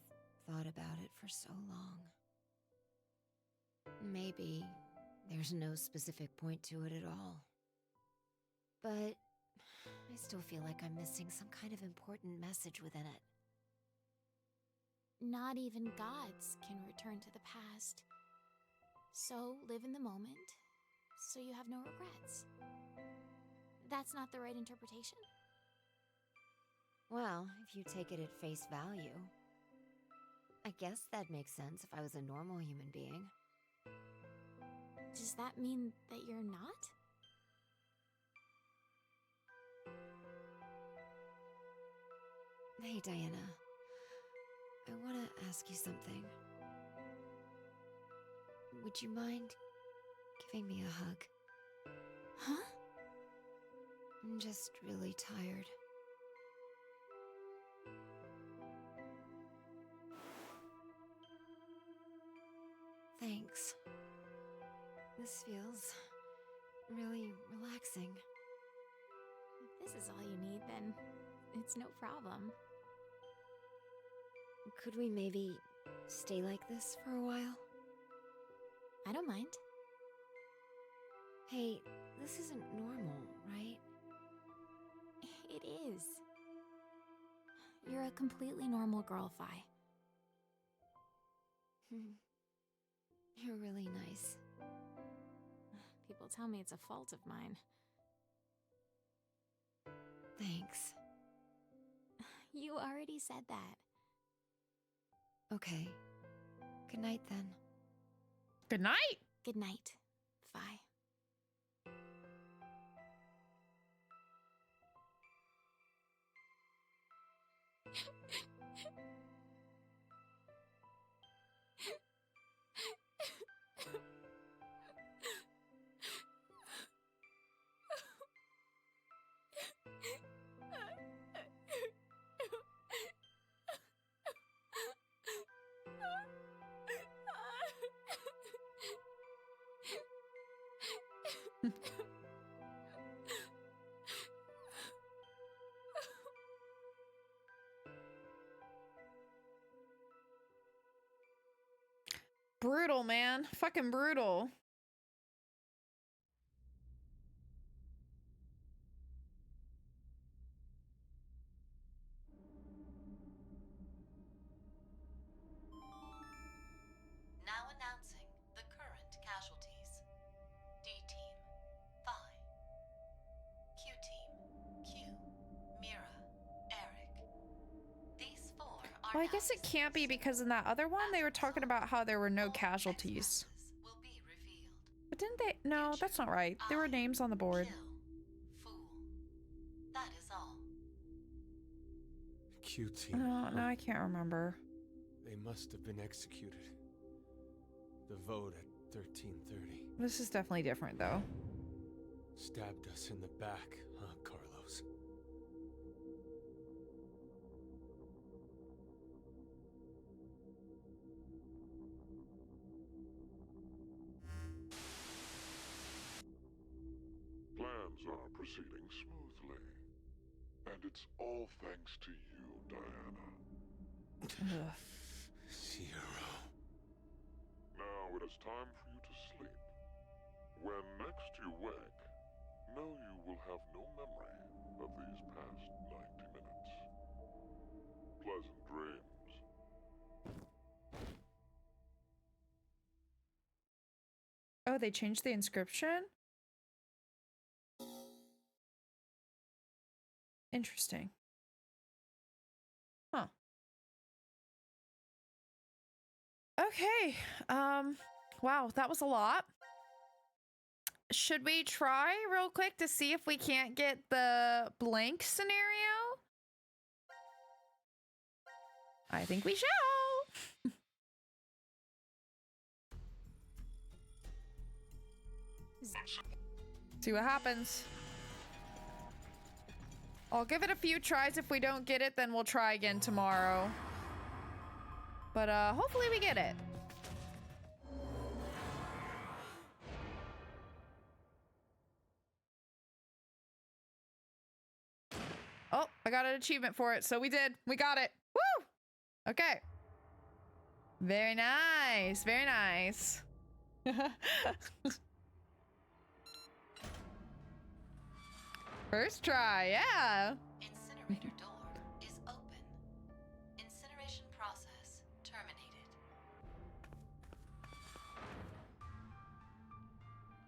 thought about it for so long. Maybe there's no specific point to it at all. But I still feel like I'm missing some kind of important message within it. Not even gods can return to the past. So live in the moment, so you have no regrets. That's not the right interpretation? Well, if you take it at face value, I guess that makes sense if I was a normal human being. Does that mean that you're not? Hey, Diana. I want to ask you something. Would you mind giving me a hug? Huh? I'm just really tired. Thanks. This feels really relaxing. If this is all you need, then it's no problem. Could we maybe stay like this for a while? I don't mind. Hey, this isn't normal, right? It is. You're a completely normal girl, Fi. You're really nice. People tell me it's a fault of mine. Thanks. You already said that. Okay. Good night then. Good night. Good night, Fi. Brutal, man. Fucking brutal. Now announcing the current casualties. D Team, Vi. Q Team, Q, Mira, Eric. These four are Well, I now guess it can't be because in that other one they were talking about how there were no casualties. will be revealed. But didn't they? No, that's not right. There were names on the board. Fool. That is all. Q Team. No, no, I can't remember. They must have been executed. The vote at 13:30. This is definitely different, though. Stabbed us in the back, huh, Carlos? Plans are proceeding smoothly. And it's all thanks to you, Diana. Zero. Now it is time for you to sleep. When next you wake, know you will have no memory of these past 90 minutes. Pleasant dreams. Oh, they changed the inscription? Interesting. Huh. Okay. Wow, that was a lot. Should we try real quick to see if we can't get the blank scenario? I think we shall. See what happens. I'll give it a few tries. If we don't get it, then we'll try again tomorrow. But hopefully we get it. Oh, I got an achievement for it, so we did. We got it. Woo! Okay. Very nice. Very nice. First try, yeah. Incinerator door is open. Incineration process terminated.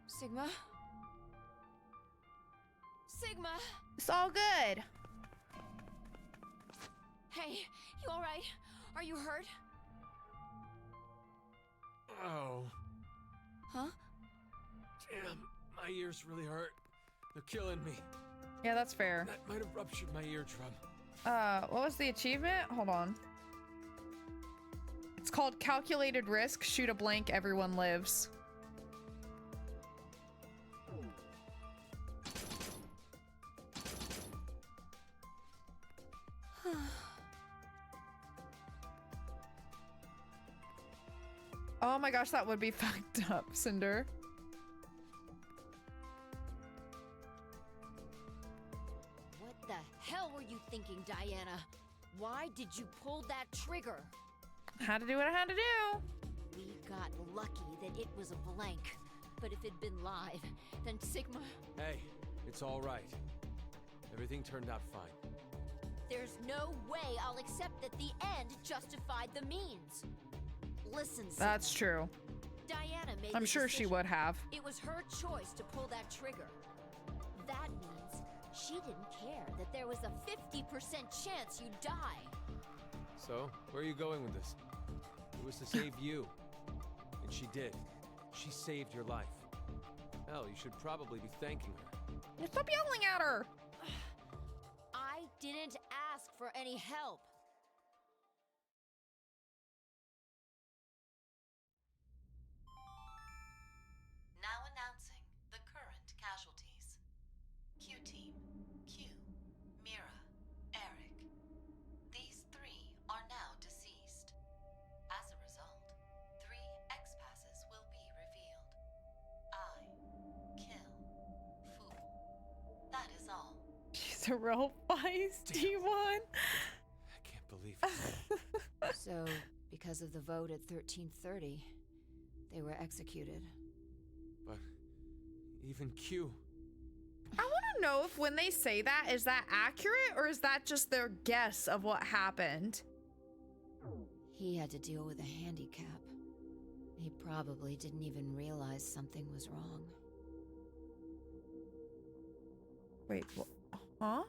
Sigma? Sigma! It's all good. Hey, you alright? Are you hurt? Oh. Huh? Damn, my ears really hurt. They're killing me. Yeah, that's fair. That might have ruptured my eardrum. What was the achievement? Hold on. It's called Calculated Risk. Shoot a blank, everyone lives. Oh my gosh, that would be fucked up, Cinder. What the hell were you thinking, Diana? Why did you pull that trigger? Had to do what I had to do. We got lucky that it was a blank. But if it'd been live, then Sigma... Hey, it's all right. Everything turned out fine. There's no way I'll accept that the end justified the means. Listen, Sigma. That's true. Diana made I'm the sure she decision. would have. It was her choice to pull that trigger. That means she didn't care that there was a 50% chance you'd die. So, where are you going with this? It was to save you. And she did. She saved your life. Hell, you should probably be thanking her. Stop yelling at her! I didn't ask for any help. Now announcing the current casualties. Q Team, Q, Mira, Eric. These three are now deceased. As a result, 3 X-passes will be revealed. I kill. a real feisty one. I can't believe it. So, because of the vote at 1330, they were executed. But even Q. I want to know if when they say that, is that accurate or is that just their guess of what happened? He had to deal with a handicap. He probably didn't even realize something was wrong. Wait, huh?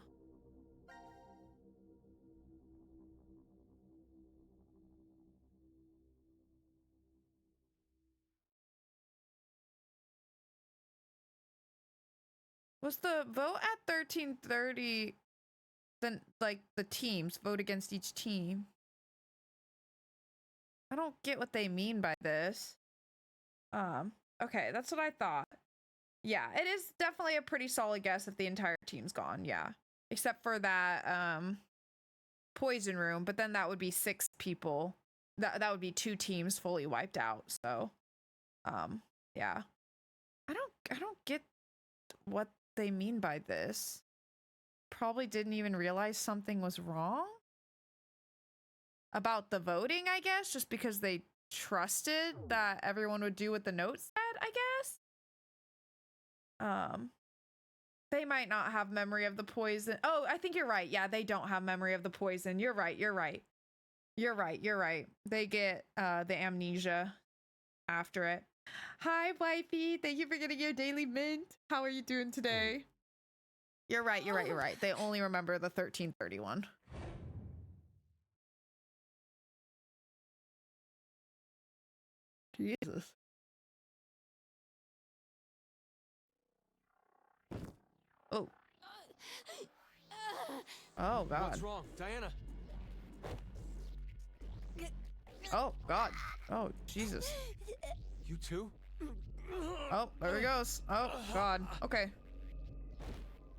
Was the vote at 1330 then like the teams vote against each team? I don't get what they mean by this. Okay, that's what I thought. Yeah, it is definitely a pretty solid guess if the entire team's gone, yeah. Except for that poison room, but then that would be 6 people. That would be 2 teams fully wiped out, so yeah. I don't get what they mean by this. Probably didn't even realize something was wrong about the voting, I guess, just because they trusted that everyone would do what the note said, I guess. They might not have memory of the poison. Oh, I think you're right. Yeah, they don't have memory of the poison. You're right. They get the amnesia after it. Hi, wifey. Thank you for getting your daily mint. How are you doing today? You're right. They only remember the 1331. Jesus. Oh. Oh, God. What's wrong, Diana? Oh, God. Oh, Jesus. You too? Oh, there he goes. Oh, God. Okay.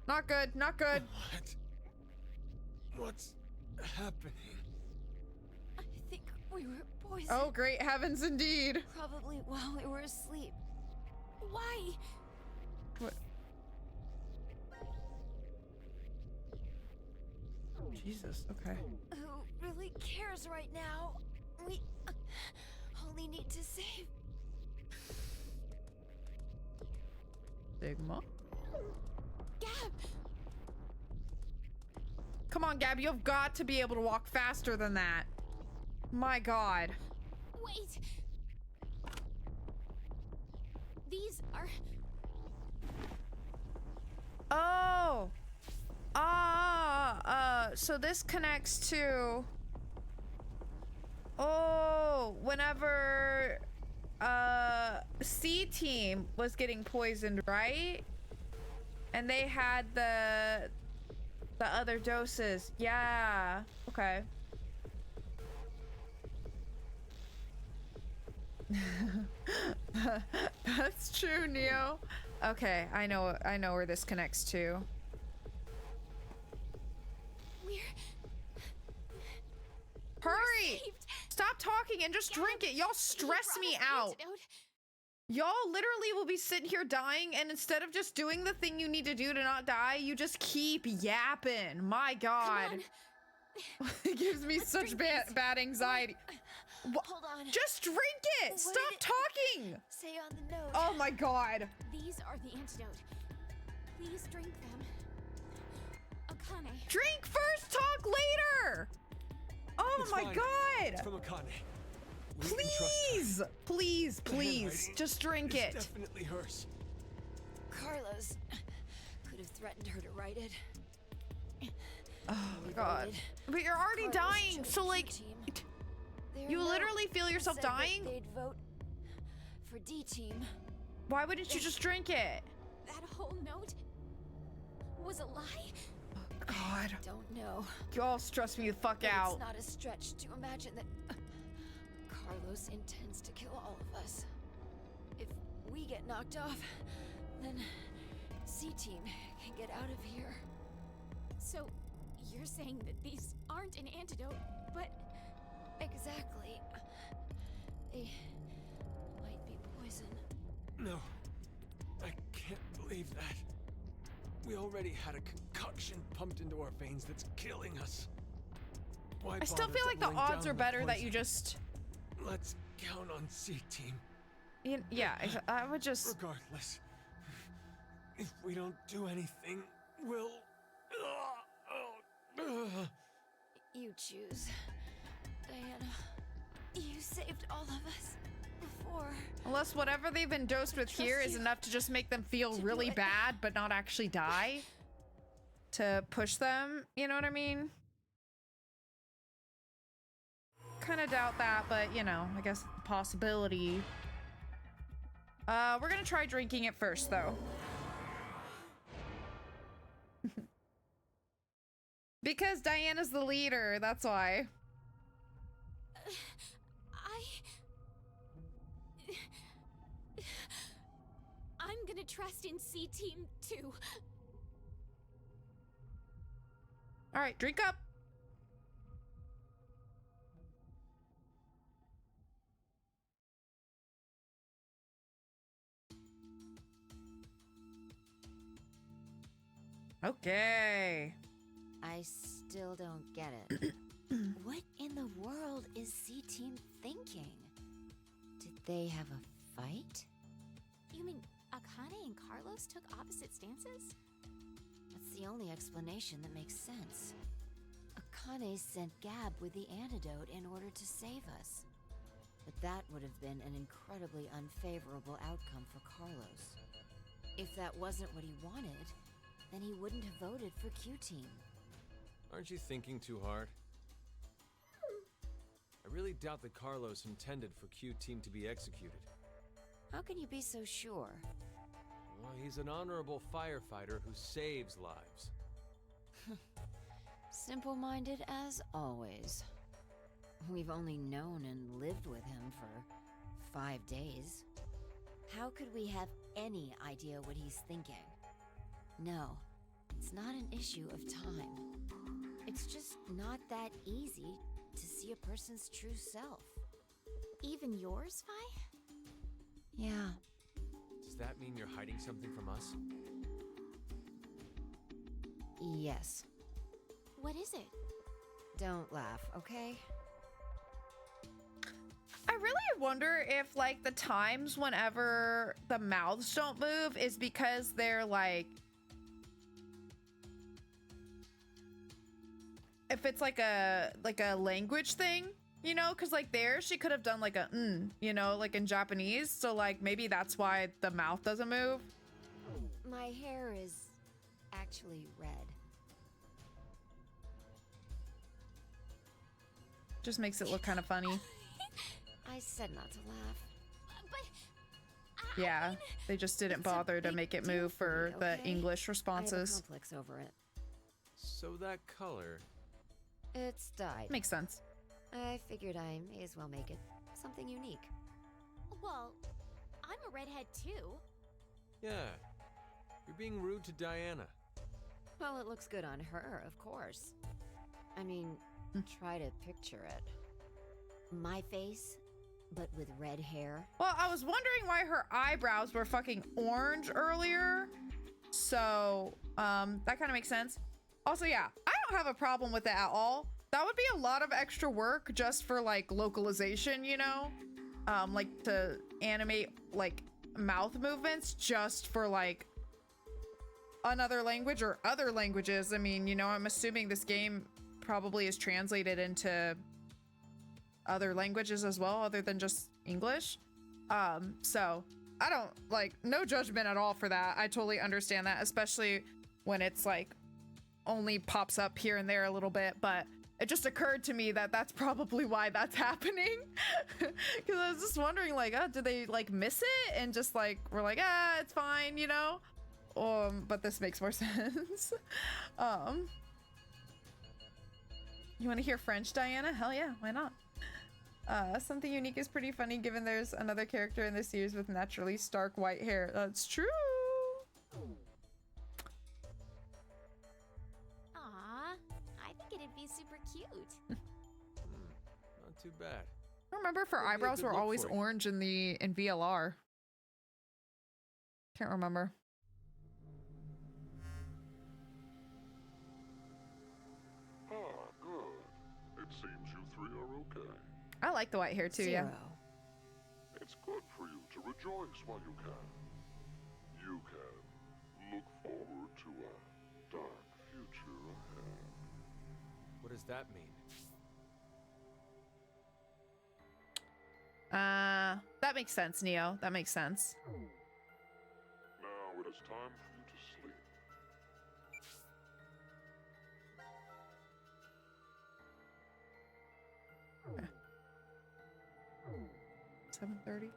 Not good. What's happening? I think we were poisoned. Oh, great heavens indeed. Probably while we were asleep. Why? What? Jesus, okay. Who really cares right now? We only need to save Sigma? Gab! Come on, Gab, you've got to be able to walk faster than that. My God. Wait! These are... Oh! So this connects to... Oh, whenever C team was getting poisoned, right? And they had the other doses. Yeah. Okay. That's true, Neo. Okay, I know where this connects to. Hurry! Stop talking and just drink it. Y'all stress me out. Y'all literally will be sitting here dying, and instead of just doing the thing you need to do to not die, you just keep yapping. My God. It gives me such bad anxiety. Hold on. Just drink it! Stop talking! Say on the note. Oh my God. These are the antidote. Please drink them. Akane. Drink first, talk later! Oh It's my fine. God! It's from Akane. Please, just drink it. It's definitely hers. Carlos could have threatened her to write it. Oh my God. But you're already dying, so like... You literally feel yourself dying? They'd vote for D team. Why wouldn't you just drink it? That whole note was a lie? God. I don't know. You all stress me the fuck out. It's not a stretch to imagine that Carlos intends to kill all of us. If we get knocked off, then C-Team can get out of here. So, you're saying that these aren't an antidote, but... Exactly. They might be poison. No. I can't believe that. We already had a concoction pumped into our veins that's killing us. Why I still bother feel like the doubling odds down are the better that poison? you just... Let's count on C-Team. Yeah, I would just... Regardless, if we don't do anything, we'll... You choose. Diana, you saved all of us before. Unless whatever they've been dosed with here is enough to just make them feel really bad, but not actually die. To push them, you know what I mean? Kind of doubt that, but you know, I guess a possibility. We're gonna try drinking it first, though. Because Diana's the leader, that's why. I'm gonna trust in C-Team too. All right, drink up. Okay. I still don't get it. What in the world is C-Team thinking? Did they have a fight? You mean Akane and Carlos took opposite stances? That's the only explanation that makes sense. Akane sent Gab with the antidote in order to save us. But that would have been an incredibly unfavorable outcome for Carlos. If that wasn't what he wanted, then he wouldn't have voted for Q-Team. Aren't you thinking too hard? I really doubt that Carlos intended for Q-Team to be executed. How can you be so sure? Well, he's an honorable firefighter who saves lives. Simple-minded as always. We've only known and lived with him for 5 days. How could we have any idea what he's thinking? No, it's not an issue of time. It's just not that easy to see a person's true self. Even yours, Vi? Yeah. Does that mean you're hiding something from us? Yes. What is it? Don't laugh, okay? I really wonder if, like, the times whenever the mouths don't move is because they're, like... If it's, like a language thing, you know? Because, like, there, she could have done, like, a you know, like in Japanese. So, like, maybe that's why the mouth doesn't move. My hair is actually red. Just makes it look kind of funny. I said not to laugh. But... Yeah, they just didn't bother to make it move for the English I have a responses. complex over it. So that color... It's dyed. Makes sense. I figured I may as well make it something unique. Well, I'm a redhead too. Yeah. You're being rude to Diana. Well, it looks good on her, of course. I mean, try to picture it. My face, but with red hair. Well, I was wondering why her eyebrows were fucking orange earlier. So, that kind of makes sense. Also, yeah, I don't have a problem with it at all. That would be a lot of extra work just for, like, localization, you know? Like, to animate, like, mouth movements just for, like, another language or other languages. I mean, you know, I'm assuming this game probably is translated into other languages as well, other than just English. So I don't, like, no judgment at all for that. I totally understand that, especially when it's like only pops up here and there a little bit, but it just occurred to me that that's probably why that's happening. Because I was just wondering, like, did they like miss it and just like we're like, it's fine, you know? But this makes more sense. You want to hear French, Diana? Hell yeah, why not? Something unique is pretty funny given there's another character in this series with naturally stark white hair. That's true. Aw, I think it'd be super cute. Not too bad. I remember if her Would be a eyebrows good were look always for you. orange in VLR. Can't remember. I like the white hair too, yeah. 0. It's good for you to rejoice while you can. You can look forward to a dark future ahead. What does that mean? That makes sense, Neo. That makes sense. Now it is time for you to sleep. 7:30.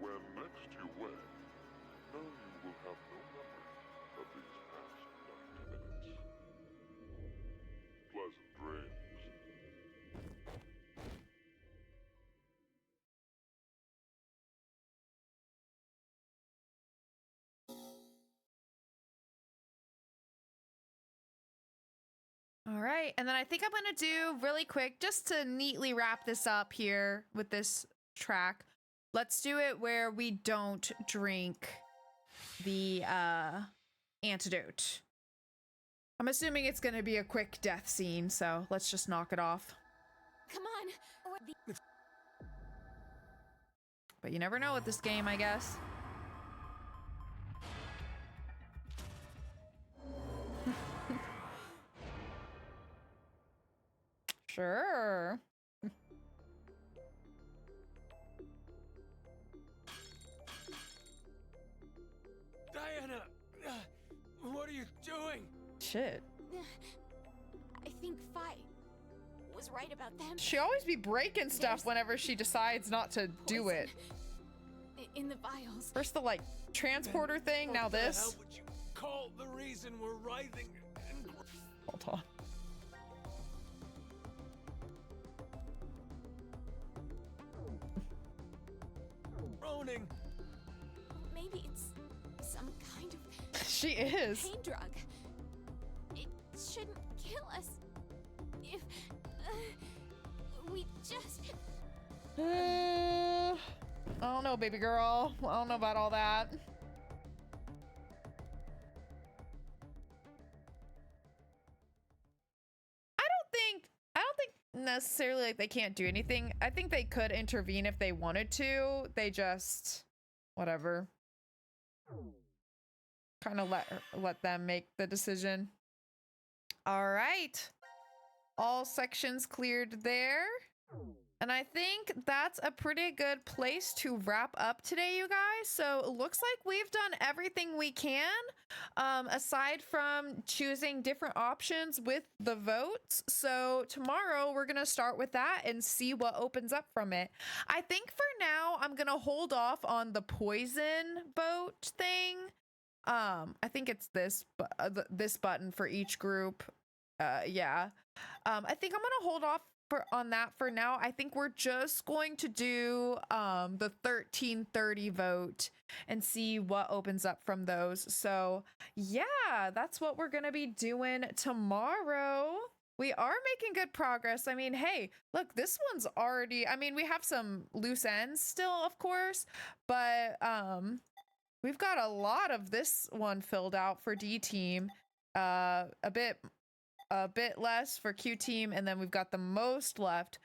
When next you wake, know you will have no memory of these past 90 minutes. Pleasant dreams. All right, and then I think I'm gonna do really quick, just to neatly wrap this up here with this track. Let's do it where we don't drink the antidote. I'm assuming it's gonna be a quick death scene, so let's just knock it off. Come on. But you never know with this game, I guess. Sure. Diana! What are you doing? Shit. I think Fi was right about them. She always be breaking stuff whenever she decides not to do it. In the vials. First the like transporter thing, now What the hell this. would you call the reason we're writhing and Hold on. groaning? Maybe it's some kind of She is. pain drug. It shouldn't kill us if we just. I don't know, baby girl. I don't know about all that. I don't think necessarily like they can't do anything. I think they could intervene if they wanted to. They just whatever. Kind of let them make the decision. All right. All sections cleared there. And I think that's a pretty good place to wrap up today, you guys. So it looks like we've done everything we can, aside from choosing different options with the votes. So tomorrow we're going to start with that and see what opens up from it. I think for now, I'm going to hold off on the poison vote thing. I think it's this button for each group. Yeah. I think I'm going to hold off on that for now. I think we're just going to do the 1330 vote and see what opens up from those. So yeah, that's what we're gonna be doing tomorrow. We are making good progress. I mean, hey, look, this one's already, I mean, we have some loose ends still, of course, but we've got a lot of this one filled out for D team. A bit less for Q team, and then we've got the most left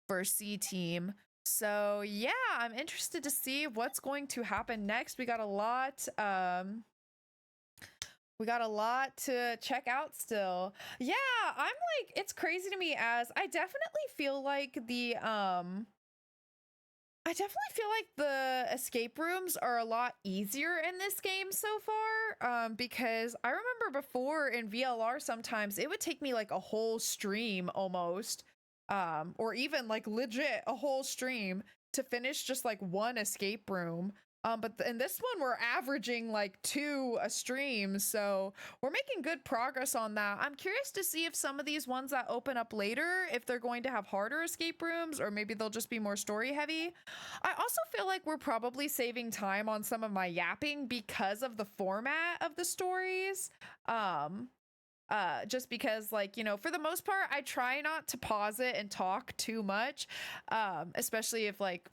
for C team. So yeah, I'm interested to see what's going to happen next. We got a lot to check out still. Yeah, I'm like, it's crazy to me as I definitely feel like the escape rooms are a lot easier in this game so far, because I remember before in VLR sometimes it would take me like a whole stream almost, or even like legit a whole stream to finish just like one escape room. But in this one, we're averaging like 2 a stream, so we're making good progress on that. I'm curious to see if some of these ones that open up later, if they're going to have harder escape rooms, or maybe they'll just be more story heavy. I also feel like we're probably saving time on some of my yapping because of the format of the stories. Just because, like, you know, for the most part, I try not to pause it and talk too much, especially if like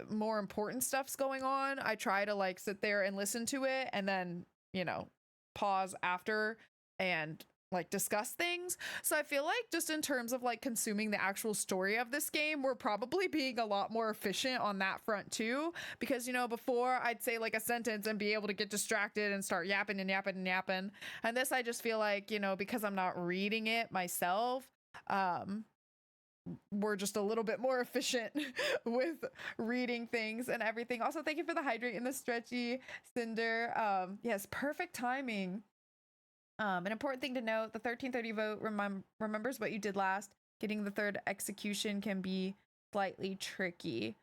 more important stuff's going on. I try to like sit there and listen to it and then, you know, pause after and like discuss things. So I feel like just in terms of like consuming the actual story of this game, we're probably being a lot more efficient on that front too, because you know, before I'd say like a sentence and be able to get distracted and start yapping and yapping and yapping, and this I just feel like, you know, because I'm not reading it myself, we're just a little bit more efficient with reading things and everything. Also, thank you for the hydrate and the stretchy, Cinder. Yes, perfect timing. An important thing to note, the 1330 vote remembers what you did last. Getting the third execution can be slightly tricky.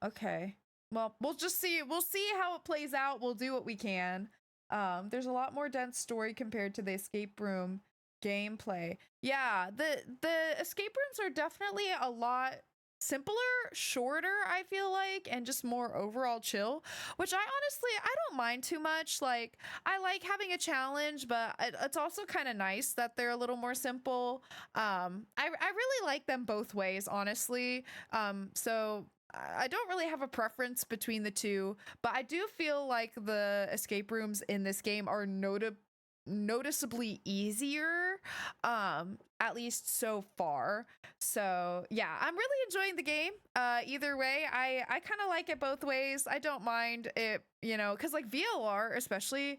Okay. Well, we'll just see. We'll see how it plays out. We'll do what we can. There's a lot more dense story compared to the escape room gameplay. Yeah, the escape rooms are definitely a lot simpler, shorter, I feel like, and just more overall chill, which I don't mind too much. Like, I like having a challenge, but it's also kind of nice that they're a little more simple. I really like them both ways, honestly. So I don't really have a preference between the two, but I do feel like the escape rooms in this game are noticeably easier, at least so far. So yeah, I'm really enjoying the game. Either way, I kind of like it both ways. I don't mind it, you know, because like VLR especially,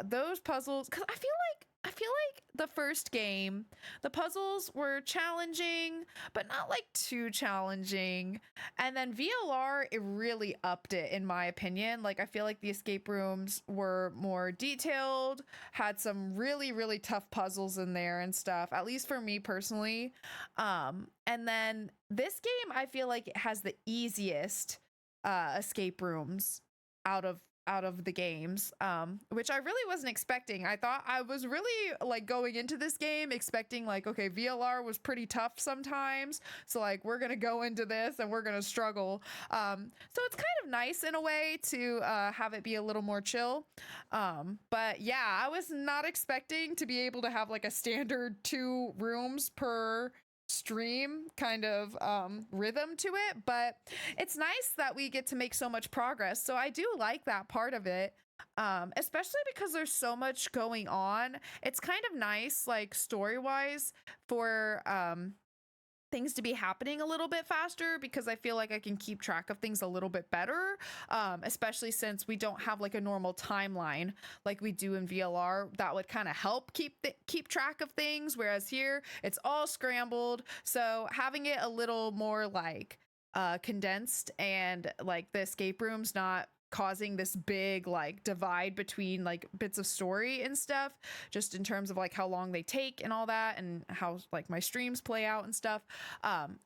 those puzzles, because I feel like the first game, the puzzles were challenging, but not like too challenging. And then VLR, it really upped it, in my opinion. Like, I feel like the escape rooms were more detailed, had some really, really tough puzzles in there and stuff, at least for me personally. And then this game, I feel like it has the easiest escape rooms out of the games, which I really wasn't expecting. I thought I was really like going into this game expecting like, okay, VLR was pretty tough sometimes, so like we're gonna go into this and we're gonna struggle. So it's kind of nice in a way to have it be a little more chill. But yeah, I was not expecting to be able to have like a standard 2 rooms per stream kind of rhythm to it, but it's nice that we get to make so much progress. So I do like that part of it, especially because there's so much going on. It's kind of nice, like story-wise, for things to be happening a little bit faster, because I feel like I can keep track of things a little bit better, especially since we don't have like a normal timeline like we do in VLR. That would kind of help keep track of things, whereas here it's all scrambled. So having it a little more like condensed, and like the escape rooms not causing this big like divide between like bits of story and stuff, just in terms of like how long they take and all that, and how like my streams play out and stuff.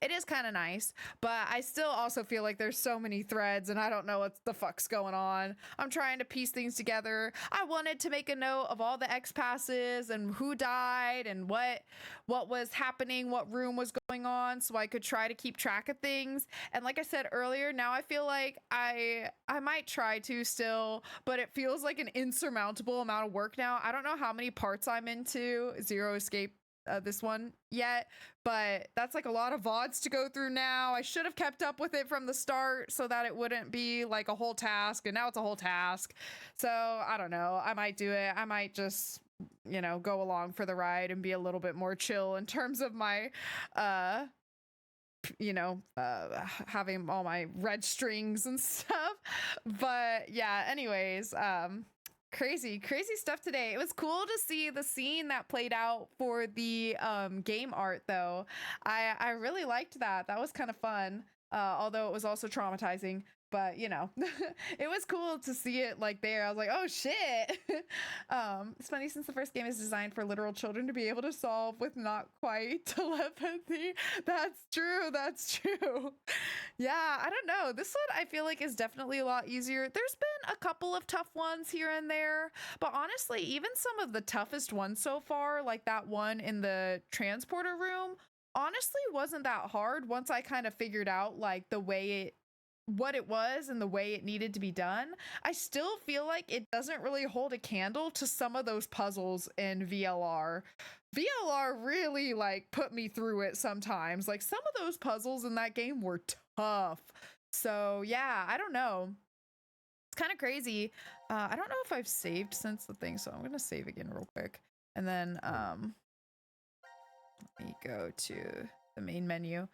It is kind of nice, but I still also feel like there's so many threads and I don't know what the fuck's going on. I'm trying to piece things together. I wanted to make a note of all the X passes and who died and what was happening, what room was going on, so I could try to keep track of things. And like I said earlier, now I feel like I might try to still, but it feels like an insurmountable amount of work now. I don't know how many parts I'm into Zero Escape, this one yet, but that's like a lot of VODs to go through now. I should have kept up with it from the start so that it wouldn't be like a whole task, and now it's a whole task. So I don't know, I might do it. I might just, you know, go along for the ride and be a little bit more chill in terms of my you know, having all my red strings and stuff. But yeah, anyways, crazy stuff today. It was cool to see the scene that played out for the game art though. I really liked that. That was kind of fun, although it was also traumatizing. But you know, it was cool to see it like there. I was like, oh shit. It's funny, since the first game is designed for literal children to be able to solve with not quite telepathy. That's true. Yeah, I don't know, this one I feel like is definitely a lot easier. There's been a couple of tough ones here and there, but honestly, even some of the toughest ones so far, like that one in the transporter room, honestly wasn't that hard once I kind of figured out like what it was and the way it needed to be done. I still feel like it doesn't really hold a candle to some of those puzzles in VLR. VLR really like put me through it sometimes. Like some of those puzzles in that game were tough. So yeah, I don't know. It's kind of crazy. I don't know if I've saved since the thing, so I'm gonna save again real quick And then let me go to the main menu.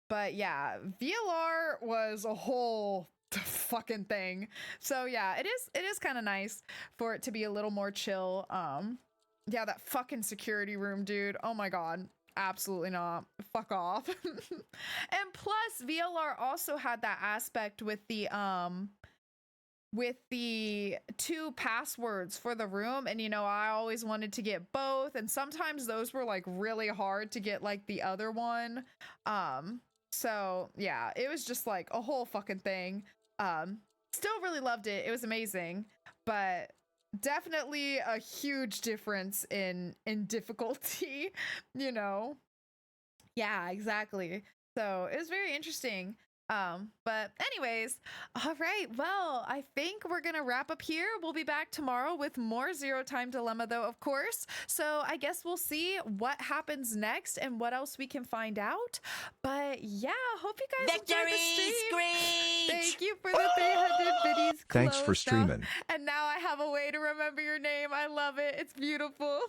But yeah, VLR was a whole fucking thing. So yeah, it is kind of nice for it to be a little more chill. Yeah, that fucking security room, dude. Oh my god. Absolutely not. Fuck off. And plus VLR also had that aspect with the 2 passwords for the room, and you know, I always wanted to get both, and sometimes those were like really hard to get like the other one. So yeah, it was just like a whole fucking thing. Still really loved it. It was amazing, but definitely a huge difference in difficulty, you know. Yeah, exactly. So it was very interesting. But anyways, all right, well, I think we're gonna wrap up here. We'll be back tomorrow with more Zero Time Dilemma, though, of course. So I guess we'll see what happens next and what else we can find out. But yeah, hope you guys enjoyed the stream. Thank you for the 300 biddies. Thanks for closed now. streaming. And now I have a way to remember your name. I love it. It's beautiful.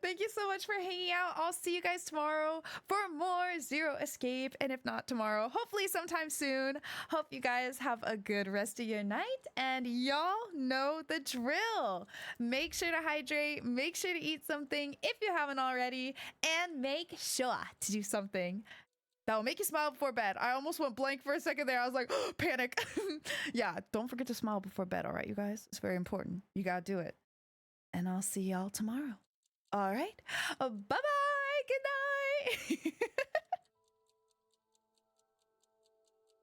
Thank you so much for hanging out. I'll see you guys tomorrow for more Zero Escape. And if not tomorrow, hopefully sometime soon. Hope you guys have a good rest of your night. And y'all know the drill. Make sure to hydrate. Make sure to eat something if you haven't already. And make sure to do something that will make you smile before bed. I almost went blank for a second there. I was like, oh, panic. Yeah, don't forget to smile before bed, all right, you guys? It's very important. You gotta do it. And I'll see y'all tomorrow. All right. Bye-bye. Good night.